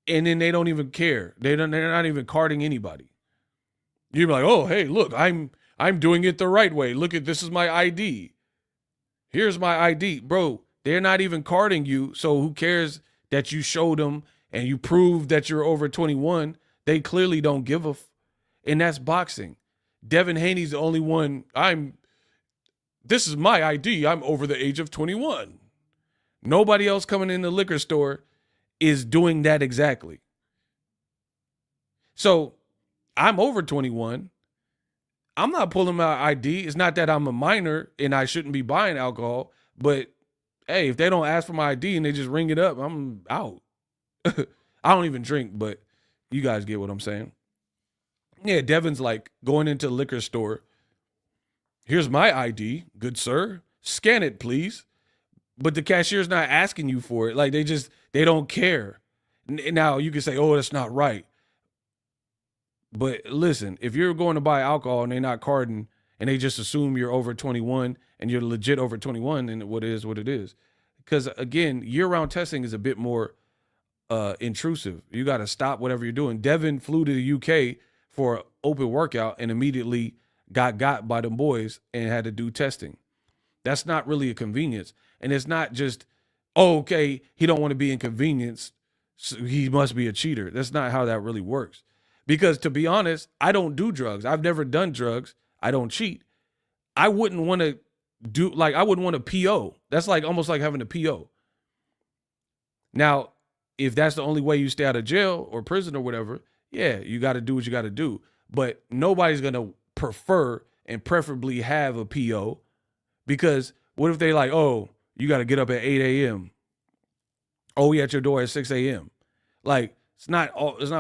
and then they don't even care? They're not even carding anybody. You'd be like, oh, hey, look, I'm doing it the right way. Look at, this is my ID. Here's my ID. Bro, they're not even carding you, so who cares that you showed them and you proved that you're over 21? They clearly don't give a and that's boxing. Devin Haney's the only one. This is my ID. I'm over the age of 21. Nobody else coming in the liquor store is doing that exactly. So I'm over 21. I'm not pulling my ID. It's not that I'm a minor and I shouldn't be buying alcohol, but hey, if they don't ask for my ID and they just ring it up, I'm out. I don't even drink, but you guys get what I'm saying. Yeah, Devin's like going into the liquor store. Here's my ID, good sir. Scan it, please. But the cashier's not asking you for it. Like, they don't care. Now, you can say, oh, that's not right. But listen, if you're going to buy alcohol and they're not carding and they just assume you're over 21 and you're legit over 21, then what is what it is. Because, again, year-round testing is a bit more intrusive. You got to stop whatever you're doing. Devin flew to the UK for an open workout and immediately got by them boys and had to do testing. That's not really a convenience. And it's not just, oh, okay, he don't want to be inconvenienced, so he must be a cheater. That's not how that really works. Because, to be honest, I don't do drugs. I've never done drugs. I don't cheat. I wouldn't want to I wouldn't want a PO. That's like almost like having a PO. Now, if that's the only way you stay out of jail or prison or whatever, yeah, you got to do what you got to do. But nobody's going to prefer and preferably have a PO, because what if they like, oh, you got to get up at 8 a.m. Oh, we at your door at 6 a.m. Like, it's not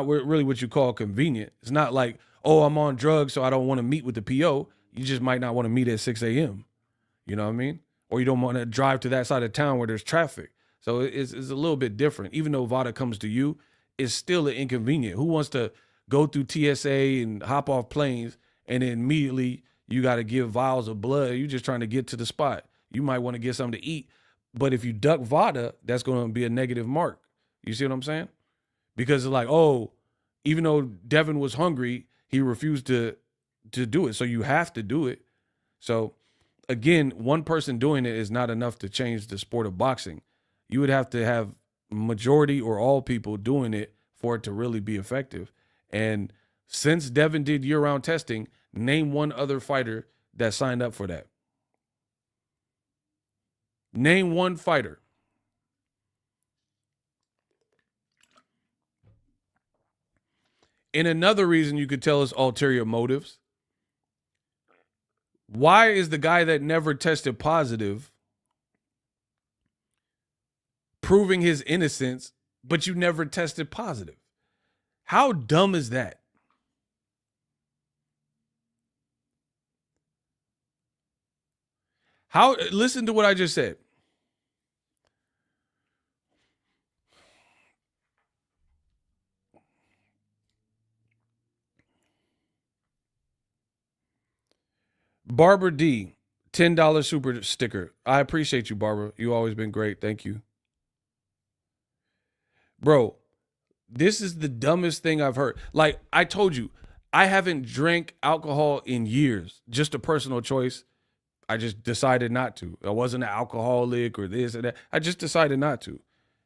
really what you call convenient. It's not like, oh, I'm on drugs, so I don't want to meet with the PO. You just might not want to meet at 6 a.m. You know what I mean? Or you don't want to drive to that side of town where there's traffic. So it's a little bit different. Even though VADA comes to you, it's still an inconvenient. Who wants to go through TSA and hop off planes and then immediately you got to give vials of blood? You're just trying to get to the spot. You might want to get something to eat. But if you duck VADA, that's going to be a negative mark. You see what I'm saying? Because it's like, oh, even though Devin was hungry, he refused to do it. So you have to do it. So, again, one person doing it is not enough to change the sport of boxing. You would have to have majority or all people doing it for it to really be effective. And since Devin did year-round testing, name one other fighter that signed up for that. Name one fighter. And another reason you could tell is ulterior motives. Why is the guy that never tested positive proving his innocence, but you never tested positive? How dumb is that? Listen to what I just said. Barbara D, $10 super sticker. I appreciate you, Barbara. You always been great. Thank you. Bro, this is the dumbest thing I've heard. Like I told you, I haven't drank alcohol in years. Just a personal choice. I just decided not to. I wasn't an alcoholic or this or that. I just decided not to.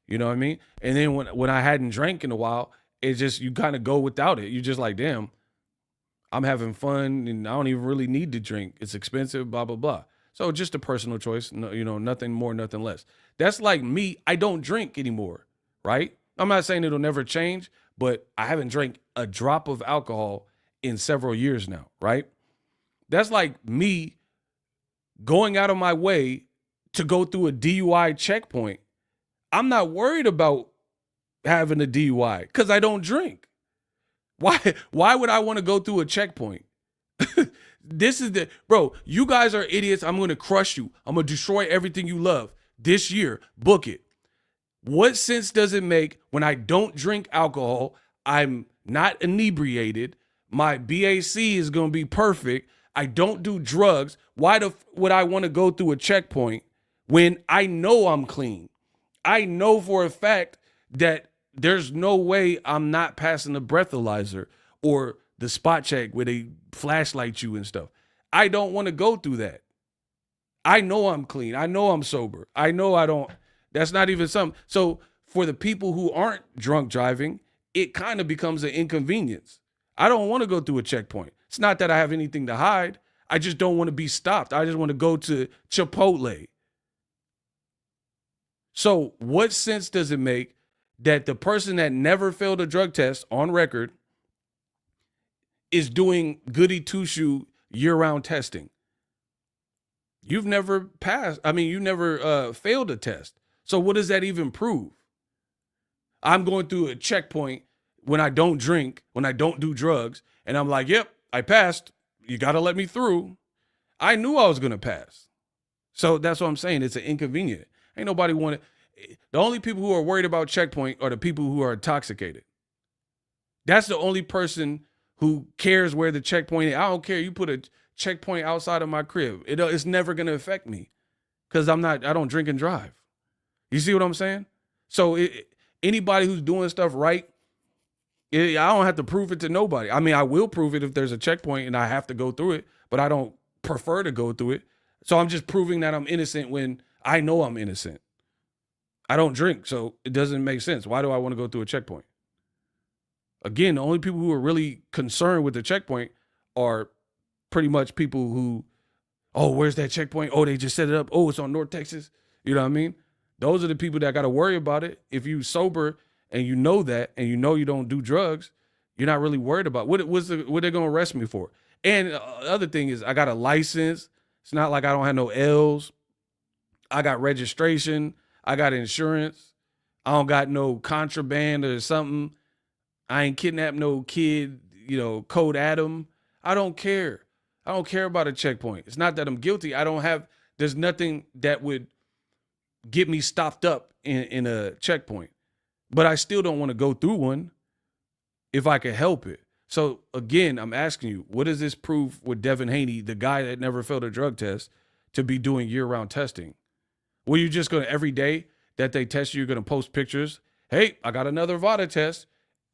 You know what I mean? And then when I hadn't drank in a while, it's just you kind of go without it. You just like, damn, I'm having fun and I don't even really need to drink. It's expensive, blah, blah, blah. So just a personal choice, no, you know, nothing more, nothing less. That's like me. I don't drink anymore, right? I'm not saying it'll never change, but I haven't drank a drop of alcohol in several years now, right? That's like me going out of my way to go through a DUI checkpoint. I'm not worried about having a DUI because I don't drink. Why would I want to go through a checkpoint? This is bro, you guys are idiots. I'm going to crush you. I'm going to destroy everything you love this year. Book it. What sense does it make when I don't drink alcohol? I'm not inebriated. My BAC is going to be perfect. I don't do drugs. Why would I want to go through a checkpoint when I know I'm clean? I know for a fact that there's no way I'm not passing the breathalyzer or the spot check where they flashlight you and stuff. I don't want to go through that. I know I'm clean. I know I'm sober. I know I don't. That's not even something. So for the people who aren't drunk driving, it kind of becomes an inconvenience. I don't want to go through a checkpoint. It's not that I have anything to hide. I just don't want to be stopped. I just want to go to Chipotle. So what sense does it make that the person that never failed a drug test on record is doing goody two-shoe year-round testing? You've never passed. I mean, you never failed a test. So what does that even prove? I'm going through a checkpoint when I don't drink, when I don't do drugs, and I'm like, yep, I passed. You got to let me through. I knew I was going to pass. So that's what I'm saying. It's an inconvenient. Ain't nobody want it. The only people who are worried about checkpoint are the people who are intoxicated. That's the only person who cares where the checkpoint is. I don't care. You put a checkpoint outside of my crib. It's never going to affect me because I don't drink and drive. You see what I'm saying? So anybody who's doing stuff right, I don't have to prove it to nobody. I mean, I will prove it if there's a checkpoint and I have to go through it, but I don't prefer to go through it. So I'm just proving that I'm innocent when I know I'm innocent. I don't drink, so it doesn't make sense. Why do I want to go through a checkpoint? Again, the only people who are really concerned with the checkpoint are pretty much people who, oh, where's that checkpoint? Oh, they just set it up. Oh, it's on North Texas. You know what I mean? Those are the people that got to worry about it. If you sober and you know that and you know you don't do drugs, you're not really worried about what they're going to arrest me for. And the other thing is I got a license. It's not like I don't have no L's. I got registration. I got insurance. I don't got no contraband or something. I ain't kidnapped no kid, Code Adam. I don't care. I don't care about a checkpoint. It's not that I'm guilty. There's nothing that would get me stopped up in a checkpoint. But I still don't want to go through one if I could help it. So again, I'm asking you, what does this prove with Devin Haney, the guy that never failed a drug test, to be doing year-round testing? Were you just going to, every day that they test you, you're going to post pictures? Hey, I got another VADA test.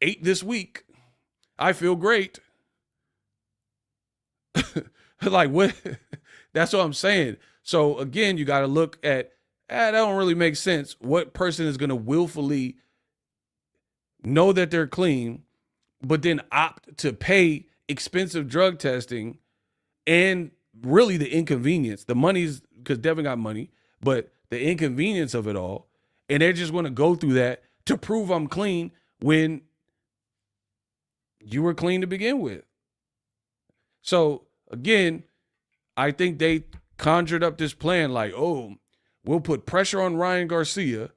8 this week. I feel great. Like what? That's what I'm saying. So again, you got to look at, that don't really make sense. What person is going to willfully know that they're clean, but then opt to pay expensive drug testing and really the inconvenience, the money's because Devin got money, but the inconvenience of it all. And they're just going to go through that to prove I'm clean when you were clean to begin with. So again, I think they conjured up this plan like, oh, we'll put pressure on Ryan Garcia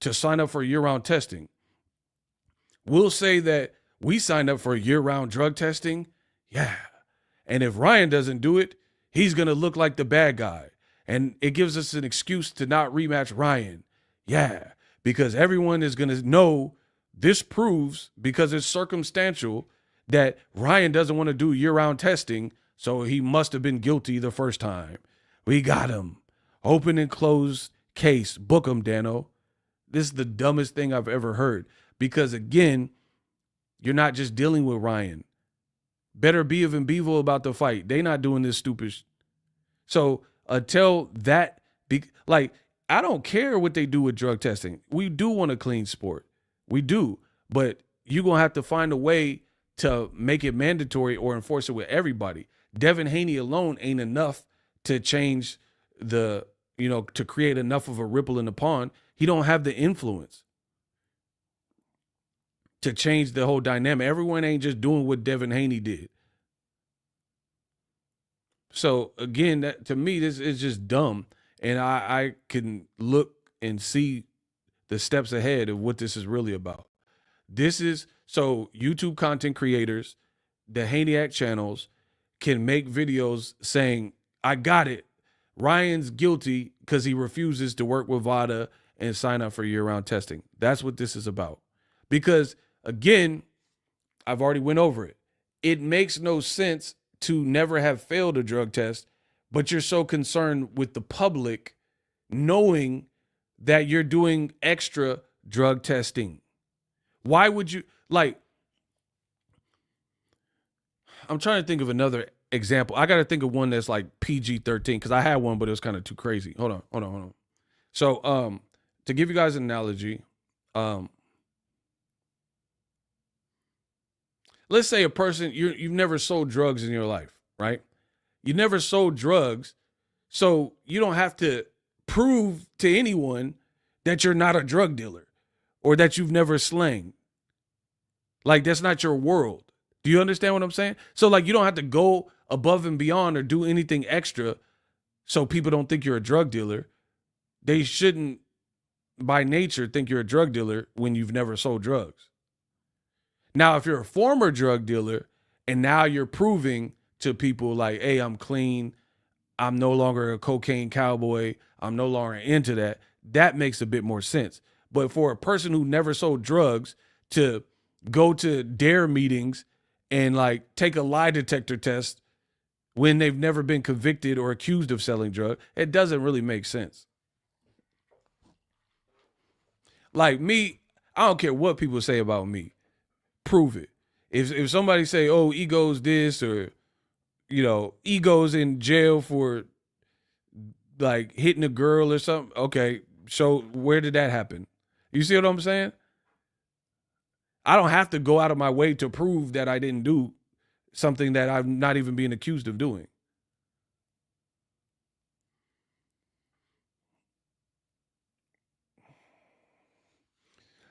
to sign up for year-round testing. We'll say that we signed up for year-round drug testing. Yeah. And if Ryan doesn't do it, he's going to look like the bad guy. And it gives us an excuse to not rematch Ryan. Yeah, because everyone is going to know this proves, because it's circumstantial, that Ryan doesn't want to do year-round testing, so he must have been guilty the first time. We got him. Open and closed case. Book him, Dano. This is the dumbest thing I've ever heard. Because, again, you're not just dealing with Ryan. Better be of and Bevo about the fight. They not doing this stupid. So until that, I don't care what they do with drug testing. We do want a clean sport. We do. But you're going to have to find a way to make it mandatory or enforce it with everybody. Devin Haney alone ain't enough to change to create enough of a ripple in the pond. He don't have the influence to change the whole dynamic. Everyone ain't just doing what Devin Haney did. So again, that, to me, this is just dumb. And I can look and see the steps ahead of what this is really about. This is so YouTube content creators, the Haneyac channels, can make videos saying, I got it. Ryan's guilty because he refuses to work with VADA and sign up for year-round testing. That's what this is about. Because, again, I've already went over it. It makes no sense to never have failed a drug test, but you're so concerned with the public knowing that you're doing extra drug testing. Why would you, I'm trying to think of another example. I got to think of one that's like PG-13 because I had one, but it was kind of too crazy. Hold on. So, to give you guys an analogy, let's say a person, you've never sold drugs in your life, right? You never sold drugs, so you don't have to prove to anyone that you're not a drug dealer or that you've never slanged. Like, that's not your world. Do you understand what I'm saying? So, you don't have to go above and beyond or do anything extra so people don't think you're a drug dealer. They shouldn't, by nature, think you're a drug dealer when you've never sold drugs. Now, if you're a former drug dealer and now you're proving to people like, hey, I'm clean, I'm no longer a cocaine cowboy, I'm no longer into that, that makes a bit more sense. But for a person who never sold drugs to go to DARE meetings and take a lie detector test when they've never been convicted or accused of selling drugs, it doesn't really make sense. Like me, I don't care what people say about me. Prove it. If somebody say, oh, Ego's this, or, Ego's in jail for hitting a girl or something, okay, so where did that happen? You see what I'm saying? I don't have to go out of my way to prove that I didn't do something that I'm not even being accused of doing.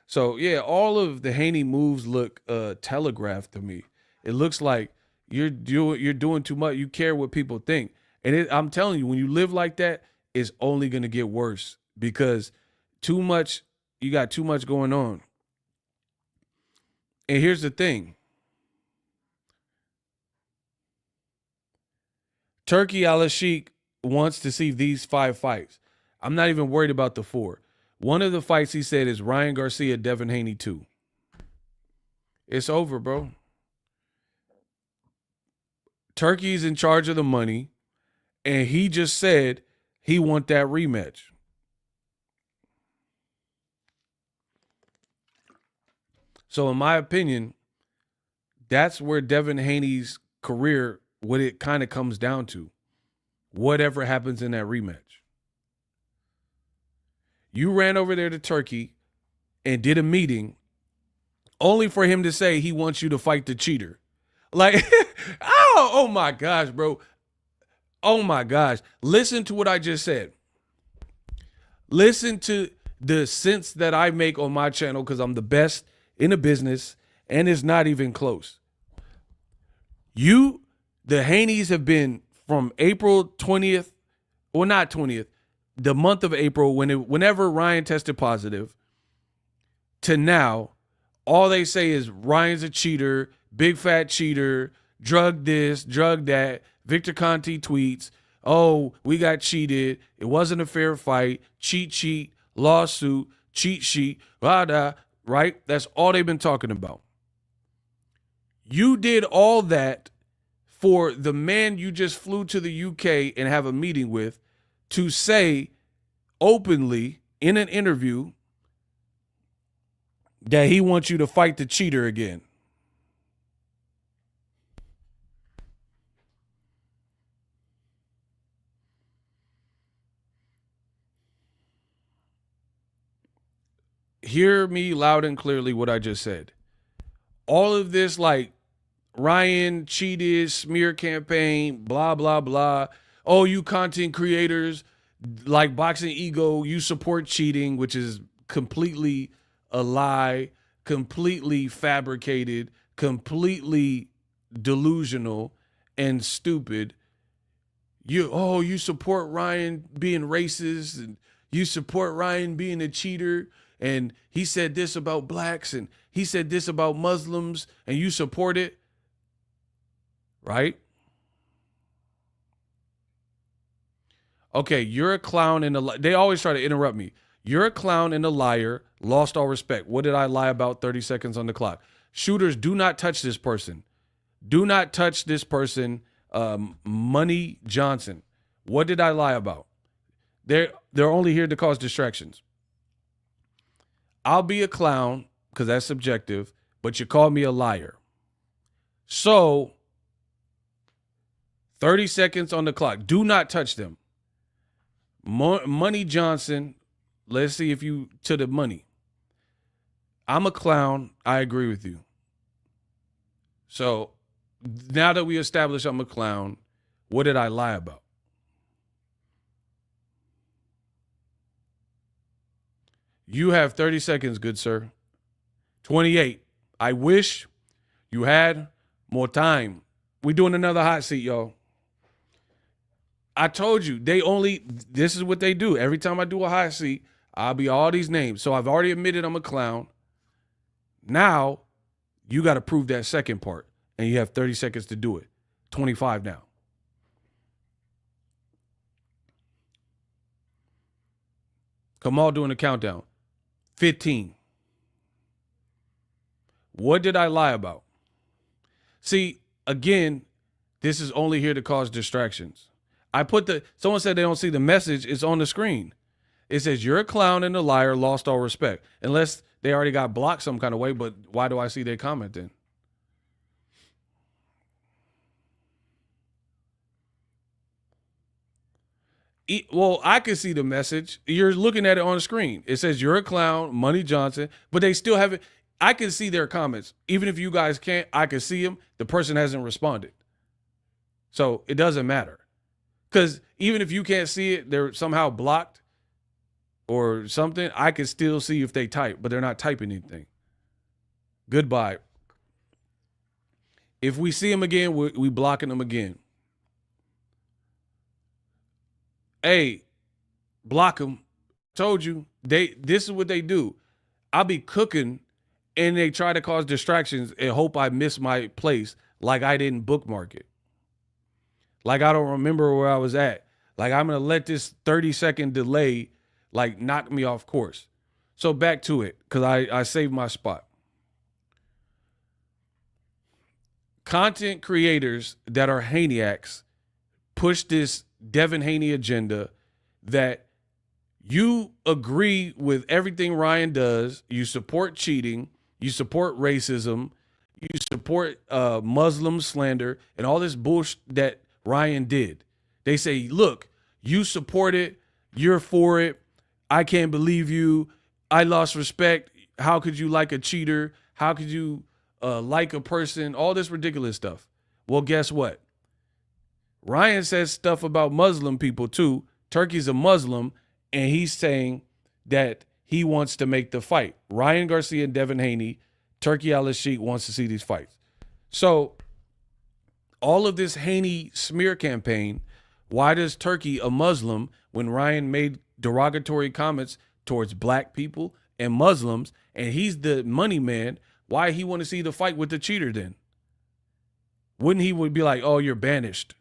So, yeah, all of the Haney moves look telegraphed to me. It looks like you're doing too much. You care what people think. And I'm telling you, when you live like that, it's only going to get worse because you got too much going on. And here's the thing. Turki Al-Sheikh wants to see these 5 fights. I'm not even worried about the 4. One of the fights he said is Ryan Garcia, Devin Haney 2. It's over, bro. Turki's in charge of the money, and he just said he want that rematch. So in my opinion, that's where Devin Haney's career, what it kind of comes down to. Whatever happens in that rematch. You ran over there to Turki and did a meeting only for him to say he wants you to fight the cheater. Oh my gosh, bro. Oh my gosh. Listen to what I just said. Listen to the sense that I make on my channel because I'm the best in the business and it's not even close. The Haneys have been from April 20th, or not 20th, the month of April, whenever Ryan tested positive, to now, all they say is Ryan's a cheater, big fat cheater, drug this, drug that. Victor Conti tweets, Oh, we got cheated. It wasn't a fair fight. Cheat, lawsuit, cheat sheet, blah, blah, right? That's all they've been talking about. You did all that for the man you just flew to the UK and have a meeting with to say openly in an interview that he wants you to fight the cheater again. Hear me loud and clearly what I just said. All of this, like, Ryan cheated, smear campaign, blah, blah, blah. Oh, you content creators like Boxingego, you support cheating, which is completely a lie, completely fabricated, completely delusional and stupid. You support Ryan being racist, and you support Ryan being a cheater, and he said this about blacks, and he said this about Muslims, and you support it, right? Okay, you're a clown and they always try to interrupt me. You're a clown and a liar, lost all respect. What did I lie about? 30 seconds on the clock. Shooters, do not touch this person. Do not touch this person, Money Johnson. What did I lie about? They're only here to cause distractions. I'll be a clown because that's subjective, but you call me a liar. So, 30 seconds on the clock. Do not touch them. Money Johnson, let's see if you to the money. I'm a clown. I agree with you. So now that we established I'm a clown, what did I lie about? You have 30 seconds, good sir. 28. I wish you had more time. We're doing another hot seat, y'all. I told you, this is what they do. Every time I do a hot seat, I'll be all these names. So I've already admitted I'm a clown. Now, you got to prove that second part, and you have 30 seconds to do it. 25 now. Kamal doing the countdown. 15. What did I lie about? See, again, this is only here to cause distractions. Someone said they don't see the message. It's on the screen. It says, you're a clown and a liar, lost all respect. Unless they already got blocked some kind of way, but why do I see their comment then? Well, I can see the message. You're looking at it on the screen. It says, you're a clown, Money Johnson, but they still haven't. I can see their comments. Even if you guys can't, I can see them. The person hasn't responded. So it doesn't matter. Because even if you can't see it, they're somehow blocked or something, I can still see if they type, but they're not typing anything. Goodbye. If we see them again, we blocking them again. Hey, block them. Told you, this is what they do. I'll be cooking and they try to cause distractions and hope I miss my place like I didn't bookmark it. Like I don't remember where I was at. Like I'm going to let this 30-second delay like knock me off course. So back to it because I saved my spot. Content creators that are Haneyacks push this Devin Haney agenda that you agree with everything Ryan does. You support cheating. You support racism. You support Muslim slander and all this bullshit that Ryan did. They say, look, you support it. You're for it. I can't believe you. I lost respect. How could you like a cheater? How could you like a person? All this ridiculous stuff. Well, guess what? Ryan says stuff about Muslim people too. Turki's a Muslim, and he's saying that he wants to make the fight. Ryan Garcia and Devin Haney, Turki Al-Sheikh wants to see these fights. So all of this Haney smear campaign, why does Turki, a Muslim, when Ryan made derogatory comments towards black people and Muslims, and he's the money man, why he want to see the fight with the cheater then? Wouldn't he would be like, oh, you're banished.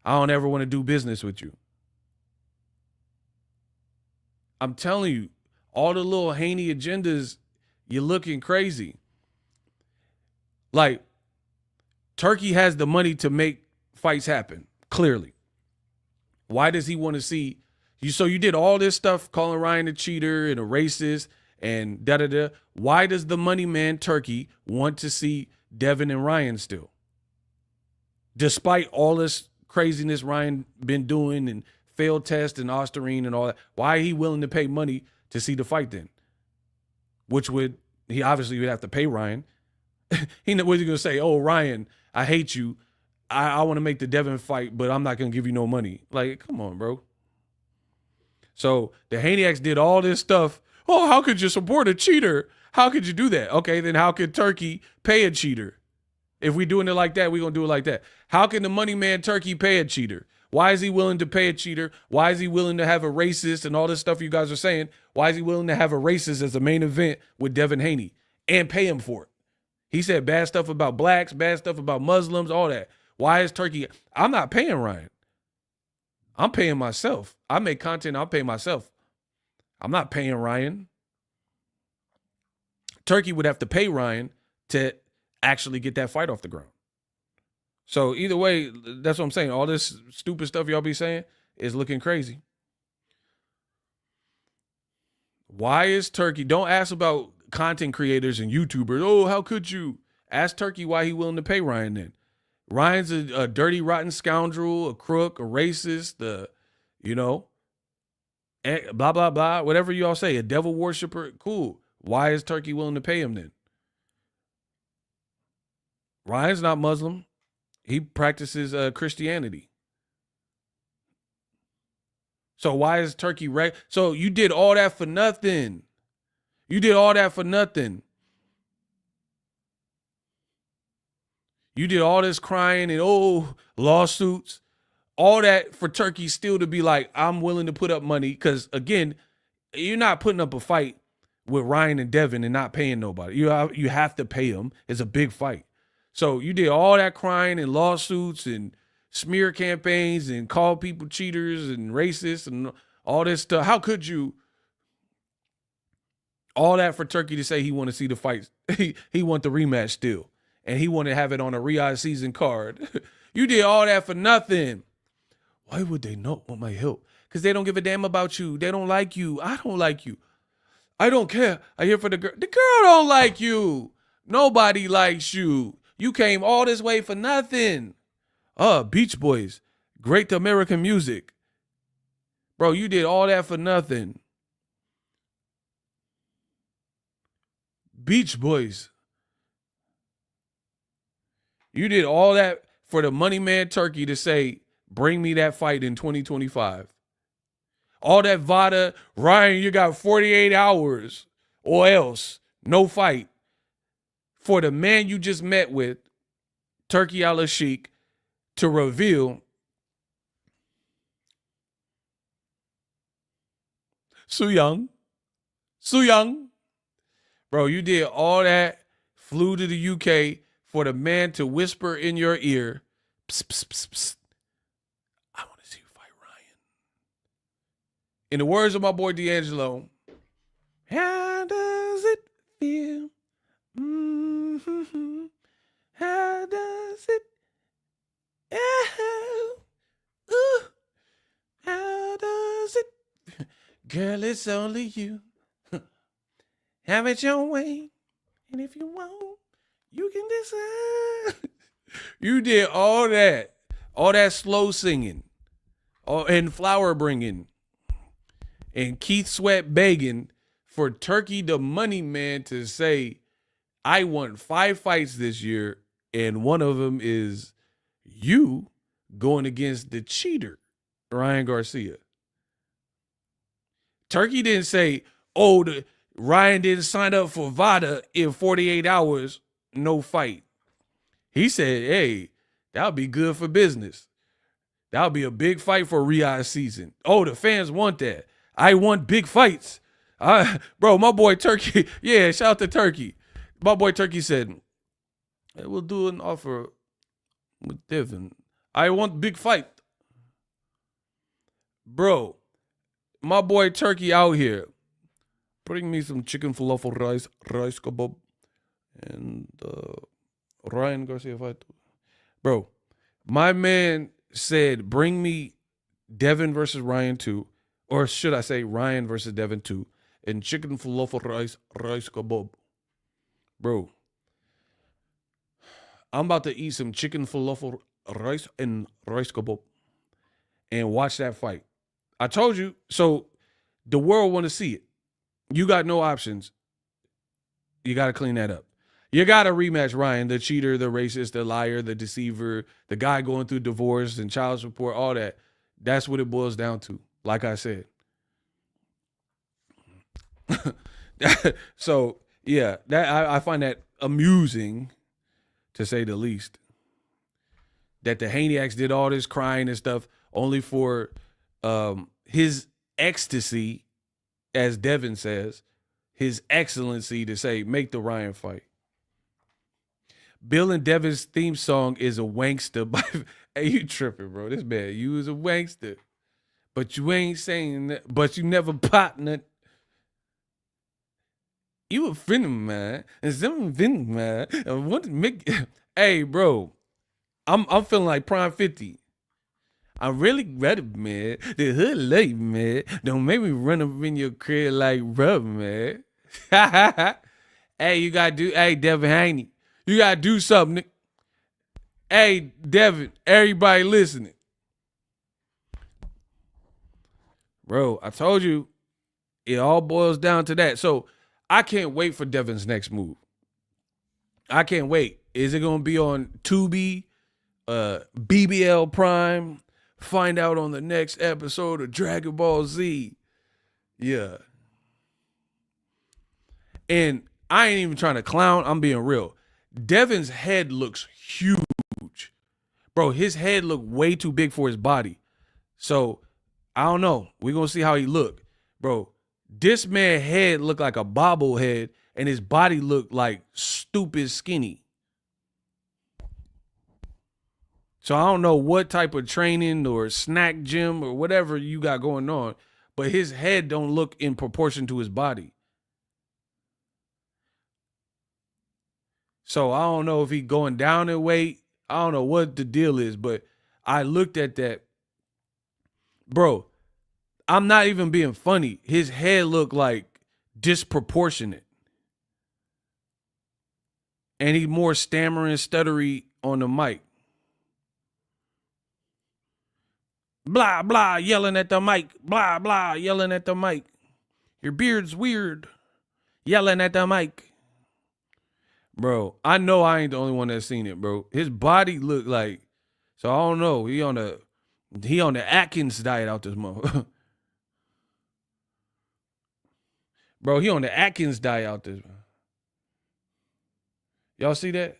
I don't ever want to do business with you. I'm telling you, all the little Haney agendas, you're looking crazy. Like, Turki has the money to make fights happen, clearly. Why does he want to see you? So you did all this stuff, calling Ryan a cheater and a racist and da-da-da. Why does the money man Turki want to see Devin and Ryan still? Despite all this craziness Ryan been doing and failed test and Osterine and all that, why are he willing to pay money to see the fight then? Which he obviously would have to pay Ryan. Was he going to say, oh, Ryan, I hate you. I want to make the Devin fight, but I'm not going to give you no money. Like, come on, bro. So the Haniacs did all this stuff. Oh, how could you support a cheater? How could you do that? Okay, then how could Turki pay a cheater? If we doing it like that, we're going to do it like that. How can the money man Turki pay a cheater? Why is he willing to pay a cheater? Why is he willing to have a racist and all this stuff you guys are saying? Why is he willing to have a racist as a main event with Devin Haney and pay him for it? He said bad stuff about blacks, bad stuff about Muslims, all that. Why is Turki? I'm not paying Ryan. I'm paying myself. I make content, I'll pay myself. I'm not paying Ryan. Turki would have to pay Ryan to actually get that fight off the ground. So either way, that's what I'm saying. All this stupid stuff y'all be saying is looking crazy. Why is Turki? Don't ask about content creators and YouTubers. Oh, how could you? Ask Turki why he willing to pay Ryan then. Ryan's a dirty, rotten scoundrel, a crook, a racist, blah, blah, blah, whatever y'all say, a devil worshiper. Cool. Why is Turki willing to pay him then? Ryan's not Muslim. He practices Christianity. So why is Turki So you did all that for nothing. You did all that for nothing. You did all this crying and lawsuits, all that for Turki still to be like, I'm willing to put up money. Because again, you're not putting up a fight with Ryan and Devin and not paying nobody. You have to pay them. It's a big fight. So you did all that crying and lawsuits and smear campaigns and call people cheaters and racists and all this stuff. How could you? All that for Turki to say he want to see the fight. He want the rematch still. And he want to have it on a Riyadh season card. You did all that for nothing. Why would they not want my help? Because they don't give a damn about you. They don't like you. I don't like you. I don't care. I'm here for the girl. The girl don't like you. Nobody likes you. You came all this way for nothing. Beach Boys. Great American music. Bro, you did all that for nothing. Beach Boys. You did all that for the money man Turki to say, bring me that fight in 2025. All that Vada, Ryan, you got 48 hours or else no fight. For the man you just met with, Turki Al-Sheikh, to reveal Su Young. Bro, you did all that, flew to the UK for the man to whisper in your ear, psst, psst, psst, psst. I want to see you fight Ryan. In the words of my boy D'Angelo, how does it feel? Mm-hmm. How does it? Ooh. How does it? Girl, it's only you. Have it your way. And if you want, you can decide. You did all that slow singing, and flower bringing, and Keith Sweat begging for Turki the money man to say, I want 5 fights this year, and one of them is you going against the cheater, Ryan Garcia. Turki didn't say, Ryan didn't sign up for VADA in 48 hours, no fight. He said, hey, that'll be good for business. That'll be a big fight for Riyadh season. Oh, the fans want that. I want big fights. Bro, my boy Turki, yeah, shout out to Turki. My boy Turki said, hey, we'll do an offer with Devin. I want big fight. Bro, my boy Turki out here. Bring me some chicken falafel rice kebab, and Ryan Garcia fight. Bro, my man said, bring me Devin versus Ryan 2, or should I say Ryan versus Devin 2, and chicken falafel rice kebab. Bro, I'm about to eat some chicken falafel rice and rice kebab and watch that fight. I told you, so the world want to see it. You got no options. You got to clean that up. You got to rematch Ryan, the cheater, the racist, the liar, the deceiver, the guy going through divorce and child support, all that. That's what it boils down to, like I said. So, yeah, I find that amusing, to say the least, that the Haniacs did all this crying and stuff only for his ecstasy, as Devin says, his excellency to say, make the Ryan fight. Bill and Devin's theme song is a wankster. Hey, you tripping, bro. This man, you is a wankster. But you ain't saying that, but you never partnered. You a friend of mine, and some friend of mine. And what make? Hey, bro, I'm feeling like Prime 50. I'm really ready, man. The hood late, man. Don't make me run up in your crib like rubber, man. Hey, you gotta do. Hey, Devin Haney, you gotta do something. Hey, Devin, everybody listening, bro. I told you, it all boils down to that. So I can't wait for Devin's next move. I can't wait. Is it gonna be on Tubi, BBL Prime? Find out on the next episode of Dragon Ball Z. Yeah. And I ain't even trying to clown. I'm being real. Devin's head looks huge. Bro, his head look way too big for his body. So, I don't know. We're going to see how he look. Bro, this man's head look like a bobblehead, and his body look like stupid skinny. So I don't know what type of training or snack gym or whatever you got going on, but his head don't look in proportion to his body. So I don't know if he going down in weight. I don't know what the deal is, but I looked at that. Bro, I'm not even being funny. His head looked like disproportionate. And he's more stammering, stuttery on the mic. Blah, blah, yelling at the mic. Blah, blah, yelling at the mic. Your beard's weird. Yelling at the mic. Bro, I know I ain't the only one that's seen it, bro. His body looked like, so I don't know. He on the Atkins diet out this month. Bro, he on the Atkins diet out this month. Y'all see that?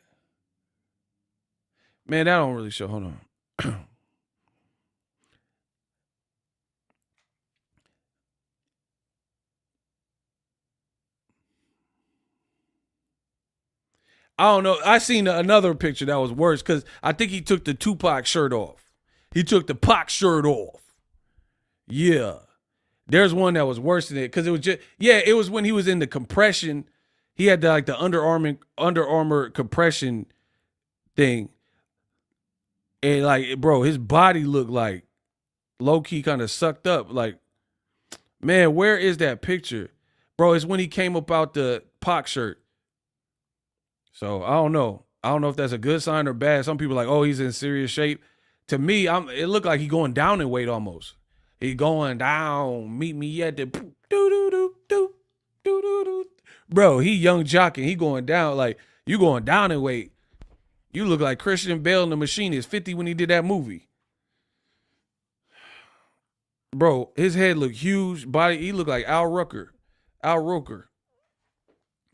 Man, that don't really show. Hold on. I don't know. I seen another picture that was worse because I think he took the Tupac shirt off. He took the Pac shirt off. Yeah. There's one that was worse than it because it was just, yeah, it was when he was in the compression. He had the Under Armour compression thing. And like, bro, his body looked like low-key kind of sucked up. Like, man, where is that picture? Bro, it's when he came up out the Pac shirt. So I don't know. I don't know if that's a good sign or bad. Some people are like, oh, he's in serious shape. To me, it looked like he going down in weight almost. He going down. Meet me at the do do do do do do. Bro, he young jocking. He going down like you going down in weight. You look like Christian Bale in The Machinist 50 when he did that movie. Bro, his head looked huge. Body, he looked like Al Roker. Al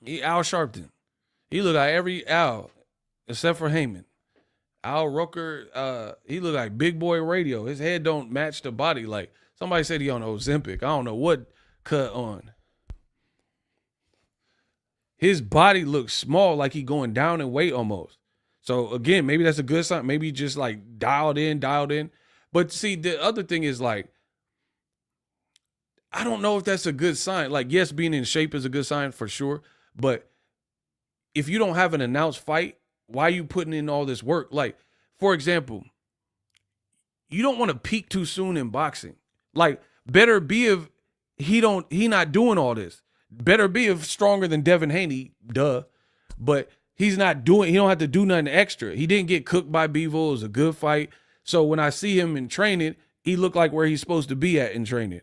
Sharpton. He looked like every Al, except for Heyman. Al Roker, he looked like Big Boy Radio. His head don't match the body. Like somebody said he on Ozempic. I don't know what cut on. His body looks small, like he going down in weight almost. So again, maybe that's a good sign. Maybe just like dialed in. But see, the other thing is like, I don't know if that's a good sign. Like, yes, being in shape is a good sign for sure. But if you don't have an announced fight, why are you putting in all this work? Like, for example, you don't want to peak too soon in boxing. Like, better be if he not doing all this. Better be if stronger than Devin Haney, duh. But he don't have to do nothing extra. He didn't get cooked by Bevo. It was a good fight. So when I see him in training, he looked like where he's supposed to be at in training.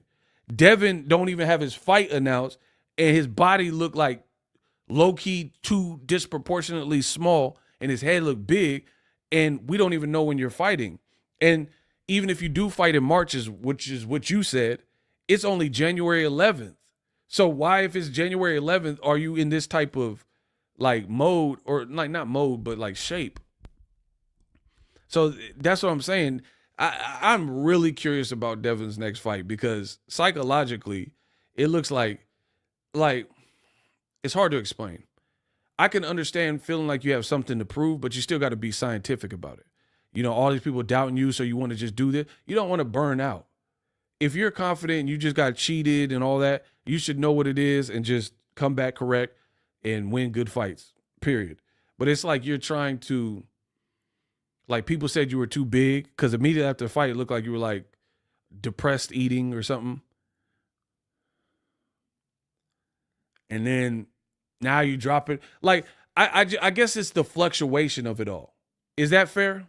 Devin don't even have his fight announced, and his body looked like low-key too disproportionately small, and his head looked big, and we don't even know when you're fighting. And even if you do fight in March, which is what you said, it's only January 11th. So why, if it's January 11th, are you in this type of like mode, or like not mode, but like shape? So that's what I'm saying. I'm really curious about Devin's next fight, because psychologically, it looks like it's hard to explain. I can understand feeling like you have something to prove, but you still got to be scientific about it. You know, all these people doubting you, so you want to just do this. You don't want to burn out. If you're confident and you just got cheated and all that, you should know what it is and just come back correct and win good fights, period. But it's like you're trying to, like, people said you were too big, because immediately after the fight, it looked like you were like depressed eating or something. And then now you drop it. Like, I guess it's the fluctuation of it all. Is that fair?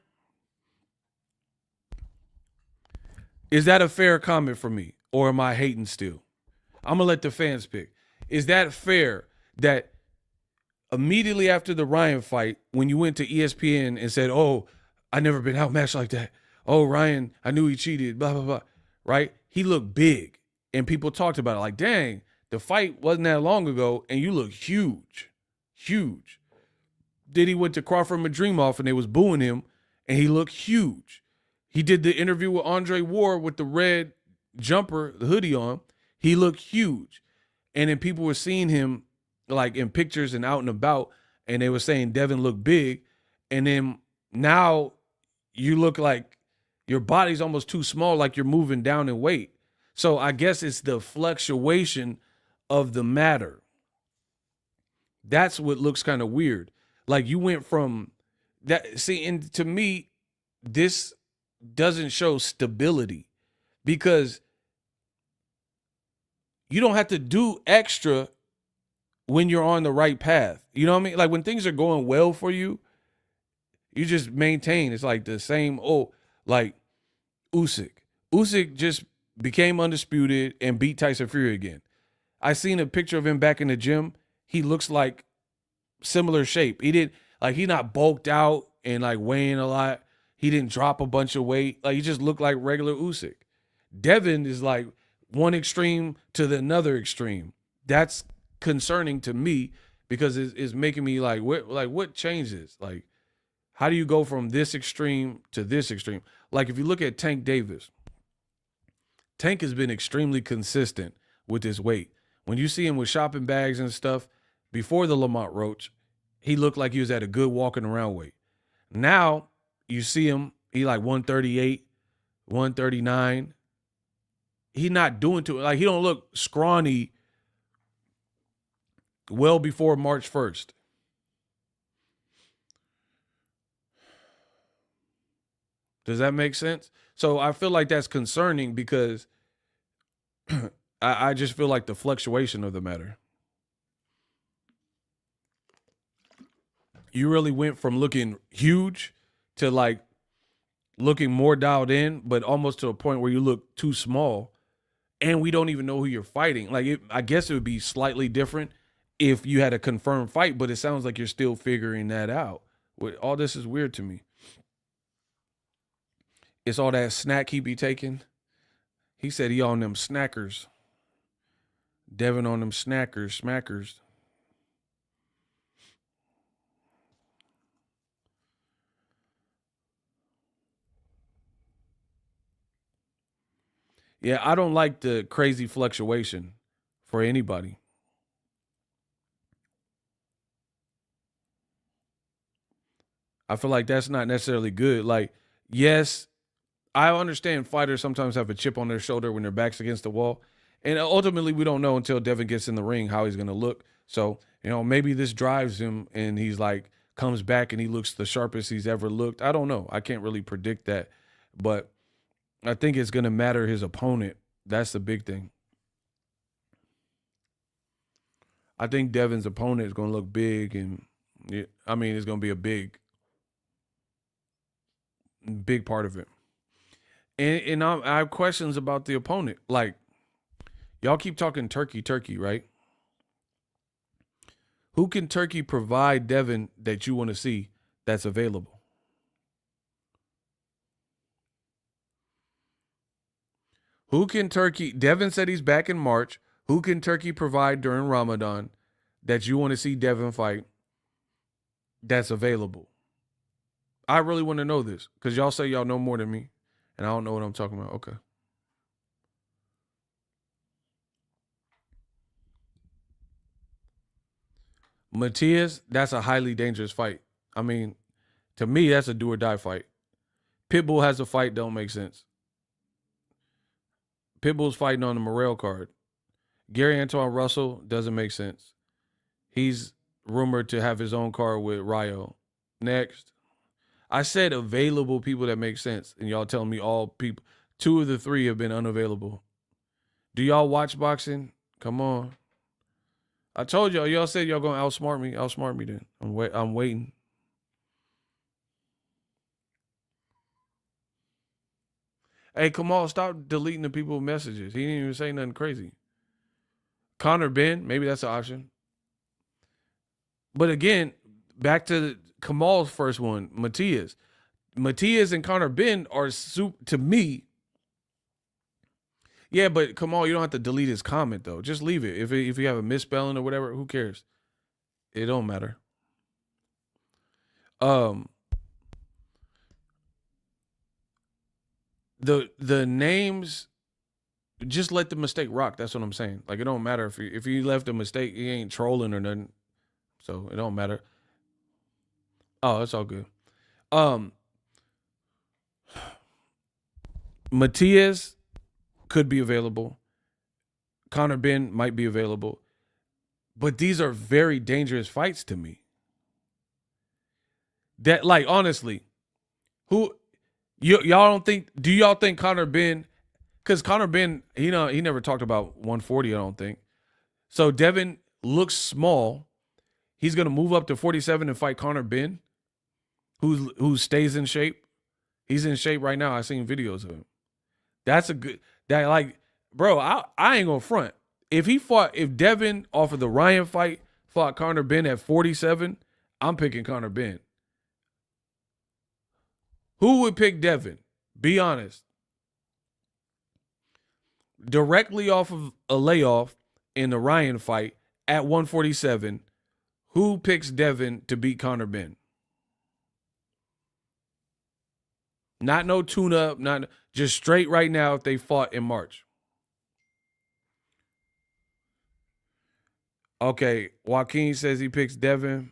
Is that a fair comment for me? Or am I hating still? I'm going to let the fans pick. Is that fair that immediately after the Ryan fight, when you went to ESPN and said, oh, I never been outmatched like that. Oh, Ryan, I knew he cheated, blah, blah, blah, right? He looked big, and people talked about it like, dang, the fight wasn't that long ago, and you look huge, huge. Then he went to Crawford Madrimov, and they was booing him, and he looked huge. He did the interview with Andre Ward with the red jumper, the hoodie on. He looked huge. And then people were seeing him like in pictures and out and about, and they were saying Devin looked big. And then now you look like your body's almost too small, like you're moving down in weight. So I guess it's the fluctuation of the matter. That's what looks kind of weird. Like, you went from that. See, and to me, this doesn't show stability, because you don't have to do extra when you're on the right path. You know what I mean? Like, when things are going well for you, you just maintain. It's like the same, like Usyk. Usyk just became undisputed and beat Tyson Fury again. I seen a picture of him back in the gym. He looks like similar shape. He's not bulked out and like weighing a lot. He didn't drop a bunch of weight. Like, he just looked like regular Usyk. Devin is like one extreme to the another extreme. That's concerning to me, because it's making me like, what changes? Like, how do you go from this extreme to this extreme? Like, if you look at Tank Davis, Tank has been extremely consistent with his weight. When you see him with shopping bags and stuff, before the Lamont Roach, he looked like he was at a good walking around weight. Now you see him, he like 138, 139. He not doing too, like, he don't look scrawny well before March 1st. Does that make sense? So I feel like that's concerning, because I just feel like the fluctuation of the matter. You really went from looking huge to like looking more dialed in, but almost to a point where you look too small, and we don't even know who you're fighting. Like, I guess it would be slightly different if you had a confirmed fight, but it sounds like you're still figuring that out. All this is weird to me. It's all that snack he be taking. He said he on them snackers. Devin on them smackers. Yeah, I don't like the crazy fluctuation for anybody. I feel like that's not necessarily good. Like, yes, I understand fighters sometimes have a chip on their shoulder when their back's against the wall, And ultimately, we don't know until Devin gets in the ring how he's going to look. So, maybe this drives him and he's like, comes back and he looks the sharpest he's ever looked. I don't know. I can't really predict that. But I think it's going to matter his opponent. That's the big thing. I think Devin's opponent is going to look big, and it's going to be a big part of it. And I have questions about the opponent. Like, y'all keep talking Turki, right? Who can Turki provide Devin that you want to see that's available? Who can Turki? Devin said he's back in March. Who can Turki provide during Ramadan that you want to see Devin fight that's available? I really want to know this because y'all say y'all know more than me, and I don't know what I'm talking about. Okay. Matias, that's a highly dangerous fight. I mean, to me, that's a do or die fight. Pitbull has a fight, don't make sense. Pitbull's fighting on the Morrell card. Gary Antoine Russell doesn't make sense. He's rumored to have his own card with Ryo. Next. I said available people that make sense, and y'all telling me all people, 2 of the 3 have been unavailable. Do y'all watch boxing? Come on. I told y'all said y'all gonna outsmart me. Outsmart me then. I'm waiting. Hey, Kamal, stop deleting the people's messages. He didn't even say nothing crazy. Conor Ben, maybe that's an option. But again, back to Kamal's first one, Matias. Matias and Conor Ben are to me. Yeah, but Kamal, you don't have to delete his comment though. Just leave it. If you have a misspelling or whatever, who cares? It don't matter. The names, just let the mistake rock. That's what I'm saying. Like, it don't matter if he left a mistake, he ain't trolling or nothing. So it don't matter. Oh, it's all good. Matias could be available. Conor Ben might be available. But these are very dangerous fights to me. That, like, honestly, y'all don't think, do y'all think Conor Ben, because Conor Ben, he never talked about 140, I don't think. So Devin looks small. He's going to move up to 47 and fight Conor Ben, who stays in shape. He's in shape right now. I've seen videos of him. That's a good, bro, I ain't going to front. If Devin off of the Ryan fight fought Conor Ben at 47, I'm picking Conor Ben. Who would pick Devin? Be honest. Directly off of a layoff in the Ryan fight at 147, who picks Devin to beat Conor Ben? Not no tune-up, not just straight right now if they fought in March. Okay, Joaquin says he picks Devin.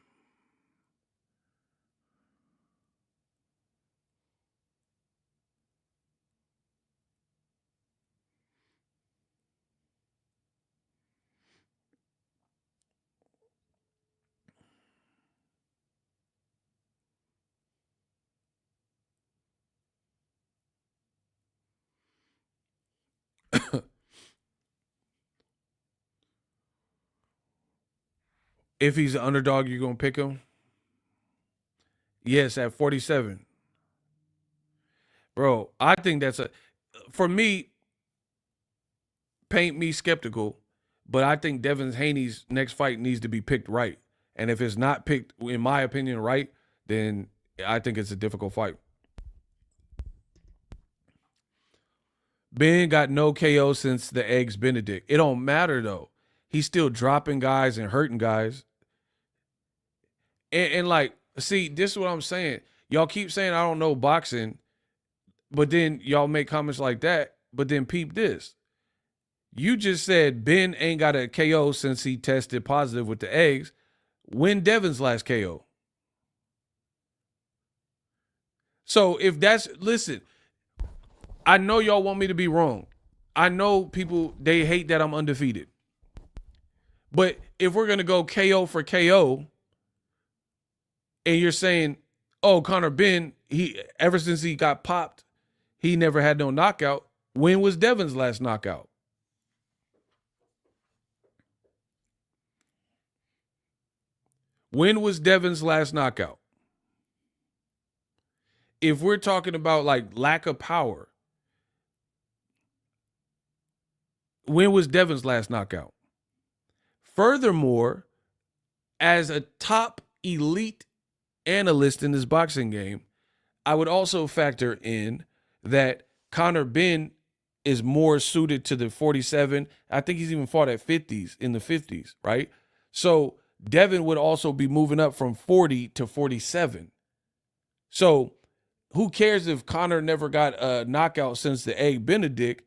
If he's an underdog, you're going to pick him? Yes, at 47. Bro, I think for me, paint me skeptical, but I think Devin Haney's next fight needs to be picked right. And if it's not picked, in my opinion, right, then I think it's a difficult fight. Ben got no KO since the Eggs Benedict. It don't matter, though. He's still dropping guys and hurting guys. And like, see, this is what I'm saying. Y'all keep saying I don't know boxing, but then y'all make comments like that, but then peep this. You just said Ben ain't got a KO since he tested positive with the eggs. When Devin's last KO? So if listen, I know y'all want me to be wrong. I know people, they hate that I'm undefeated. But if we're going to go KO for KO, and you're saying, oh, Conor Benn, ever since he got popped, he never had no knockout. When was Devin's last knockout? When was Devin's last knockout? If we're talking about like lack of power, when was Devin's last knockout? Furthermore, as a top elite analyst in this boxing game, I would also factor in that Conor Benn is more suited to the 47. I think he's even fought at 50s, in the 50s, right? So Devin would also be moving up from 40 to 47. So who cares if Conor never got a knockout since the Egg Benedict?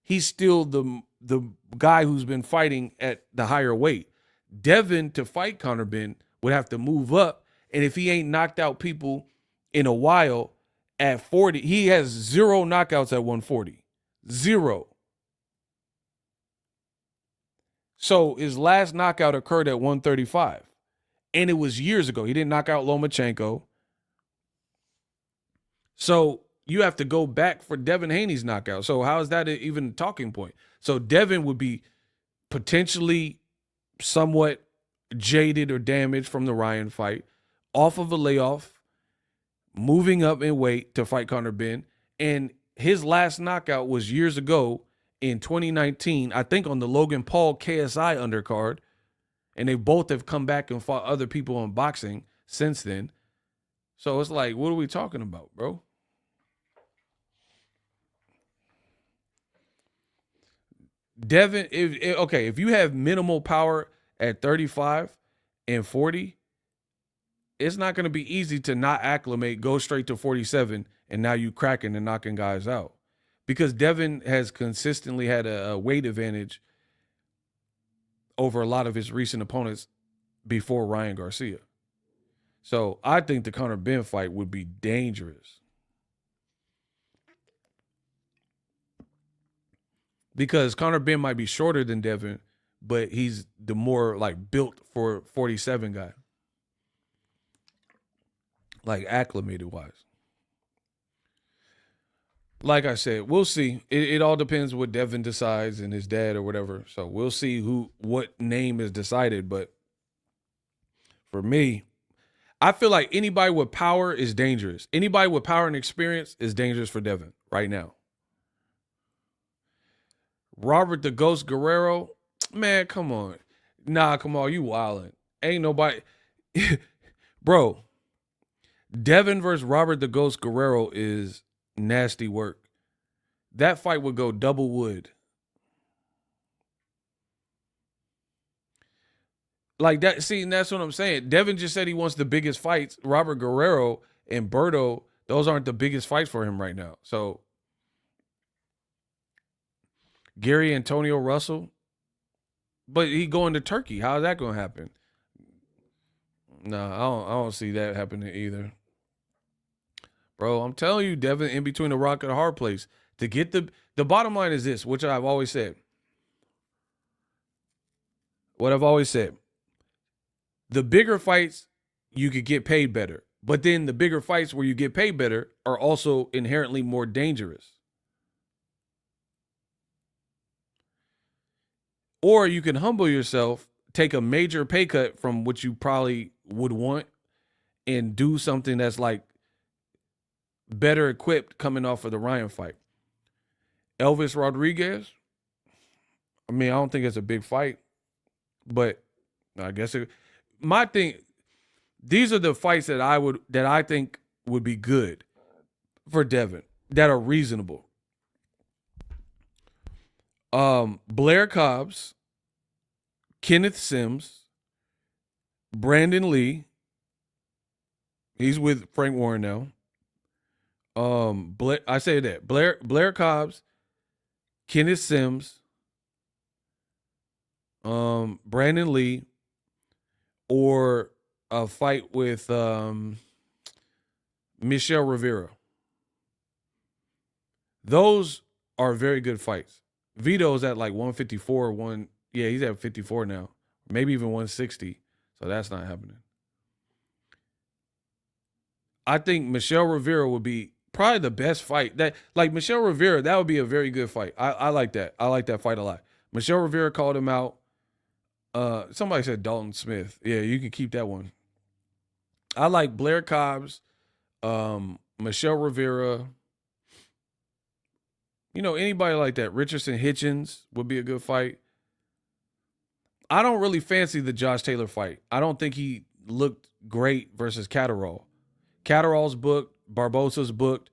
He's still the guy who's been fighting at the higher weight. Devin, to fight Conor Benn, would have to move up. And if he ain't knocked out people in a while at 40, he has 0 knockouts at 140. 0. So his last knockout occurred at 135. And it was years ago. He didn't knock out Lomachenko. So you have to go back for Devin Haney's knockout. So how is that even a talking point? So Devin would be potentially somewhat jaded or damaged from the Ryan fight, off of a layoff, moving up in weight to fight Conor Benn. And his last knockout was years ago in 2019, I think on the Logan Paul KSI undercard. And they both have come back and fought other people in boxing since then. So it's like, what are we talking about, bro? Devin, if you have minimal power at 35 and 40, it's not going to be easy to not acclimate, go straight to 47, and now you cracking and knocking guys out. Because Devin has consistently had a weight advantage over a lot of his recent opponents before Ryan Garcia. So I think the Conor Benn fight would be dangerous. Because Conor Benn might be shorter than Devin, but he's the more like built for 47 guy. Like acclimated wise. Like I said, we'll see. It all depends what Devin decides and his dad or whatever. So we'll see what name is decided. But for me, I feel like anybody with power is dangerous. Anybody with power and experience is dangerous for Devin right now. Robert the Ghost Guerrero, man, come on. Nah, come on, you wildin'. Ain't nobody. Bro, Devin versus Robert the Ghost Guerrero is nasty work. That fight would go double wood. Like that, see, that's what I'm saying. Devin just said he wants the biggest fights. Robert Guerrero and Berto, those aren't the biggest fights for him right now. So Gary Antonio Russell, but he going to Turkey. How is that going to happen? No, I don't see that happening either. Bro, I'm telling you, Devin, in between the rock and the hard place. To get the bottom line is this, which I've always said. What I've always said. The bigger fights, you could get paid better. But then the bigger fights where you get paid better are also inherently more dangerous. Or you can humble yourself, take a major pay cut from what you probably would want, and do something that's like better equipped coming off of the Ryan fight. Elvis Rodriguez, I mean, I don't think it's a big fight, but I guess my thing, these are the fights that I think would be good for Devin, that are reasonable. Blair Cobbs, Kenneth Sims, Brandon Lee. He's with Frank Warren now. I say that Blair Cobbs, Kenneth Sims, Brandon Lee, or a fight with Michelle Rivera. Those are very good fights. Vito's at like 154, yeah, he's at 54 now. Maybe even 160. So that's not happening. I think Michelle Rivera would be probably the best fight. That like Michelle Rivera, that would be a very good fight. I like that. I like that fight a lot. Michelle Rivera called him out. Somebody said Dalton Smith. Yeah, you can keep that one. I like Blair Cobbs, Michelle Rivera. You know, anybody like that. Richardson Hitchens would be a good fight. I don't really fancy the Josh Taylor fight. I don't think he looked great versus Catterall. Catterall's booked. Barbosa's booked.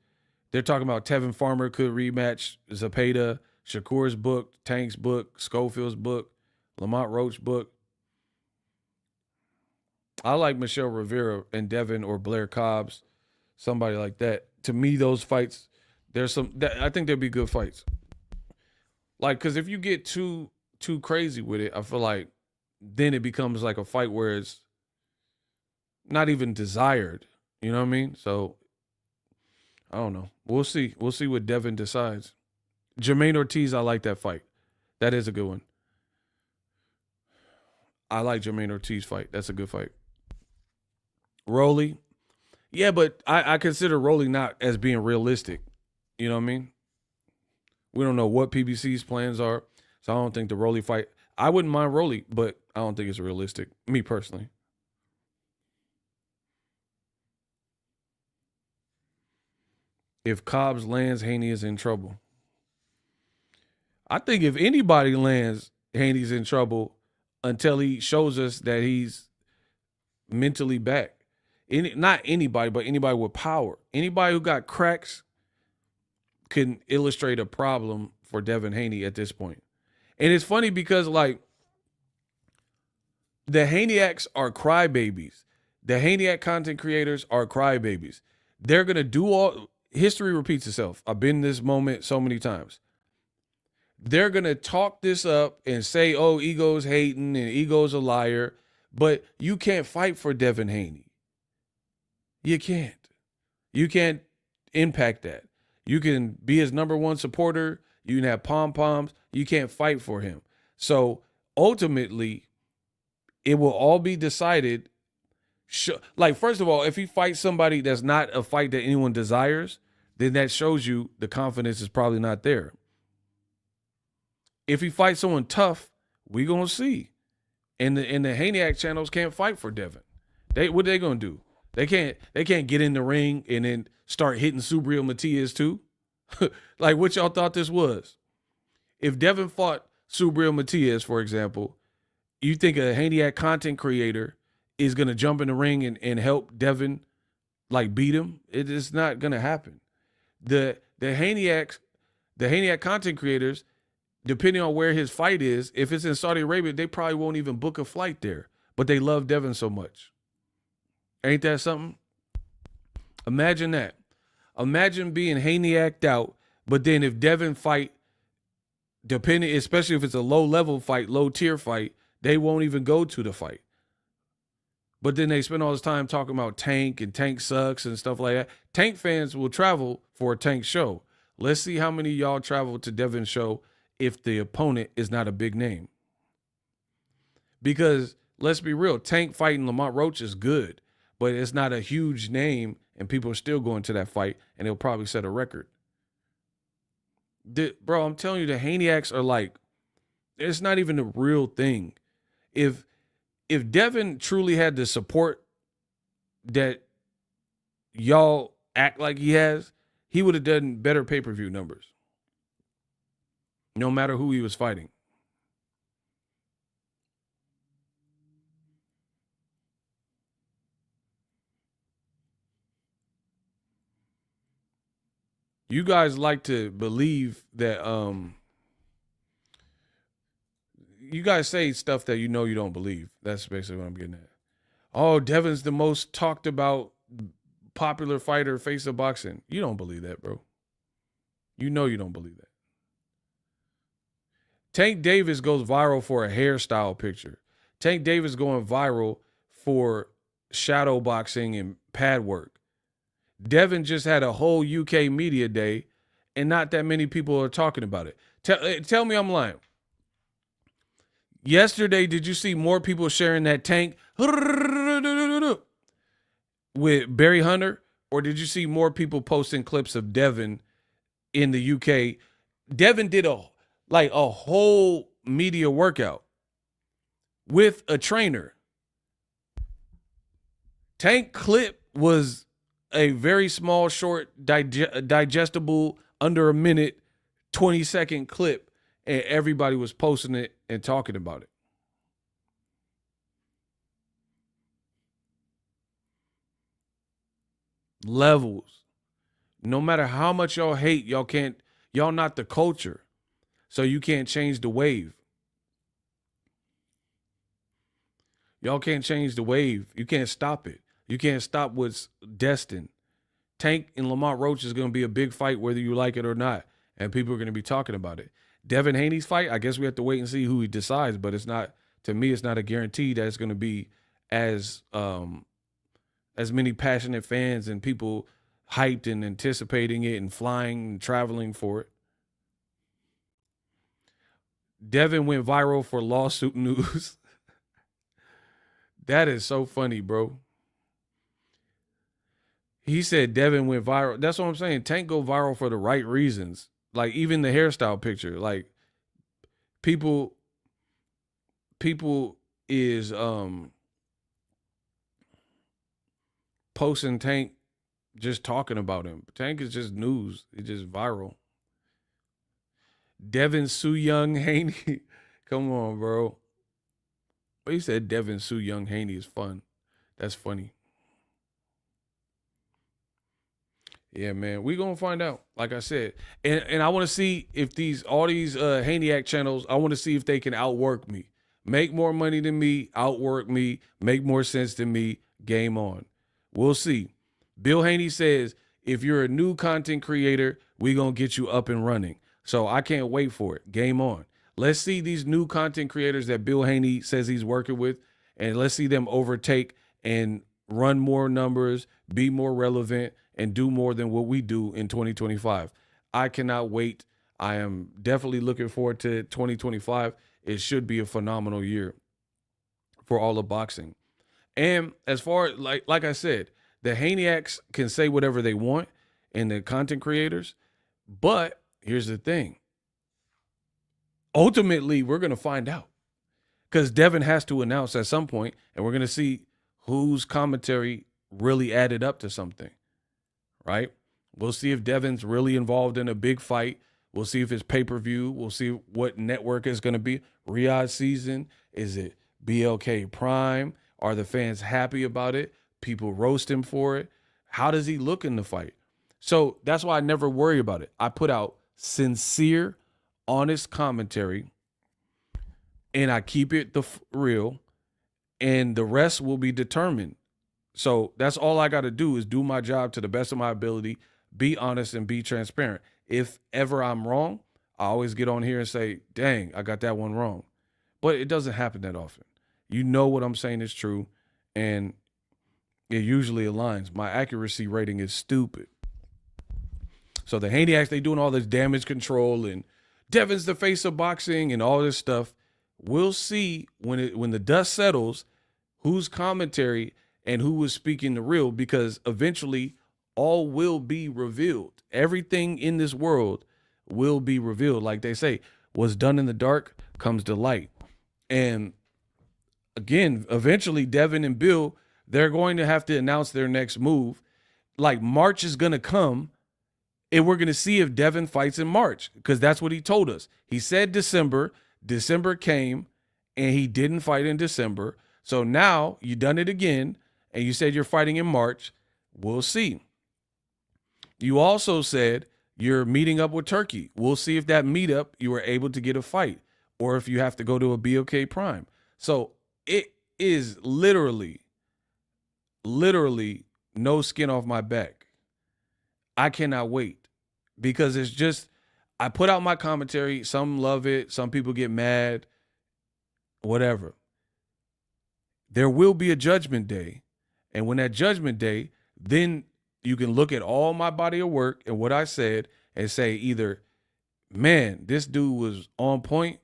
They're talking about Tevin Farmer could rematch Zepeda. Shakur's booked. Tank's booked. Schofield's booked. Lamont Roach booked. I like Michelle Rivera and Devin or Blair Cobbs, somebody like that. To me, those fights, I think they'd be good fights. Like, because if you get too crazy with it, I feel like then it becomes like a fight where it's not even desired. You know what I mean? So, I don't know. We'll see. We'll see what Devin decides. Jermaine Ortiz, I like that fight. That is a good one. I like Jermaine Ortiz fight. That's a good fight. Rolly. Yeah, but I consider Rolly not as being realistic. You know what I mean? We don't know what PBC's plans are. So I don't think the Rolly fight. I wouldn't mind Rolly, but I don't think it's realistic. Me personally. If Cobbs lands, Haney is in trouble. I think if anybody lands, Haney's in trouble until he shows us that he's mentally back. Not anybody, but anybody with power. Anybody who got cracks can illustrate a problem for Devin Haney at this point. And it's funny because, like, the Haneyacks are crybabies. The Haneyacks content creators are crybabies. They're going to do all... History repeats itself. I've been in this moment so many times. They're going to talk this up and say, oh, Ego's hating and Ego's a liar. But you can't fight for Devin Haney. You can't. You can't impact that. You can be his number one supporter. You can have pom-poms. You can't fight for him. So ultimately, it will all be decided. Like, first of all, if he fights somebody that's not a fight that anyone desires, then that shows you the confidence is probably not there. If he fights someone tough, we gonna see. And the Haneyacks channels can't fight for Devin. What are they gonna do? They can't get in the ring and then start hitting Subriel Matias too. Like, what y'all thought this was? If Devin fought Subriel Matias, for example, you think a Haneyacks content creator is gonna jump in the ring and help Devin like beat him? It is not gonna happen. The Haneyacks content creators, depending on where his fight is, if it's in Saudi Arabia, they probably won't even book a flight there. But they love Devin so much. Ain't that something? Imagine that. Imagine being Haneyac'd out, but then if Devin fight, depending, especially if it's a low-level fight, low-tier fight, they won't even go to the fight. But then they spend all this time talking about Tank and Tank sucks and stuff like that. Tank fans will travel for a Tank show. Let's see how many of y'all travel to Devin's show if the opponent is not a big name. Because let's be real, Tank fighting Lamont Roach is good, but it's not a huge name and people are still going to that fight and it'll probably set a record. Bro, I'm telling you, the Haneyacks are like, it's not even a real thing. If Devin truly had the support that y'all act like he has, he would have done better pay-per-view numbers. No matter who he was fighting. You guys like to believe that you guys say stuff that you know you don't believe. That's basically what I'm getting at. Oh, Devin's the most talked about popular fighter face of boxing. You don't believe that, bro. You know you don't believe that. Tank Davis goes viral for a hairstyle picture. Tank Davis going viral for shadow boxing and pad work. Devin just had a whole UK media day and not that many people are talking about it. Tell me I'm lying. Yesterday, did you see more people sharing that Tank with Barry Hunter, or did you see more people posting clips of Devin in the UK? Devin did a whole media workout with a trainer. Tank clip was a very small, short, digestible, under a minute, 20-second clip, and everybody was posting it and talking about it. Levels. No matter how much y'all hate, y'all not the culture. So you can't change the wave. Y'all can't change the wave. You can't stop it. You can't stop what's destined. Tank and Lamont Roach is going to be a big fight, whether you like it or not. And people are going to be talking about it. Devin Haney's fight, I guess we have to wait and see who he decides. But it's not, to me, it's not a guarantee that it's going to be as many passionate fans and people hyped and anticipating it and flying and traveling for it. Devin went viral for lawsuit news. That is so funny, bro. He said Devin went viral. That's what I'm saying. Tank go viral for the right reasons. Like, even the hairstyle picture. Like, people is posting Tank, just talking about him. Tank is just news. It's just viral. Devin Su Young Haney. Come on, bro. But he said Devin Su Young Haney is fun. That's funny. Yeah, man. We're going to find out, like I said. And I want to see if all these Haneyak channels, I want to see if they can outwork me. Make more money than me, outwork me, make more sense than me, game on. We'll see. Bill Haney says, if you're a new content creator, we're going to get you up and running. So I can't wait for it. Game on. Let's see these new content creators that Bill Haney says he's working with, and let's see them overtake and run more numbers, be more relevant, and do more than what we do in 2025. I cannot wait. I am definitely looking forward to 2025. It should be a phenomenal year for all of boxing. And as far as, like I said, the Haneyaks can say whatever they want, and the content creators, but here's the thing. Ultimately, we're going to find out, because Devin has to announce at some point, and we're going to see whose commentary really added up to something, right? We'll see if Devin's really involved in a big fight. We'll see if it's pay-per-view. We'll see what network it's going to be. Riyadh season. Is it BLK Prime? Are the fans happy about it? People roast him for it. How does he look in the fight? So that's why I never worry about it. I put out sincere, honest commentary, and I keep it real, and the rest will be determined. So that's all I got to do, is do my job to the best of my ability, be honest and be transparent. If ever I'm wrong, I always get on here and say, dang, I got that one wrong. But it doesn't happen that often. You know what I'm saying is true, and it usually aligns. My accuracy rating is stupid. So the Haneyaks, they doing all this damage control, and Devin's the face of boxing and all this stuff. We'll see when the dust settles whose commentary and who was speaking the real, because eventually all will be revealed. Everything in this world will be revealed. Like they say, what's done in the dark comes to light. And again, eventually Devin and Bill, they're going to have to announce their next move. Like, March is going to come, and we're going to see if Devin fights in March, because that's what he told us. He said December. December came, and he didn't fight in December. So now you done it again, and you said you're fighting in March. We'll see. You also said you're meeting up with Turki. We'll see if that meetup you were able to get a fight, or if you have to go to a BLK Prime. So it is literally no skin off my back. I cannot wait, because it's just, I put out my commentary. Some love it. Some people get mad, whatever. There will be a judgment day. And when that judgment day, then you can look at all my body of work and what I said, and say either, man, this dude was on point,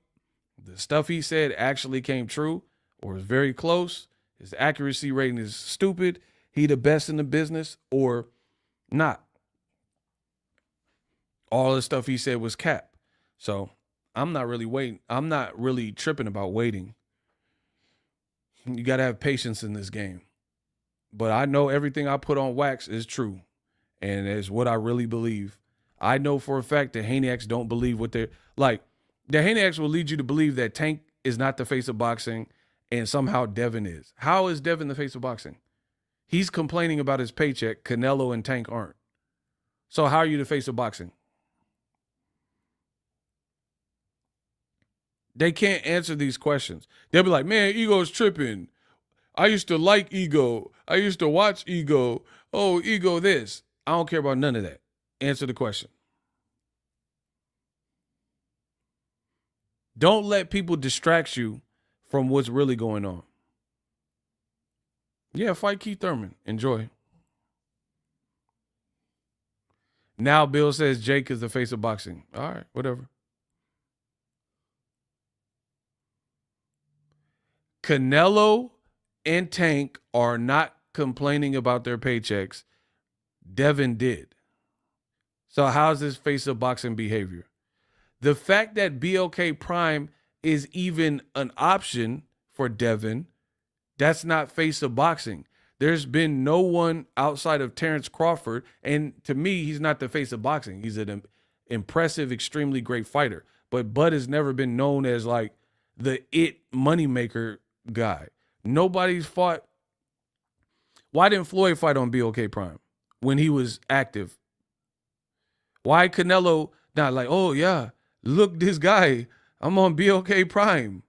the stuff he said actually came true, or is very close, his accuracy rating is stupid, he the best in the business, or not. All the stuff he said was cap. So I'm not really waiting. I'm not really tripping about waiting. You got to have patience in this game. But I know everything I put on wax is true. And it's what I really believe. I know for a fact that Haniacs don't believe what they're like. The Haniacs will lead you to believe that Tank is not the face of boxing and somehow Devin is. How is Devin the face of boxing? He's complaining about his paycheck. Canelo and Tank aren't. So how are you the face of boxing? They can't answer these questions. They'll be like, man, Ego's tripping. I used to like Ego. I used to watch Ego. Oh, Ego this. I don't care about none of that. Answer the question. Don't let people distract you from what's really going on. Yeah, fight Keith Thurman. Enjoy. Now Bill says Jake is the face of boxing. All right, whatever. Canelo and Tank are not complaining about their paychecks. Devin did. So how's this face of boxing behavior? The fact that BLK Prime is even an option for Devin, that's not face of boxing. There's been no one outside of Terrence Crawford, and to me, he's not the face of boxing. He's an impressive, extremely great fighter. But Bud has never been known as like the moneymaker guy. Nobody's fought. Why didn't Floyd fight on BLK Prime when he was active? Why Canelo not like, oh yeah, look this guy, I'm on BLK Prime.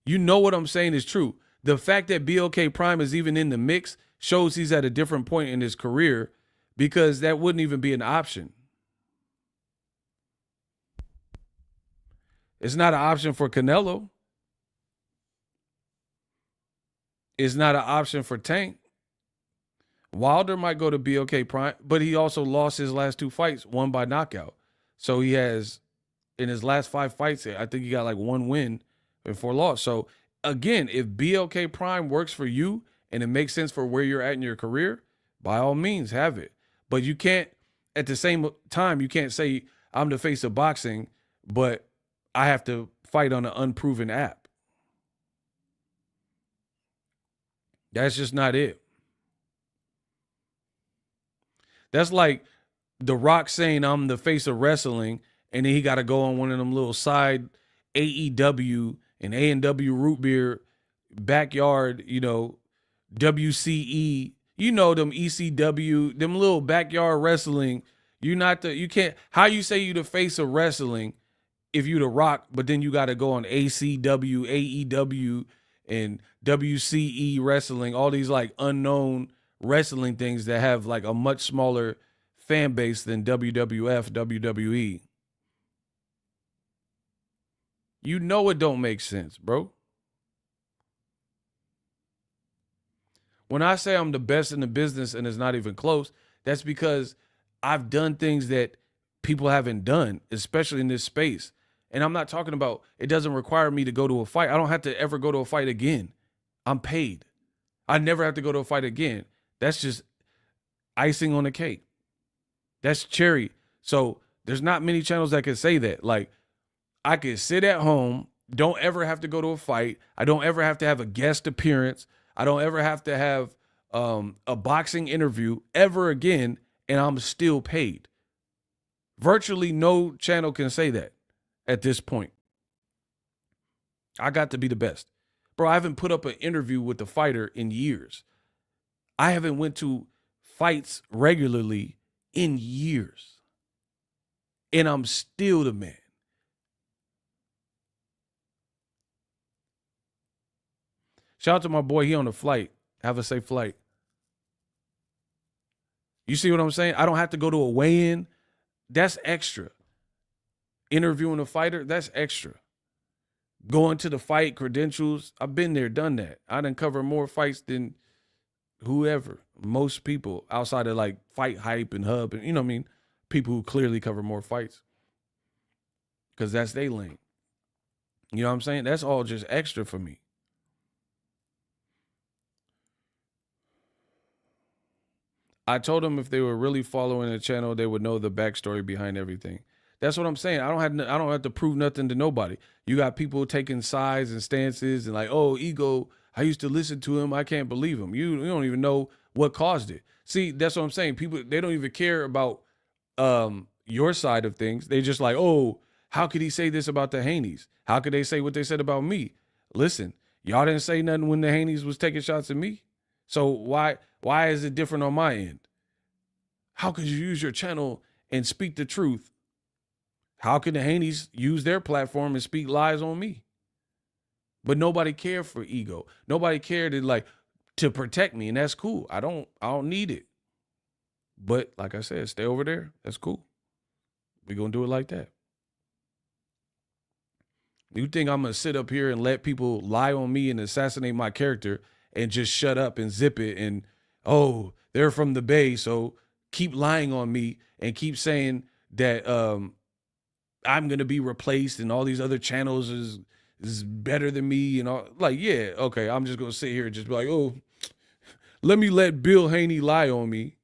You know what I'm saying is true. The fact that BLK Prime is even in the mix shows he's at a different point in his career, because that wouldn't even be an option. It's not an option for Canelo. It's not an option for Tank. Wilder might go to BLK Prime, but he also lost his last 2 fights, one by knockout. So he has, in his last 5 fights, I think he got like 1 win and 4 loss. So again, if BLK Prime works for you and it makes sense for where you're at in your career, by all means, have it. But you can't, at the same time, you can't say I'm the face of boxing, but I have to fight on an unproven app. That's just not it. That's like The Rock saying I'm the face of wrestling, and then he got to go on one of them little side AEW and A&W root beer backyard, WCE, them ECW, them little backyard wrestling. You can't, how you say you the face of wrestling if you The Rock, but then you got to go on ACW, AEW, and WCE wrestling, all these like unknown wrestling things that have like a much smaller fan base than WWF, WWE. You know it don't make sense, bro. When I say I'm the best in the business and it's not even close, that's because I've done things that people haven't done, especially in this space. And I'm not talking about, it doesn't require me to go to a fight. I don't have to ever go to a fight again. I'm paid. I never have to go to a fight again. That's just icing on the cake. That's cherry. So there's not many channels that can say that. Like, I could sit at home, don't ever have to go to a fight. I don't ever have to have a guest appearance. I don't ever have to have a boxing interview ever again, and I'm still paid. Virtually no channel can say that at this point. I got to be the best. Bro, I haven't put up an interview with the fighter in years. I haven't went to fights regularly in years. And I'm still the man. Shout out to my boy. He on the flight. Have a safe flight. You see what I'm saying? I don't have to go to a weigh-in. That's extra. Interviewing a fighter, that's extra. Going to the fight, credentials, I've been there, done that. I done cover more fights than whoever, most people outside of like Fight Hype and Hub and, you know what I mean? people who clearly cover more fights because that's their lane. You know what I'm saying? That's all just extra for me. I told them if they were really following the channel, they would know the backstory behind everything. That's what I'm saying. I don't have to prove nothing to nobody. You got people taking sides and stances and like, oh, Ego, I used to listen to him. I can't believe him. You don't even know what caused it. See, that's what I'm saying. People, they don't even care about your side of things. They just like, oh, how could he say this about the Haneys? How could they say what they said about me? Listen, y'all didn't say nothing when the Haneys was taking shots at me. So why is it different on my end? How could you use your channel and speak the truth? How can the Haneys use their platform and speak lies on me? But nobody cared for Ego. Nobody cared to protect me, and that's cool. I don't need it. But like I said, stay over there. That's cool. We're gonna do it like that. You think I'm gonna sit up here and let people lie on me and assassinate my character and just shut up and zip it and, oh, they're from the Bay, so keep lying on me and keep saying that I'm gonna be replaced and all these other channels is better than me and all. Like, yeah, okay, I'm just gonna sit here and just be like, oh, let me let Bill Haney lie on me.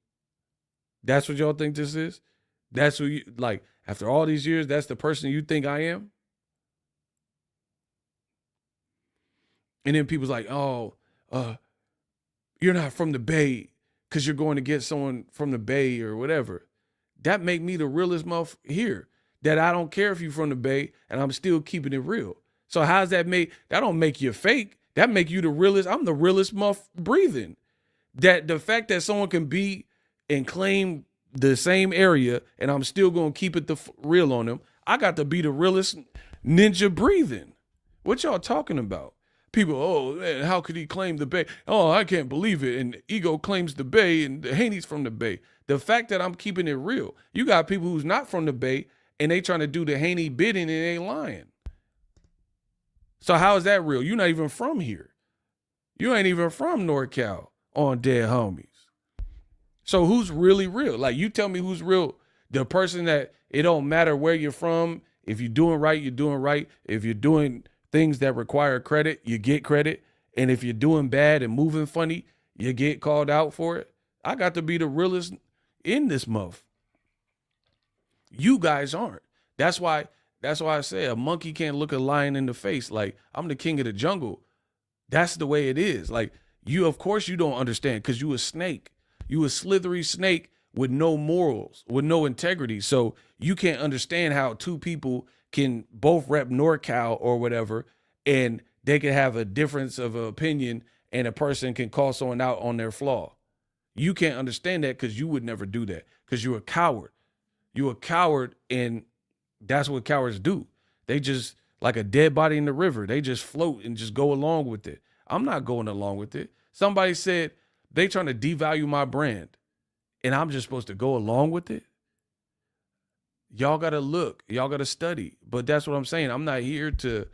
That's what y'all think this is? That's who you like after all these years, that's the person you think I am? And then people's like, oh, you're not from the Bay because you're going to get someone from the Bay or whatever. That make me the realest muff here. That I don't care if you're from the Bay and I'm still keeping it real. So how's that make? That don't make you fake. That make you the realest. I'm the realest muff breathing. That the fact that someone can be and claim the same area and I'm still going to keep it real on them. I got to be the realest ninja breathing. What y'all talking about? People, oh, man, how could he claim the Bay? Oh, I can't believe it. And Ego claims the Bay and the Haney's from the Bay. The fact that I'm keeping it real. You got people who's not from the Bay and they trying to do the Haney bidding and they ain't lying. So how is that real? You're not even from here. You ain't even from NorCal on Dead Homies. So who's really real? Like, you tell me who's real. The person that it don't matter where you're from. If you're doing right, you're doing right. If you're doing things that require credit, you get credit. And if you're doing bad and moving funny, you get called out for it. I got to be the realest in this month. You guys aren't. That's why I say a monkey can't look a lion in the face. Like, I'm the king of the jungle. That's the way it is. Like, you, of course, you don't understand because you a snake. You a slithery snake with no morals, with no integrity. So you can't understand how two people can both rep NorCal or whatever, and they can have a difference of opinion and a person can call someone out on their flaw. You can't understand that because you would never do that because you're a coward. You're a coward, and that's what cowards do. They just, like a dead body in the river, they just float and just go along with it. I'm not going along with it. Somebody said they trying to devalue my brand, and I'm just supposed to go along with it? Y'all got to look. Y'all got to study. But that's what I'm saying. I'm not here to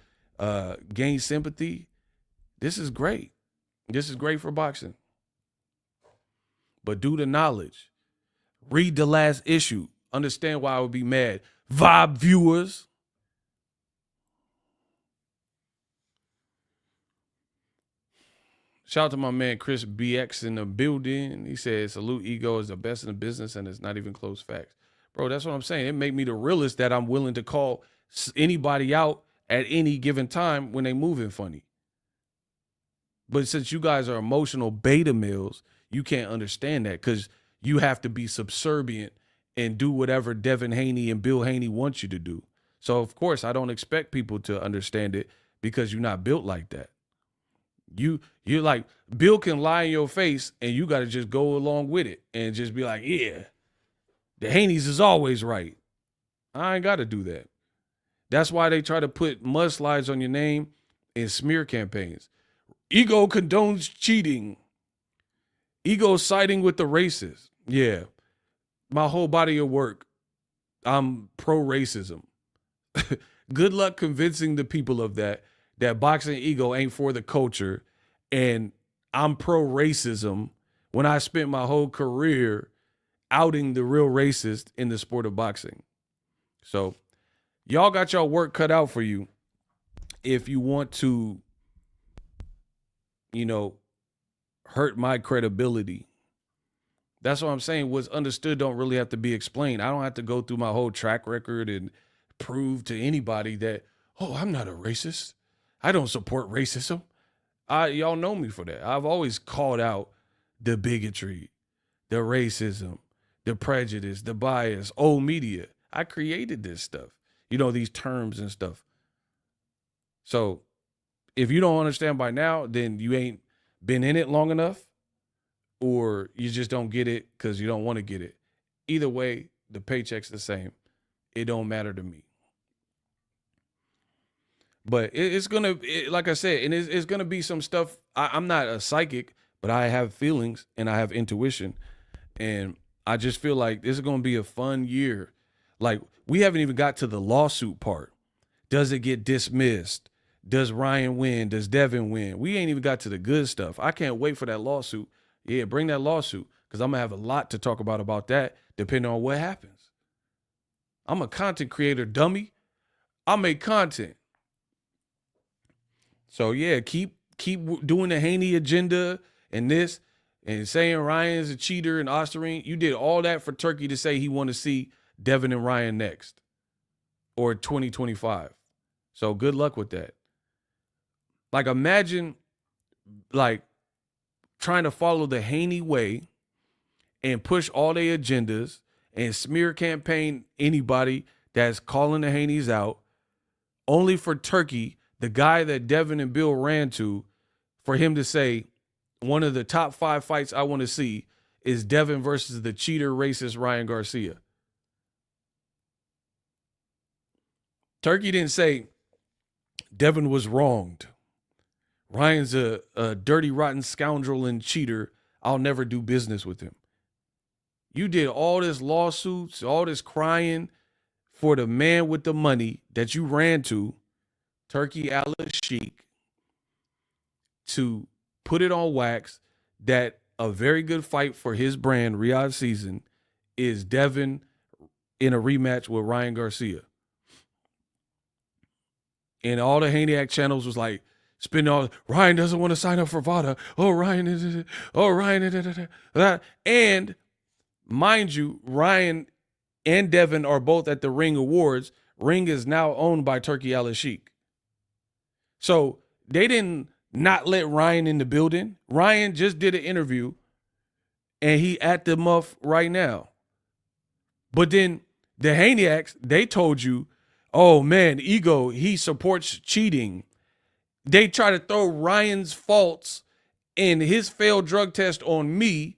gain sympathy. This is great. This is great for boxing. But do the knowledge. Read the last issue. Understand why I would be mad. Vibe viewers. Shout out to my man Chris BX in the building. He said, salute Ego is the best in the business and it's not even close facts. Bro, that's what I'm saying. It make me the realest that I'm willing to call anybody out at any given time when they moving funny. But since you guys are emotional beta males, you can't understand that because you have to be subservient and do whatever Devin Haney and Bill Haney want you to do. So, of course, I don't expect people to understand it because you're not built like that. You're like, Bill can lie in your face and you got to just go along with it and just be like, yeah, the Haneys is always right. I ain't got to do that. That's why they try to put mudslides on your name in smear campaigns. Ego condones cheating. Ego siding with the racist. Yeah. My whole body of work, I'm pro-racism. Good luck convincing the people of that boxing ego ain't for the culture and I'm pro-racism when I spent my whole career outing the real racist in the sport of boxing. So y'all got y'all work cut out for you if you want to, hurt my credibility. That's what I'm saying. What's understood don't really have to be explained. I don't have to go through my whole track record and prove to anybody that, oh, I'm not a racist. I don't support racism. Y'all know me for that. I've always called out the bigotry, the racism, the prejudice, the bias, old media. I created this stuff, these terms and stuff. So if you don't understand by now, then you ain't been in it long enough, or you just don't get it because you don't want to get it. Either way, the paycheck's the same. It don't matter to me. But it's going to, like I said, and it's going to be some stuff. I'm not a psychic, but I have feelings and I have intuition. And I just feel like this is going to be a fun year. Like, we haven't even got to the lawsuit part. Does it get dismissed? Does Ryan win? Does Devin win? We ain't even got to the good stuff. I can't wait for that lawsuit. Yeah, bring that lawsuit, because I'm going to have a lot to talk about that, depending on what happens. I'm a content creator, dummy. I make content. So, yeah, keep doing the Haney agenda and this, and saying Ryan's a cheater and Osterine. You did all that for Turki to say he want to see Devin and Ryan next, or 2025. So good luck with that. Like, imagine, like, trying to follow the Haney way and push all their agendas and smear campaign anybody that's calling the Haneys out, only for Turki, the guy that Devin and Bill ran to, for him to say one of the top 5 fights I want to see is Devin versus the cheater racist Ryan Garcia. Turki didn't say Devin was wronged. Ryan's a dirty, rotten scoundrel and cheater. I'll never do business with him. You did all this lawsuits, all this crying for the man with the money that you ran to, Turki Al-Sheikh, to put it on wax that a very good fight for his brand, Riyadh Season, is Devin in a rematch with Ryan Garcia. And all the Haniac channels was like, Ryan doesn't want to sign up for VADA. And mind you, Ryan and Devin are both at the Ring Awards. Ring is now owned by Turki Al-Sheikh. So they didn't not let Ryan in the building. Ryan just did an interview and he at the muff right now. But then the Haniacs, they told you, oh man, Ego, he supports cheating. They try to throw Ryan's faults and his failed drug test on me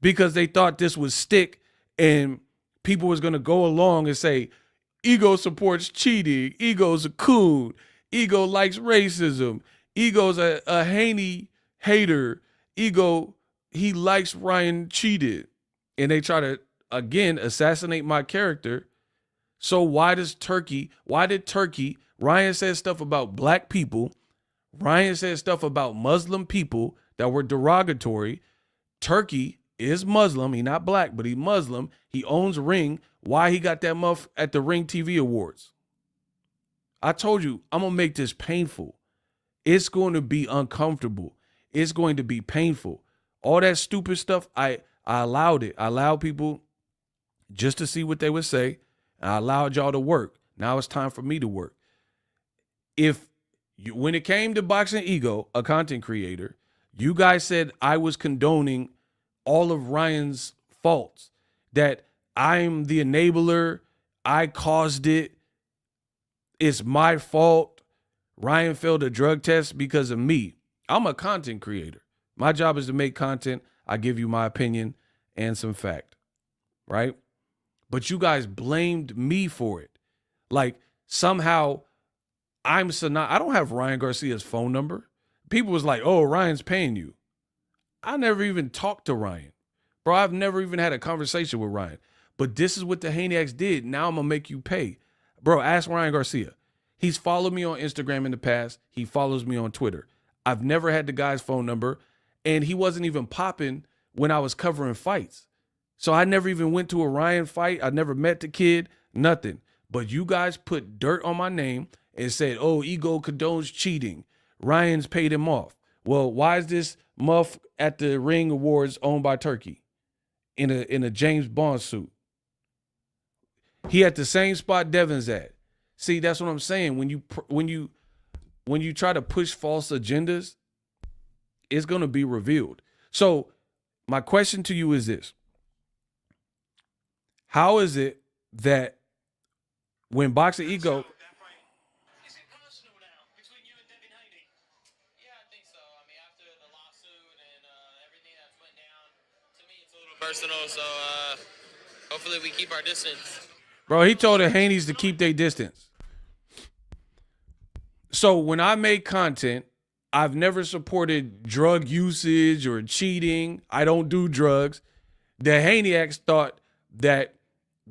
because they thought this would stick and people was going to go along and say, Ego supports cheating. Ego's a coon. Ego likes racism. Ego's a Haney hater. Ego, he likes Ryan cheated. And they try to, again, assassinate my character. So why did Turki, Ryan said stuff about black people. Ryan said stuff about Muslim people that were derogatory. Turki is Muslim. He not black, but he Muslim. He owns Ring. Why he got that muff at the Ring TV Awards? I told you, I'm going to make this painful. It's going to be uncomfortable. It's going to be painful. All that stupid stuff, I allowed it. I allowed people just to see what they would say. And I allowed y'all to work. Now it's time for me to work. When it came to Boxingego, a content creator, you guys said I was condoning all of Ryan's faults, that I'm the enabler, I caused it, it's my fault, Ryan failed a drug test because of me. I'm a content creator. My job is to make content. I give you my opinion and some fact, right? But you guys blamed me for it. Like somehow I don't have Ryan Garcia's phone number. People was like, oh, Ryan's paying you. I never even talked to Ryan. Bro, I've never even had a conversation with Ryan. But this is what the Haniacs did. Now I'm going to make you pay. Bro, ask Ryan Garcia. He's followed me on Instagram in the past. He follows me on Twitter. I've never had the guy's phone number. And he wasn't even popping when I was covering fights. So I never even went to a Ryan fight. I never met the kid, nothing. But you guys put dirt on my name and said, oh, Ego condones cheating. Ryan's paid him off. Well, why is this muff at the Ring Awards owned by Turki in a James Bond suit? He at the same spot Devin's at. See, that's what I'm saying. When you try to push false agendas, it's going to be revealed. So my question to you is this. How is it that when Boxingego... Is it personal now between you and Devin Haney? Yeah, I think so. I mean, after the lawsuit and everything that's went down, to me it's a little personal. So hopefully we keep our distance. Bro, he told the Haneys to keep their distance. So when I make content, I've never supported drug usage or cheating. I don't do drugs. The Haneyaks thought that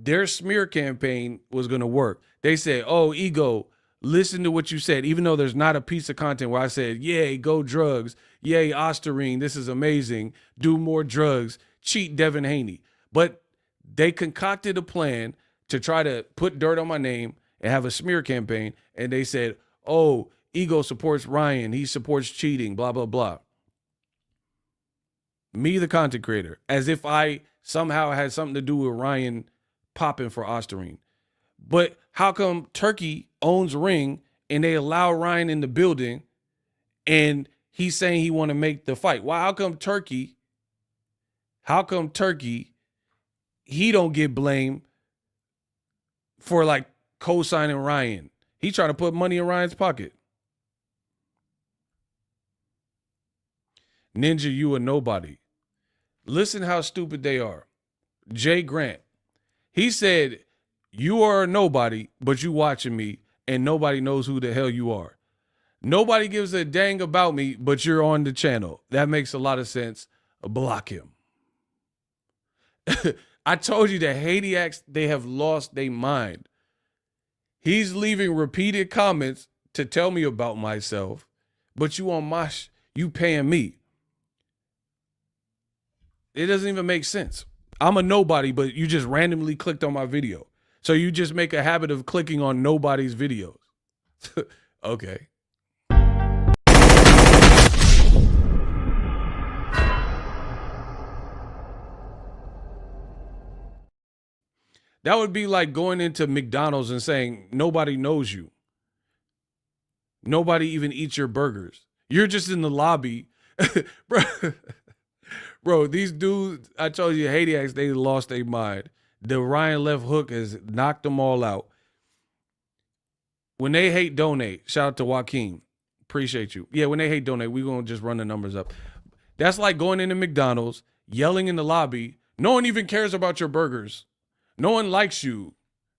their smear campaign was going to work. They said, oh, Ego, listen to what you said, even though there's not a piece of content where I said, yay, go drugs. Yay, Osterine, this is amazing. Do more drugs. Cheat Devin Haney. But they concocted a plan to try to put dirt on my name and have a smear campaign. And they said, oh, Ego supports Ryan. He supports cheating, blah, blah, blah. Me, the content creator, as if I somehow had something to do with Ryan popping for Osterine. But how come Turki owns Ring and they allow Ryan in the building and he's saying he want to make the fight? Why? How come Turki, he don't get blamed for like co-signing Ryan? He trying to put money in Ryan's pocket. Ninja, you a nobody. Listen how stupid they are. Jay Grant. He said, you are a nobody, but you watching me, and nobody knows who the hell you are. Nobody gives a dang about me, but you're on the channel. That makes a lot of sense. Block him. I told you the Hadiacs, they have lost their mind. He's leaving repeated comments to tell me about myself, but you on my, you paying me. It doesn't even make sense. I'm a nobody, but you just randomly clicked on my video. So you just make a habit of clicking on nobody's videos. Okay. That would be like going into McDonald's and saying, nobody knows you. Nobody even eats your burgers. You're just in the lobby. Bro, these dudes, I told you, Hadiacs, they lost their mind. The Ryan left hook has knocked them all out. When they hate, donate. Shout out to Joaquin. Appreciate you. Yeah, when they hate, donate, we're going to just run the numbers up. That's like going into McDonald's, yelling in the lobby. No one even cares about your burgers. No one likes you.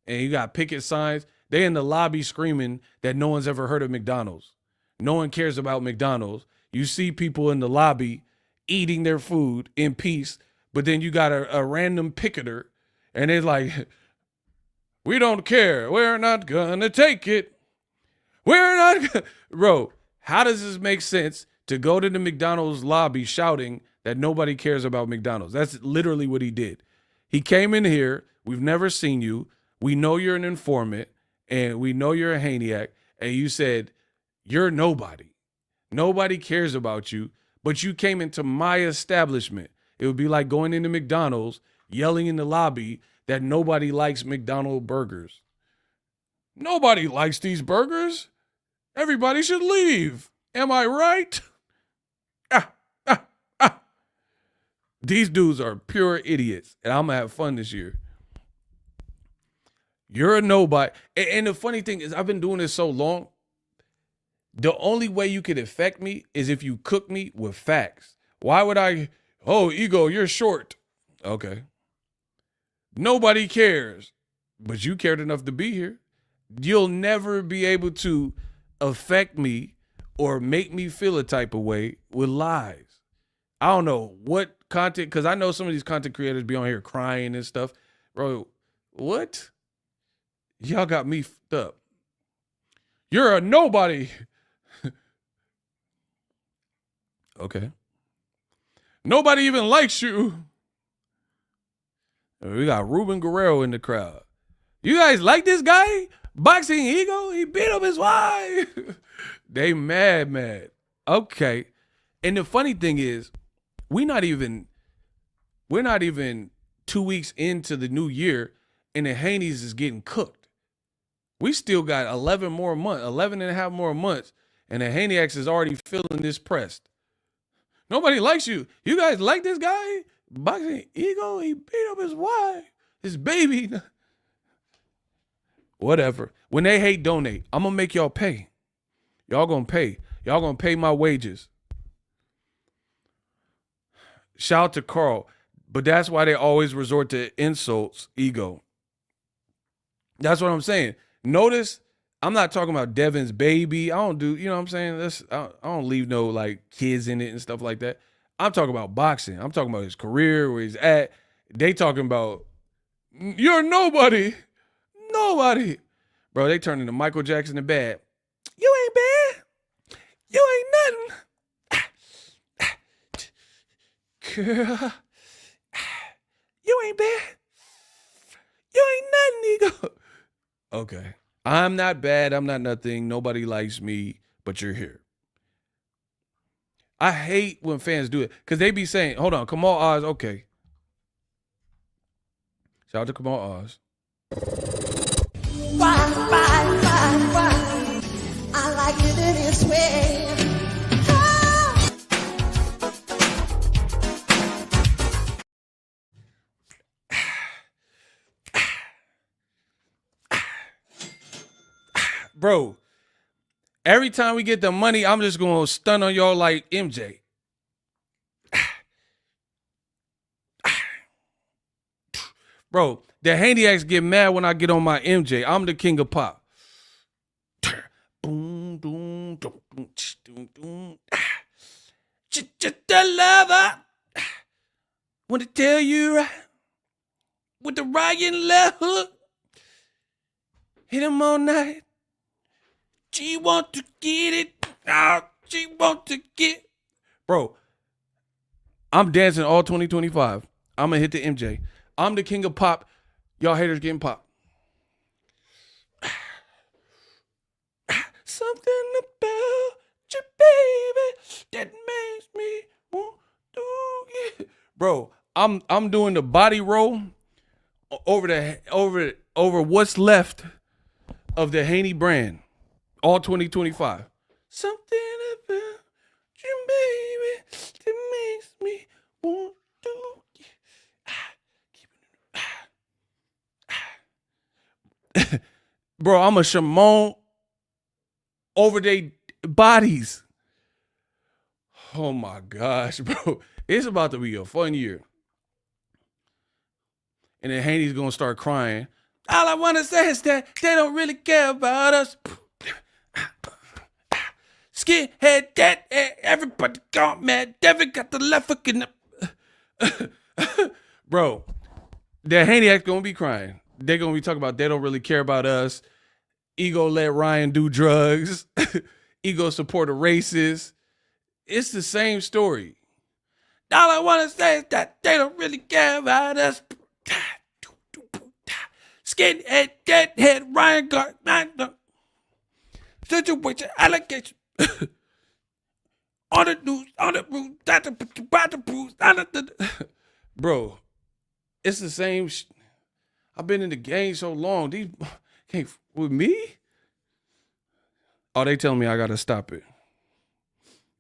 And you got picket signs. They in the lobby screaming that no one's ever heard of McDonald's. No one cares about McDonald's. You see people in the lobby eating their food in peace, but then you got a random picketer, and they're like, we don't care. We're not gonna take it. We're not. Bro, how does this make sense to go to the McDonald's lobby shouting that nobody cares about McDonald's? That's literally what he did. He came in here. We've never seen you. We know you're an informant, and we know you're a Haniac, and you said, you're nobody. Nobody cares about you, but you came into my establishment. It would be like going into McDonald's, yelling in the lobby that nobody likes McDonald's burgers. Nobody likes these burgers. Everybody should leave. Am I right? These dudes are pure idiots, and I'm going to have fun this year. You're a nobody. And the funny thing is, I've been doing this so long, the only way you could affect me is if you cook me with facts. Why would I? Oh, Ego, you're short. Okay. Nobody cares, but you cared enough to be here. You'll never be able to affect me or make me feel a type of way with lies. I don't know what content, because I know some of these content creators be on here crying and stuff. Bro, what? Y'all got me fucked up. You're a nobody. Okay. Nobody even likes you. We got Ruben Guerrero in the crowd. You guys like this guy? Boxingego? He beat up his wife. They mad. Okay. And the funny thing is, we're not even 2 weeks into the new year, and the Haneys is getting cooked. We still got 11 and a half more months, and the Haneyx is already feeling this pressed. Nobody likes you. You guys like this guy? Boxingego? He beat up his wife, his baby. Whatever. When they hate, donate. I'm going to make y'all pay. Y'all going to pay. Y'all going to pay my wages. Shout out to Carl. But that's why they always resort to insults, ego. That's what I'm saying. Notice, I'm not talking about Devin's baby. I don't do, you know what I'm saying? I don't leave no like kids in it and stuff like that. I'm talking about boxing. I'm talking about his career, where he's at. They talking about, you're nobody. Nobody. Bro, they turned into Michael Jackson in bad. You ain't bad. You ain't nothing. Girl. You ain't bad. You ain't nothing, ego. Okay. I'm not bad. I'm not nothing. Nobody likes me, but you're here. I hate when fans do it because they be saying, hold on, Kamal Oz, okay. Shout out to Kamal Oz. Why? I like it in this way. Bro, every time we get the money, I'm just going to stun on y'all like MJ. Bro, the Haneyx get mad when I get on my MJ. I'm the king of pop. Just the lover. Want to tell you right. With the Ryan left hook. Hit him all night. She want to get it. Oh, she want to get. Bro, I'm dancing all 2025. I'm going to hit the MJ. I'm the king of pop. Y'all haters getting pop. Something about you, baby, that makes me want to get. Bro, I'm doing the body roll over what's left of the Haney brand. All 2025. Something about you, baby, that makes me want to. Bro, I'm a Shimon over their bodies. Oh my gosh, bro. It's about to be a fun year. And then Haney's gonna start crying. All I wanna say is that they don't really care about us. Skinhead, that everybody got mad. Devin got the left hook in the. Bro, the Haneyx gonna be crying. They're gonna be talking about they don't really care about us. Ego let Ryan do drugs. Ego support a racist. It's the same story. All I want to say is that they don't really care about us. Skinhead, deadhead, Ryan got situation, allegation. On the news, on the roof, about the bruise, bro, it's the same. I've been in the game so long. These can't with me. Oh, they telling me I gotta stop it,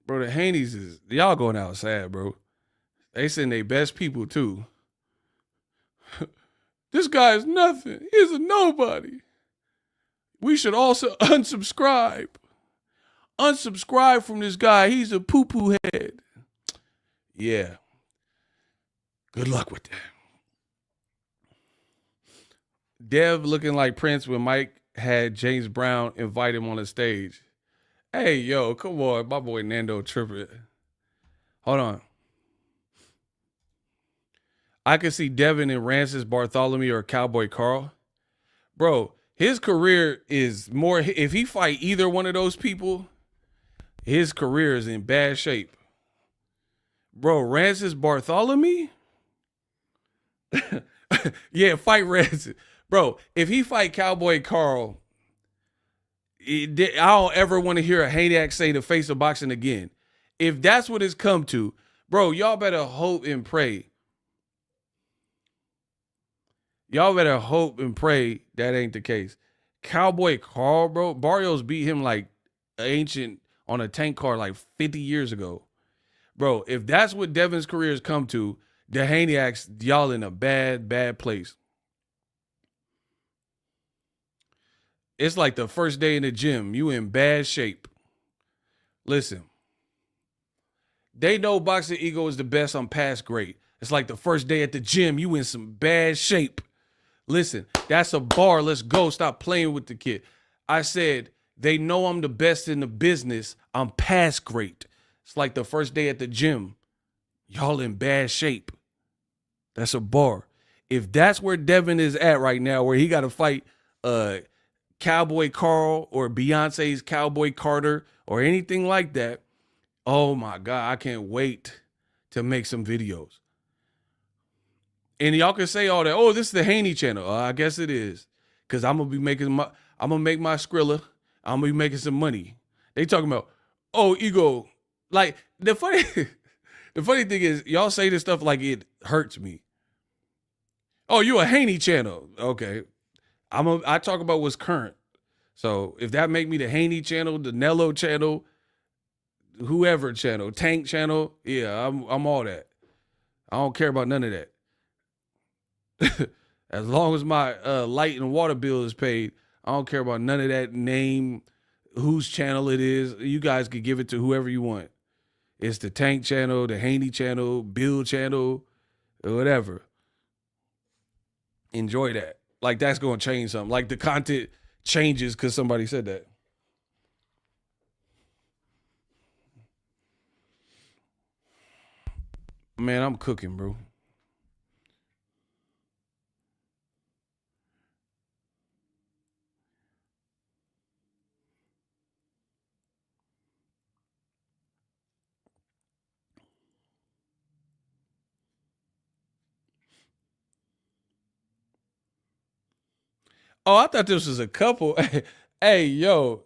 bro. The Haneys is y'all going outside, bro. They send their best people too. This guy is nothing. He's a nobody. We should also unsubscribe. Unsubscribe from this guy. He's a poo-poo head. Yeah. Good luck with that. Dev looking like Prince when Mike had James Brown invite him on the stage. Hey, yo, come on. My boy Nando tripping. Hold on. I could see Devin and Rancis Bartholomew or Cowboy Carl. Bro, his career is more, if he fight either one of those people, his career is in bad shape. Bro, Rancis Bartholomew? Yeah, fight Reds. Bro, if he fight Cowboy Carl, I don't ever want to hear a Haydack say the face of boxing again. If that's what it's come to, bro, y'all better hope and pray. Y'all better hope and pray that ain't the case. Cowboy Carl, bro, Barrios beat him like ancient on a tank car like 50 years ago. Bro, if that's what Devin's career has come to, the Hayniacs, y'all in a bad, bad place. It's like the first day in the gym. You in bad shape. Listen, they know Boxingego is the best. I'm past great. It's like the first day at the gym. You in some bad shape. Listen, that's a bar. Let's go. Stop playing with the kid. I said, they know I'm the best in the business. I'm past great. It's like the first day at the gym. Y'all in bad shape. That's a bar. If that's where Devin is at right now, where he got to fight Cowboy Carl or Beyonce's Cowboy Carter or anything like that, oh my God, I can't wait to make some videos. And y'all can say all that, oh, this is the Haney channel. I guess it is. Because I'm gonna make my Skrilla. I'm gonna be making some money. They talking about, oh, ego. Like the funny thing is, y'all say this stuff like it hurts me. Oh, you a Haney channel. Okay. I talk about what's current. So if that make me the Haney channel, the Nello channel, whoever channel, Tank channel, yeah, I'm all that. I don't care about none of that. As long as my light and water bill is paid, I don't care about none of that name, whose channel it is. You guys can give it to whoever you want. It's the Tank channel, the Haney channel, Bill channel, or whatever. Enjoy that. Like that's going to change something. Like the content changes because somebody said that. Man, I'm cooking, bro. Oh, I thought this was a couple. Hey, yo.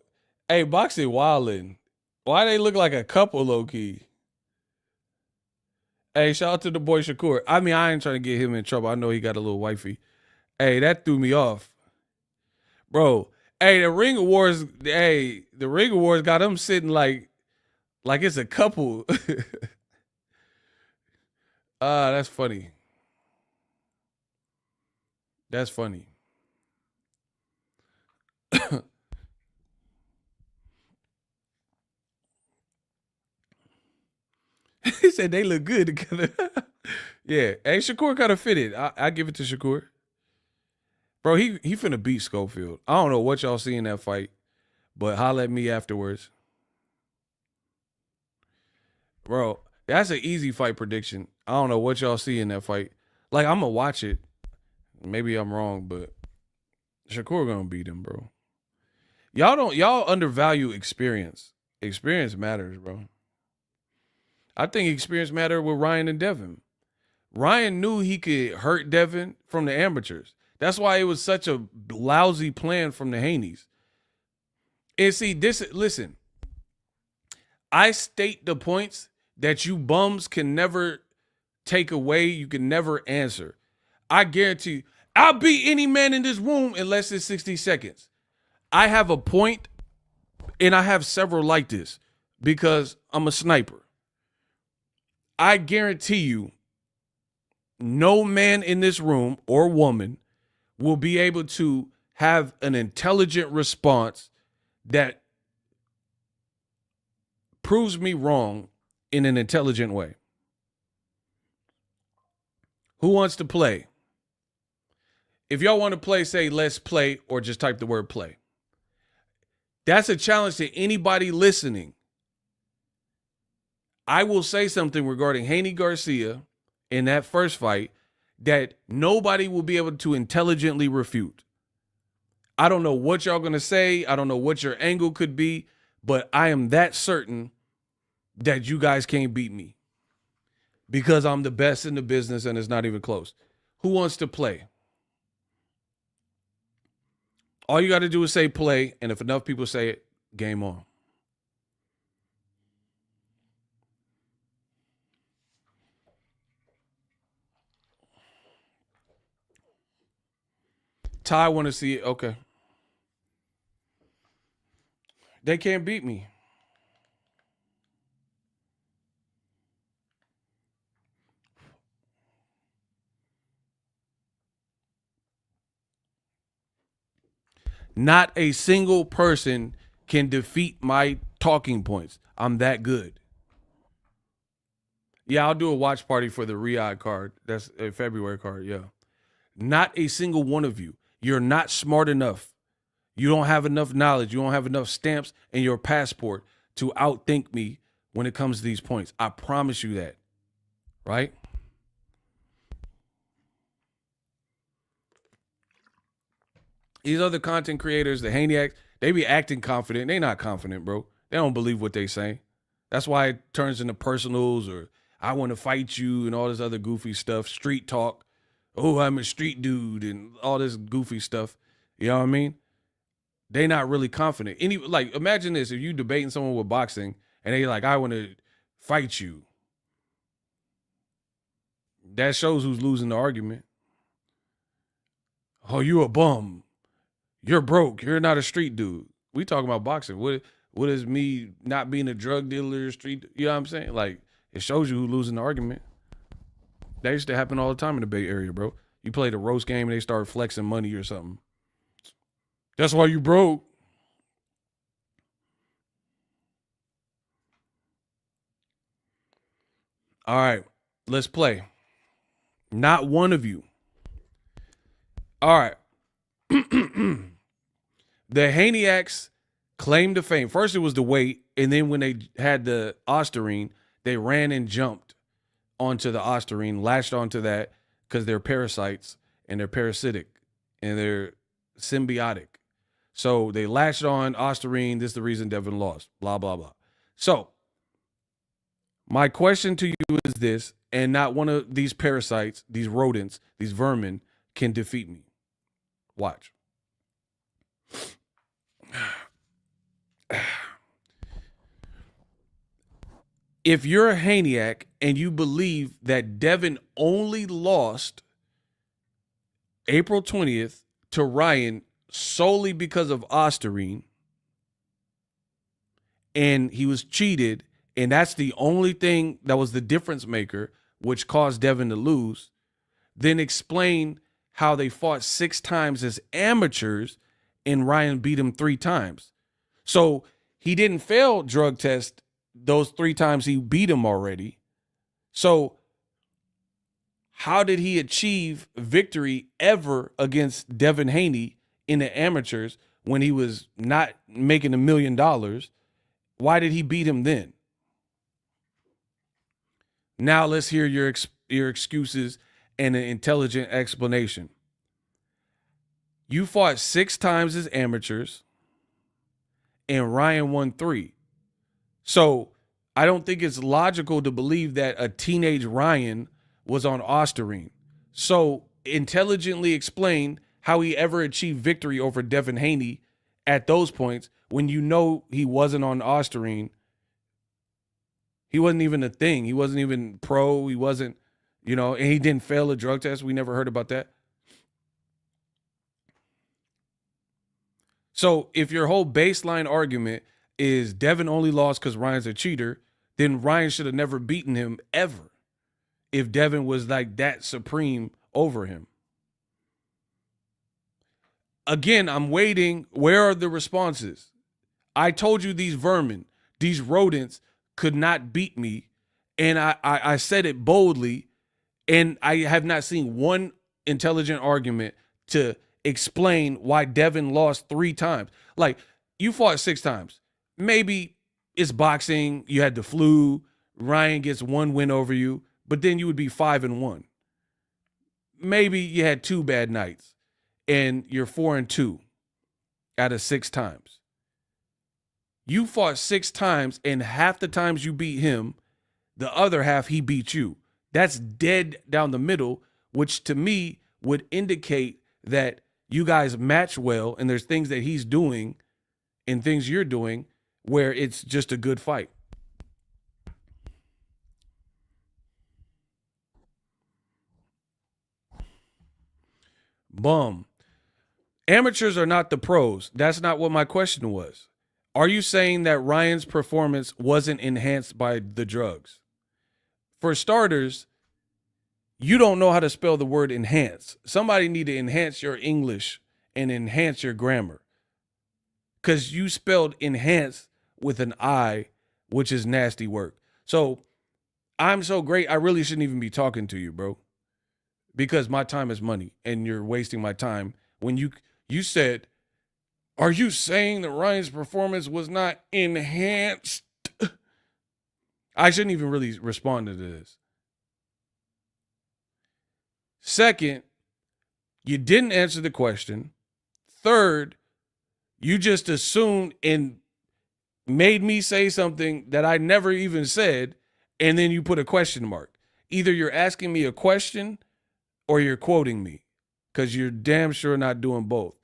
Hey, Boxing Wildin'. Why they look like a couple low-key? Hey, shout out to the boy Shakur. I mean, I ain't trying to get him in trouble. I know he got a little wifey. Hey, that threw me off. Bro, hey, the Ring Awards got them sitting like it's a couple. That's funny. That's funny. He said they look good together. Yeah. Hey, Shakur kind of fitted. I give it to Shakur. Bro, he finna beat Schofield. I don't know what y'all see in that fight, but holla at me afterwards. Bro, that's an easy fight prediction. I don't know what y'all see in that fight. Like, I'm gonna watch it. Maybe I'm wrong, but Shakur gonna beat him, bro. Y'all undervalue experience. Experience matters, bro. I think experience mattered with Ryan and Devin. Ryan knew he could hurt Devin from the amateurs. That's why it was such a lousy plan from the Haneys. And see, listen, I state the points that you bums can never take away. You can never answer. I guarantee you, I'll beat any man in this room in less than 60 seconds. I have a point, and I have several like this because I'm a sniper. I guarantee you, no man in this room or woman will be able to have an intelligent response that proves me wrong in an intelligent way. Who wants to play? If y'all want to play, say let's play or just type the word play. That's a challenge to anybody listening. I will say something regarding Haney Garcia in that first fight that nobody will be able to intelligently refute. I don't know what y'all going to say. I don't know what your angle could be, but I am that certain that you guys can't beat me because I'm the best in the business and it's not even close. Who wants to play? All you got to do is say play, and if enough people say it, game on. Ty want to see it. Okay. They can't beat me. Not a single person can defeat my talking points. I'm that good. Yeah, I'll do a watch party for the Riyadh card. That's a February card, yeah. Not a single one of you. You're not smart enough. You don't have enough knowledge. You don't have enough stamps in your passport to outthink me when it comes to these points. I promise you that. Right? These other content creators, the Haniacs, they be acting confident. They not confident, bro. They don't believe what they say. That's why it turns into personals or I want to fight you and all this other goofy stuff. Street talk. Oh, I'm a street dude and all this goofy stuff. You know what I mean? They not really confident. Like, imagine this. If you debating someone with boxing and they like, I want to fight you. That shows who's losing the argument. Oh, you a bum. You're broke. You're not a street dude. We talking about boxing. What is me not being a drug dealer, street? You know what I'm saying? Like, it shows you who's losing the argument. That used to happen all the time in the Bay Area, bro. You play the roast game and they start flexing money or something. That's why you broke. All right, let's play. Not one of you. All right. The Haniacs claim to fame. First, it was the weight, and then when they had the Ostarine, they ran and jumped onto the Ostarine, latched onto that because they're parasites and they're parasitic and they're symbiotic. So they latched on Ostarine. This is the reason Devin lost. Blah, blah, blah. So my question to you is this, and not one of these parasites, these rodents, these vermin can defeat me. Watch. If you're a Haniac and you believe that Devin only lost April 20th to Ryan solely because of Ostarine and he was cheated and that's the only thing that was the difference maker which caused Devin to lose, then explain how they fought 6 times as amateurs and Ryan beat him 3 times. So he didn't fail drug test those 3 times he beat him already. So how did he achieve victory ever against Devin Haney in the amateurs when he was not making $1 million? Why did he beat him then? Now let's hear your excuses and an intelligent explanation. You fought 6 times as amateurs and Ryan won 3. So I don't think it's logical to believe that a teenage Ryan was on Ostarine. So intelligently explain how he ever achieved victory over Devin Haney at those points when you know he wasn't on Ostarine. He wasn't even a thing. He wasn't even pro. He wasn't, and he didn't fail a drug test. We never heard about that. So if your whole baseline argument is Devin only lost because Ryan's a cheater, then Ryan should have never beaten him ever if Devin was like that supreme over him. Again, I'm waiting. Where are the responses? I told you these vermin, these rodents could not beat me, and I said it boldly, and I have not seen one intelligent argument to explain why Devin lost 3 times. Like, you fought 6 times. Maybe it's boxing, you had the flu, Ryan gets 1 win over you, but then you would be 5-1. Maybe you had 2 bad nights and you're 4-2 out of 6 times. You fought 6 times and half the times you beat him, the other half he beat you. That's dead down the middle which to me would indicate that you guys match well and there's things that he's doing and things you're doing where it's just a good fight. Bum. Amateurs are not the pros. That's not what my question was. Are you saying that Ryan's performance wasn't enhanced by the drugs? For starters, you don't know how to spell the word enhance. Somebody need to enhance your English and enhance your grammar. Because you spelled enhance with an I, which is nasty work. So I'm so great, I really shouldn't even be talking to you, bro. Because my time is money and you're wasting my time. When you said, are you saying that Ryan's performance was not enhanced? I shouldn't even really respond to this. Second, you didn't answer the question. Third, you just assumed and made me say something that I never even said, and then you put a question mark. Either you're asking me a question or you're quoting me, because you're damn sure not doing both.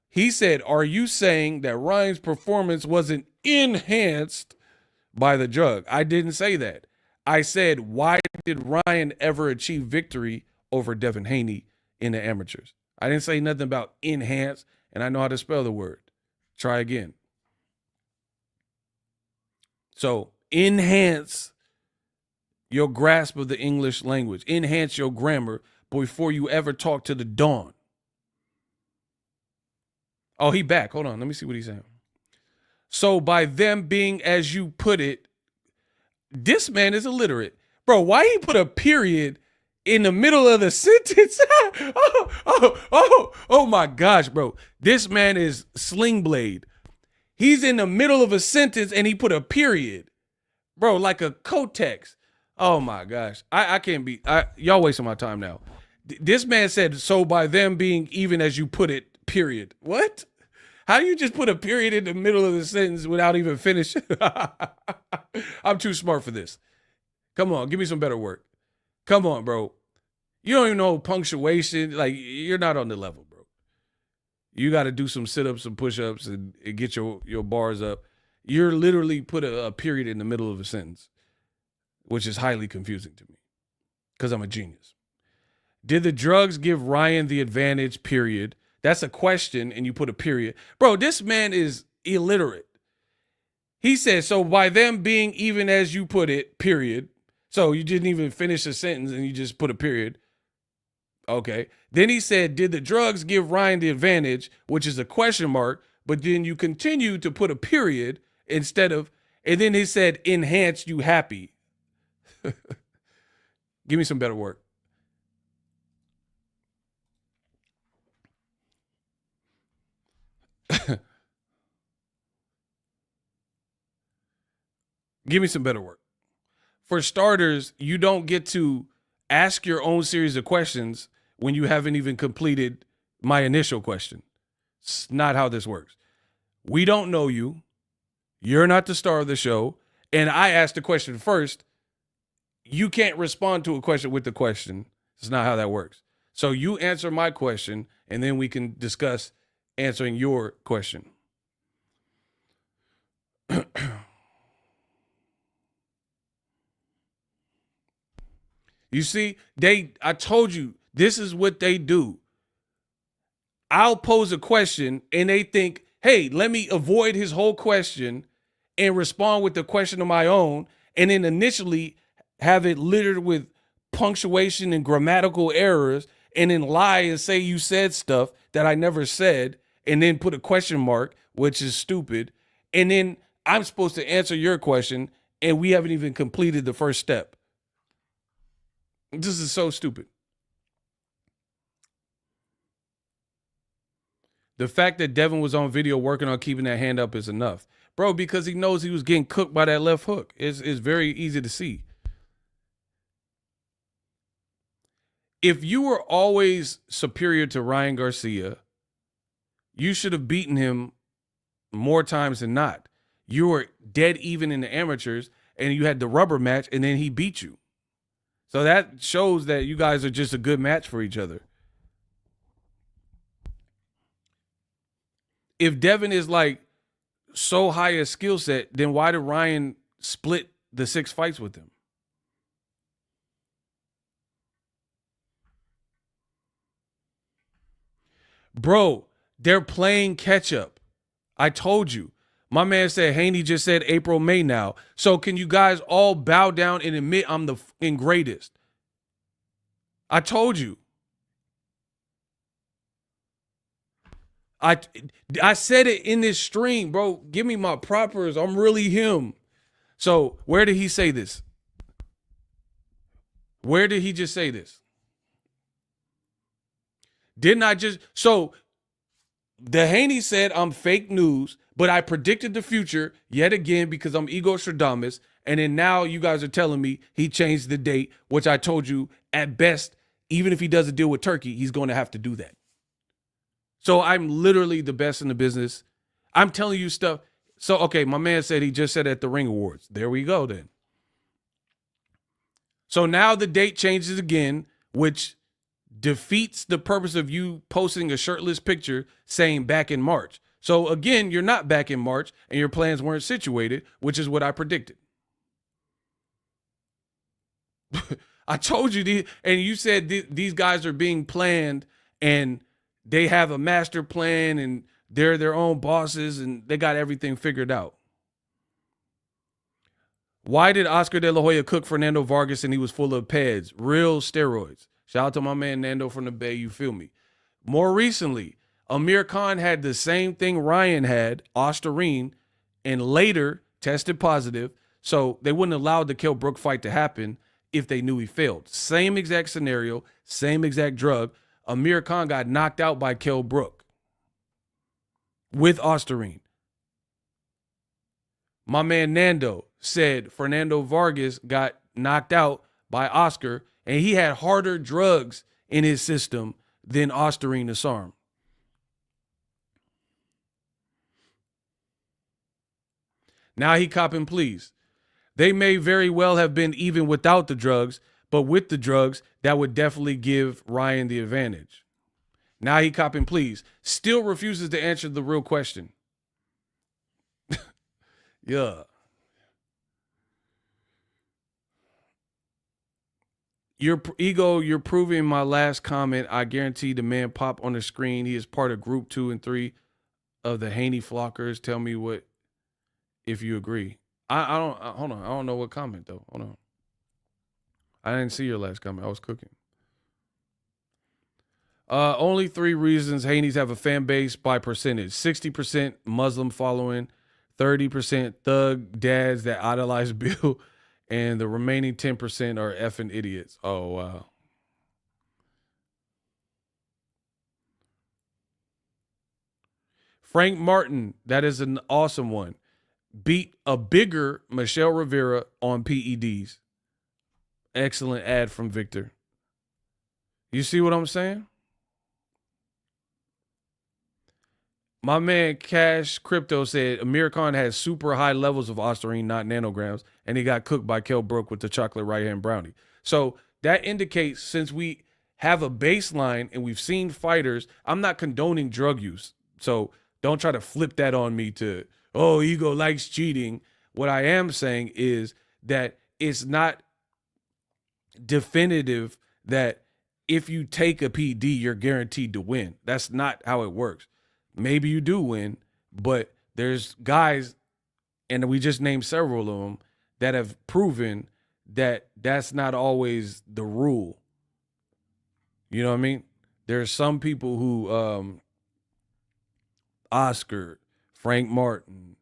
He said, are you saying that Ryan's performance wasn't enhanced by the drug? I didn't say that. I said, why did Ryan ever achieve victory over Devin Haney in the amateurs? I didn't say nothing about enhance, and I know how to spell the word. Try again. So enhance your grasp of the English language. Enhance your grammar before you ever talk to the dawn. Oh, he back. Hold on. Let me see what he's saying. So by them being, as you put it, this man is illiterate. Bro, why he put a period in the middle of the sentence? Oh my gosh, bro. This man is Sling Blade. He's in the middle of a sentence and he put a period. Bro, like a Kotex. Oh my gosh. I can't be, y'all wasting my time now. This man said, so by them being even as you put it, period. What? How do you just put a period in the middle of the sentence without even finishing? I'm too smart for this. Come on, give me some better work. Come on, bro. You don't even know punctuation. Like, you're not on the level, bro. You got to do some sit-ups, some push-ups, and get your bars up. You're literally put a period in the middle of a sentence, which is highly confusing to me because I'm a genius. Did the drugs give Ryan the advantage, period? That's a question, and you put a period. Bro, this man is illiterate. He said, so by them being even as you put it, period. So you didn't even finish a sentence, and you just put a period. Okay. Then he said, did the drugs give Ryan the advantage, which is a question mark, but then you continue to put a period instead of, and then he said, enhance you happy. Give me some better work. Give me some better work. For starters, you don't get to ask your own series of questions when you haven't even completed my initial question. It's not how this works. We don't know you. You're not the star of the show. And I asked the question first. You can't respond to a question with the question. It's not how that works. So you answer my question, and then we can discuss answering your question. You see, I told you, this is what they do. I'll pose a question and they think, hey, let me avoid his whole question and respond with the question of my own. And then initially have it littered with punctuation and grammatical errors and then lie and say you said stuff that I never said and then put a question mark, which is stupid. And then I'm supposed to answer your question and we haven't even completed the first step. This is so stupid. The fact that Devin was on video working on keeping that hand up is enough. Bro, because he knows he was getting cooked by that left hook. It's very easy to see. If you were always superior to Ryan Garcia, you should have beaten him more times than not. You were dead even in the amateurs, and you had the rubber match, and then he beat you. So that shows that you guys are just a good match for each other. If Devin is like so high a skill set, then why did Ryan split the 6 fights with him? Bro, they're playing catch up. I told you. My man said Haney just said April, May now. So can you guys all bow down and admit I'm the greatest? I told you. I said it in this stream, bro. Give me my propers. I'm really him. So where did he say this? Where did he just say this? Didn't I just... So the Haney said I'm fake news, but I predicted the future yet again because I'm Ego Stradamus. And then now you guys are telling me he changed the date, which I told you at best, even if he does a deal with Turkey, he's going to have to do that. So I'm literally the best in the business. I'm telling you stuff. So, okay, my man said he just said at the Ring Awards. There we go then. So now the date changes again, which defeats the purpose of you posting a shirtless picture saying back in March. So again, you're not back in March and your plans weren't situated, which is what I predicted. I told you, and you said these guys are being planned and they have a master plan and they're their own bosses and they got everything figured out. Why did Oscar De La Hoya cook Fernando Vargas and he was full of pads? Real steroids. Shout out to my man Nando from the Bay, you feel me? More recently, Amir Khan had the same thing Ryan had, Osterine, and later tested positive. So they wouldn't allow the Kell Brook fight to happen if they knew he failed. Same exact scenario, same exact drug. Amir Khan got knocked out by Kell Brook with Osterine. My man Nando said Fernando Vargas got knocked out by Oscar, and he had harder drugs in his system than Osterine disarm. Now he copping pleas. They may very well have been even without the drugs, but with the drugs, that would definitely give Ryan the advantage. Now he copping pleas. Still refuses to answer the real question. Yeah. Your ego, you're proving my last comment. I guarantee the man pop on the screen. He is part of group 2 and 3 of the Haney Flockers. Tell me what, if you agree. I don't, hold on. I don't know what comment though. Hold on. I didn't see your last comment. I was cooking. Only 3 reasons Haney's have a fan base by percentage. 60% Muslim following, 30% thug dads that idolize Bill, and the remaining 10% are effing idiots. Oh, wow. Frank Martin, that is an awesome one. Beat a bigger Michelle Rivera on PEDs. Excellent ad from Victor. You see what I'm saying? My man Cash Crypto said Amir Khan has super high levels of Osterine, not nanograms, and he got cooked by Kell Brook with the chocolate right-hand brownie. So that indicates, since we have a baseline and we've seen fighters, I'm not condoning drug use. So don't try to flip that on me to, oh, ego likes cheating. What I am saying is that it's not definitive that if you take a PD, you're guaranteed to win. That's not how it works. Maybe you do win, but there's guys, and we just named several of them, that have proven that that's not always the rule. You know what I mean? There's some people who, Oscar, Frank Martin,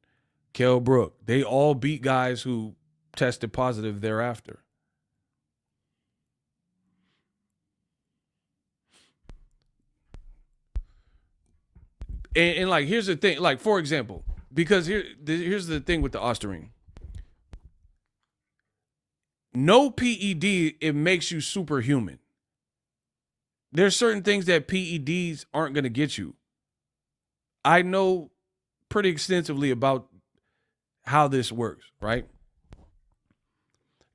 Kell Brook, they all beat guys who tested positive thereafter. And like, here's the thing, like, for example, because here's the thing with the Osterine. No PED, it makes you superhuman. There's certain things that PEDs aren't going to get you. I know pretty extensively about how this works, right?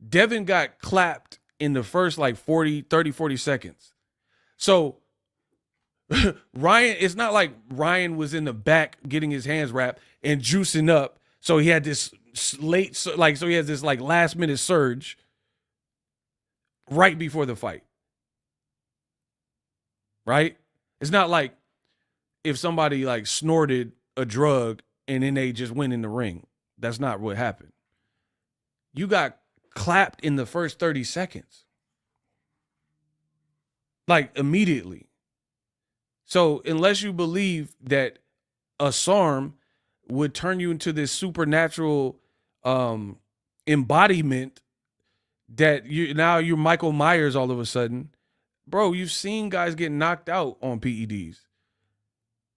Devin got clapped in the first like 40 seconds. So Ryan, it's not like Ryan was in the back getting his hands wrapped and juicing up. So he had this he has this like last minute surge right before the fight. Right? It's not like if somebody like snorted a drug and then they just went in the ring. That's not what happened. You got clapped in the first 30 seconds. Like immediately. So unless you believe that a SARM would turn you into this supernatural embodiment that you're Michael Myers all of a sudden, bro, you've seen guys get knocked out on PEDs.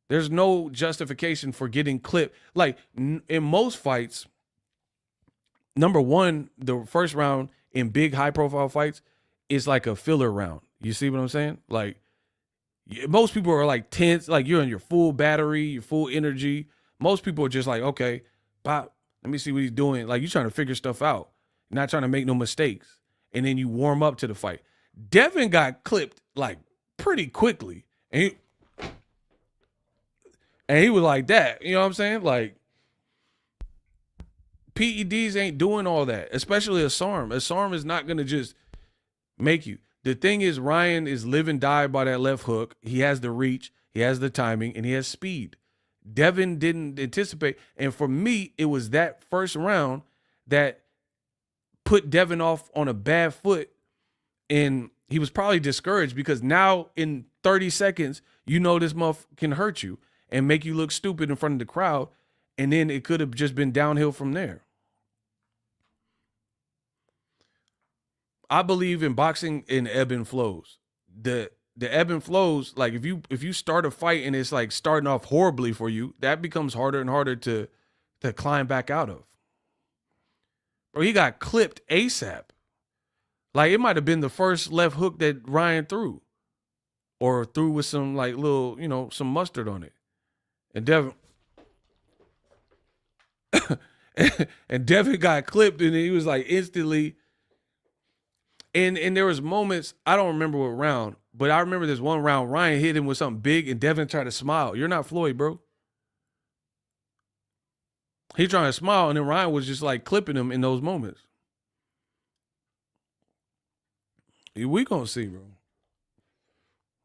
There's no justification for getting clipped. Like in most fights, number one, the first round in big high profile fights is like a filler round. You see what I'm saying? Like most people are like tense, like you're in your full battery, your full energy. Most people are just like, okay, Bob, let me see what he's doing. Like you're trying to figure stuff out, you're not trying to make no mistakes. And then you warm up to the fight. Devin got clipped like pretty quickly. And he was like that. You know what I'm saying? Like PEDs ain't doing all that, especially a SARM. A SARM is not going to just make you. The thing is, Ryan is live and die by that left hook. He has the reach, he has the timing, and he has speed. Devin didn't anticipate. And for me, it was that first round that put Devin off on a bad foot. And he was probably discouraged because now in 30 seconds, you know this muff can hurt you and make you look stupid in front of the crowd. And then it could have just been downhill from there. I believe in boxing in ebb and flows. The ebb and flows, like if you start a fight and it's like starting off horribly for you, that becomes harder and harder to climb back out of. Bro, he got clipped ASAP. Like it might have been the first left hook that Ryan threw. Or threw with some like little, some mustard on it. And Devin got clipped and he was like instantly. And there was moments, I don't remember what round, but I remember this one round, Ryan hit him with something big and Devin tried to smile. You're not Floyd, bro. He trying to smile and then Ryan was just like clipping him in those moments. We gonna see, bro.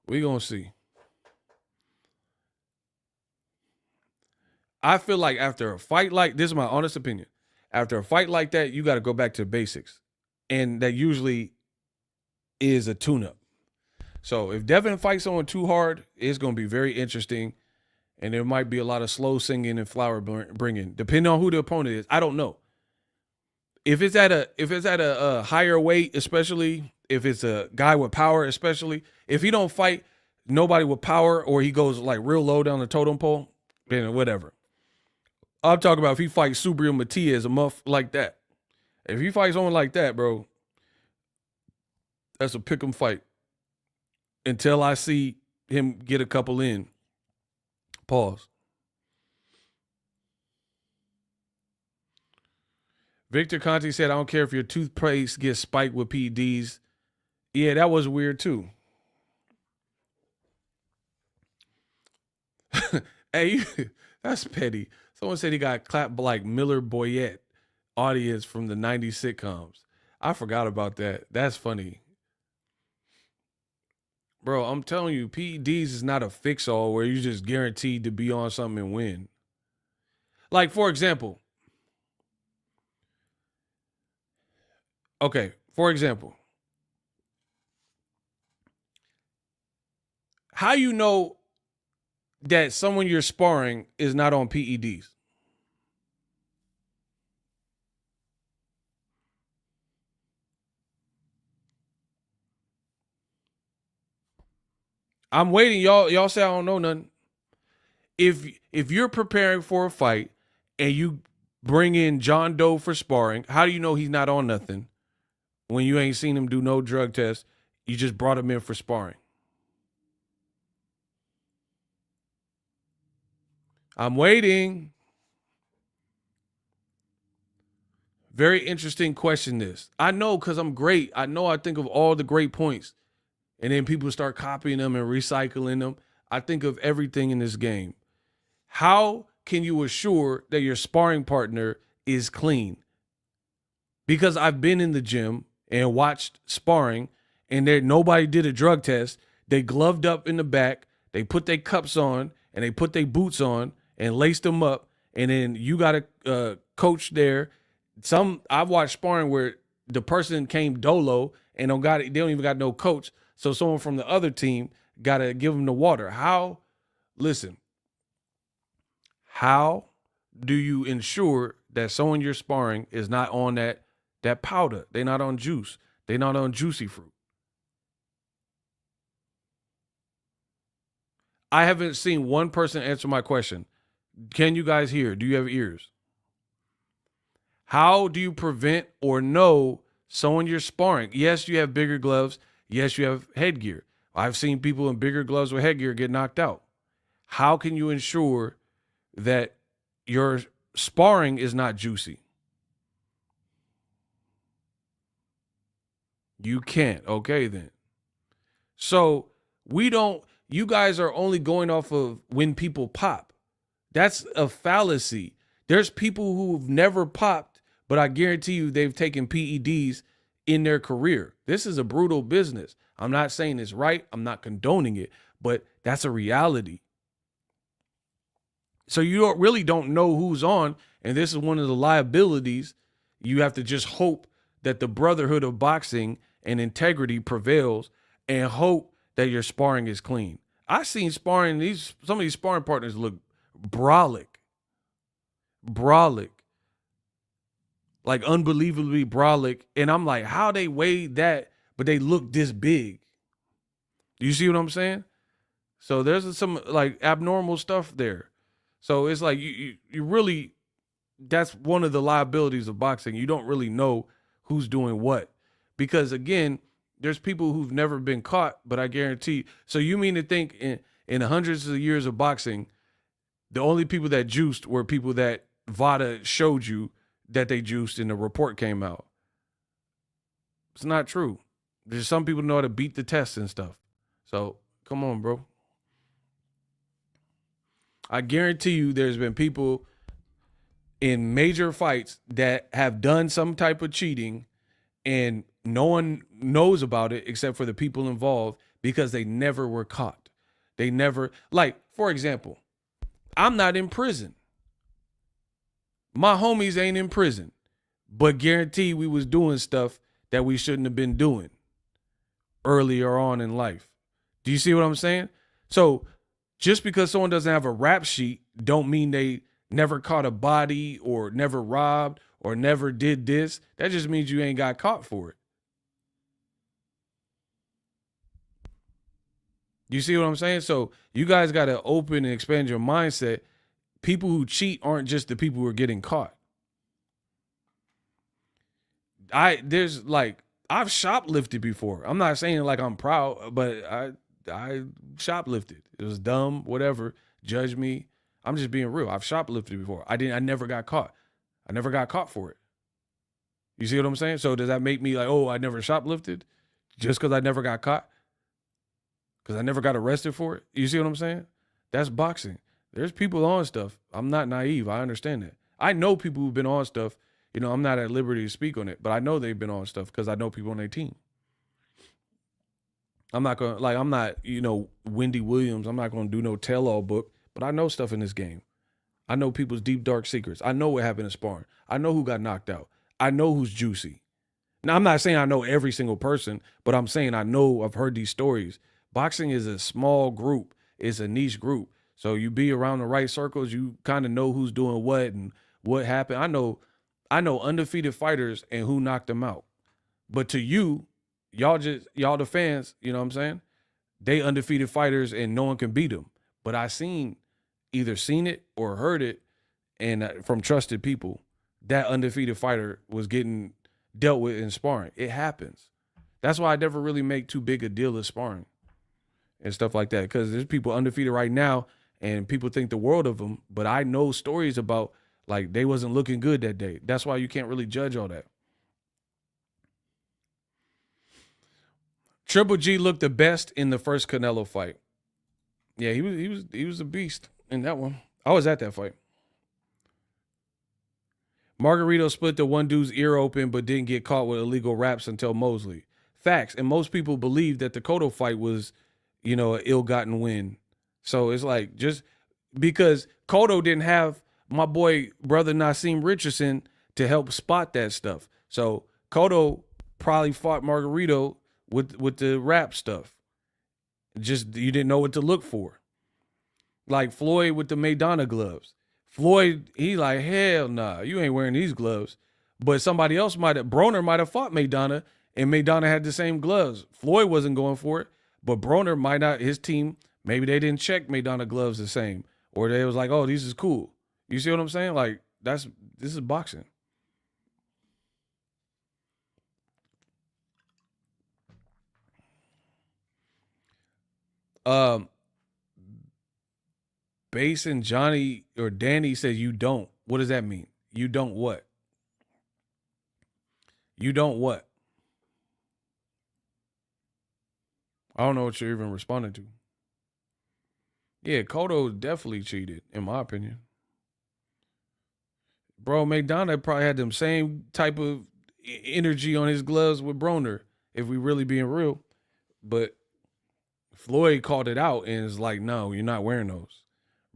We gonna see. I feel like after a fight like this is my honest opinion. After a fight like that, you got to go back to basics. And that usually is a tune-up. So if Devin fights someone too hard, it's going to be very interesting. And there might be a lot of slow singing and flower bringing, depending on who the opponent is. I don't know. If it's at a higher weight, especially if it's a guy with power, especially if he don't fight nobody with power or he goes like real low down the totem pole, then whatever. I'm talking about if he fights Subriel Matias, a muff like that. If he fights someone like that, bro, that's a pick 'em fight. Until I see him get a couple in. Pause. Victor Conti said, I don't care if your toothpaste gets spiked with PEDs. Yeah, that was weird too. Hey, that's petty. Someone said he got clapped like Miller Boyette audience from the 90s sitcoms. I forgot about that. That's funny. Bro, I'm telling you, PEDs is not a fix-all where you're just guaranteed to be on something and win. Like, for example. Okay, for example. How you know that someone you're sparring is not on PEDs? I'm waiting. Y'all say I don't know nothing. If you're preparing for a fight and you bring in John Doe for sparring, how do you know he's not on nothing when you ain't seen him do no drug test? You just brought him in for sparring. I'm waiting. Very interesting question this. I know because I'm great. I know I think of all the great points. And then people start copying them and recycling them. I think of everything in this game. How can you assure that your sparring partner is clean? Because I've been in the gym and watched sparring, and there nobody did a drug test. They gloved up in the back. They put their cups on, and they put their boots on and laced them up. And then you got a coach there. I've watched sparring where the person came dolo and they don't even got no coach. So someone from the other team got to give them the water. How do you ensure that someone you're sparring is not on that powder? They're not on juice. They're not on juicy fruit. I haven't seen one person answer my question. Can you guys hear? Do you have ears? How do you prevent or know someone you're sparring? Yes, you have bigger gloves. Yes, you have headgear. I've seen people in bigger gloves with headgear get knocked out. How can you ensure that your sparring is not juicy? You can't. Okay, then. So you guys are only going off of when people pop. That's a fallacy. There's people who've never popped, but I guarantee you they've taken PEDs in their career. This is a brutal business. I'm not saying it's right. I'm not condoning it, but that's a reality. So you really don't know who's on, and this is one of the liabilities. You have to just hope that the brotherhood of boxing and integrity prevails, and hope that your sparring is clean. I've seen some of these sparring partners look brolic, like unbelievably brolic, and I'm like, how they weigh that, but they look this big? Do you see what I'm saying? So there's some like abnormal stuff there. So it's like you really, that's one of the liabilities of boxing. You don't really know who's doing what, because again, there's people who've never been caught, but I guarantee. So you mean to think in hundreds of years of boxing, the only people that juiced were people that VADA showed you that they juiced and the report came out? It's not true. There's some people know how to beat the test and stuff. So come on, bro. I guarantee you there's been people in major fights that have done some type of cheating and no one knows about it except for the people involved because they never were caught. They never, like, for example, I'm not in prison. My homies ain't in prison, but guarantee we was doing stuff that we shouldn't have been doing earlier on in life. Do you see what I'm saying? So just because someone doesn't have a rap sheet don't mean they never caught a body or never robbed or never did this. That just means you ain't got caught for it. You see what I'm saying? So you guys got to open and expand your mindset. People who cheat aren't just the people who are getting caught. I've shoplifted before. I'm not saying like I'm proud, but I shoplifted. It was dumb, whatever. Judge me. I'm just being real. I've shoplifted before. I never got caught. I never got caught for it. You see what I'm saying? So does that make me like, oh, I never shoplifted just because I never got caught? Because I never got arrested for it? You see what I'm saying? That's boxing. There's people on stuff. I'm not naive. I understand that. I know people who've been on stuff. You know, I'm not at liberty to speak on it, but I know they've been on stuff because I know people on their team. I'm not Wendy Williams. I'm not going to do no tell-all book, but I know stuff in this game. I know people's deep, dark secrets. I know what happened in sparring. I know who got knocked out. I know who's juicy. Now, I'm not saying I know every single person, but I'm saying I've heard these stories. Boxing is a small group. It's a niche group. So you be around the right circles, you kind of know who's doing what and what happened. I know undefeated fighters and who knocked them out. But to y'all the fans, you know what I'm saying? They undefeated fighters and no one can beat them. But I either seen it or heard it and from trusted people, that undefeated fighter was getting dealt with in sparring. It happens. That's why I never really make too big a deal of sparring and stuff like that, because there's people undefeated right now and people think the world of them. But I know stories about Like, they wasn't looking good that day. That's why you can't really judge all that. Triple G looked the best in the first Canelo fight. Yeah, he was a beast in that one. I was at that fight. Margarito split the one dude's ear open but didn't get caught with illegal raps until Mosley. Facts. And most people believe that the Cotto fight was, an ill-gotten win. So it's like, just because Cotto didn't have my boy, brother Nassim Richardson, to help spot that stuff. So Cotto probably fought Margarito with the rap stuff. Just, you didn't know what to look for. Like Floyd with the Maidana gloves. Floyd, he like, hell nah, you ain't wearing these gloves. But somebody else Broner might have fought Maidana, and Maidana had the same gloves. Floyd wasn't going for it, but Broner might not, his team, maybe they didn't check Maidana gloves the same. Or they was like, oh, these is cool. You see what I'm saying? Like, this is boxing. Basin Johnny or Danny says you don't. What does that mean? You don't what? You don't what? I don't know what you're even responding to. Yeah, Cotto definitely cheated, in my opinion. Bro, Maidana probably had them same type of energy on his gloves with Broner, if we really being real. But Floyd called it out and is like, no, you're not wearing those.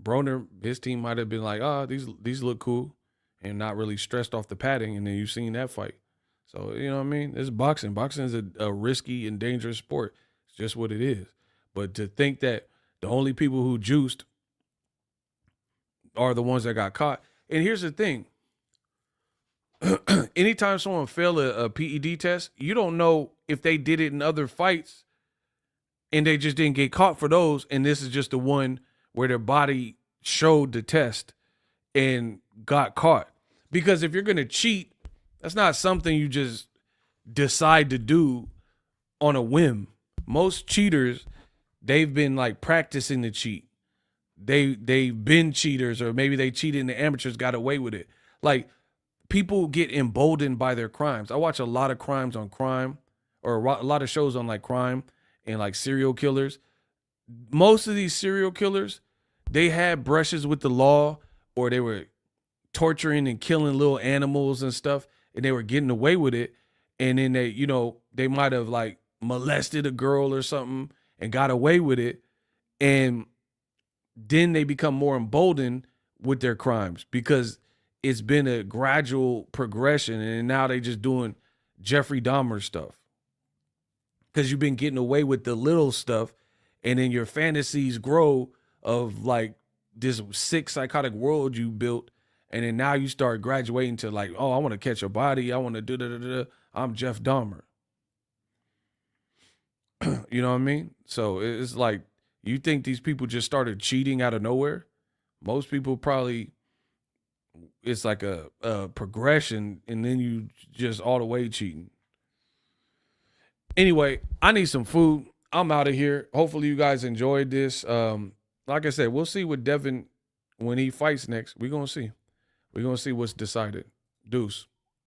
Broner, his team might have been like, these look cool, and not really stressed off the padding, and then you've seen that fight. So, you know what I mean? It's boxing. Boxing is a risky and dangerous sport. It's just what it is. But to think that the only people who juiced are the ones that got caught. And here's the thing. Anytime someone failed a PED test, you don't know if they did it in other fights and they just didn't get caught for those, and this is just the one where their body showed the test and got caught. Because if you're going to cheat, that's not something you just decide to do on a whim. Most cheaters, they've been like practicing to cheat. They've been cheaters, or maybe they cheated and the amateurs got away with it. Like, people get emboldened by their crimes. I watch a lot of crimes on crime, or a lot of shows on like crime and like serial killers. Most of these serial killers, they had brushes with the law, or they were torturing and killing little animals and stuff, and they were getting away with it. And then they might have like molested a girl or something and got away with it. And then they become more emboldened with their crimes because it's been a gradual progression, and now they just doing Jeffrey Dahmer stuff. Because you've been getting away with the little stuff, and then your fantasies grow of like this sick psychotic world you built, and then now you start graduating to like, oh, I want to catch a body, I want to do I'm Jeff Dahmer. You know what I mean? So it's like, you think these people just started cheating out of nowhere? Most people probably, it's like a progression, and then you just all the way cheating. Anyway, I need some food. I'm out of here. Hopefully you guys enjoyed this. Like I said, we'll see what Devin, when he fights next. We're going to see. We're going to see what's decided. Deuce.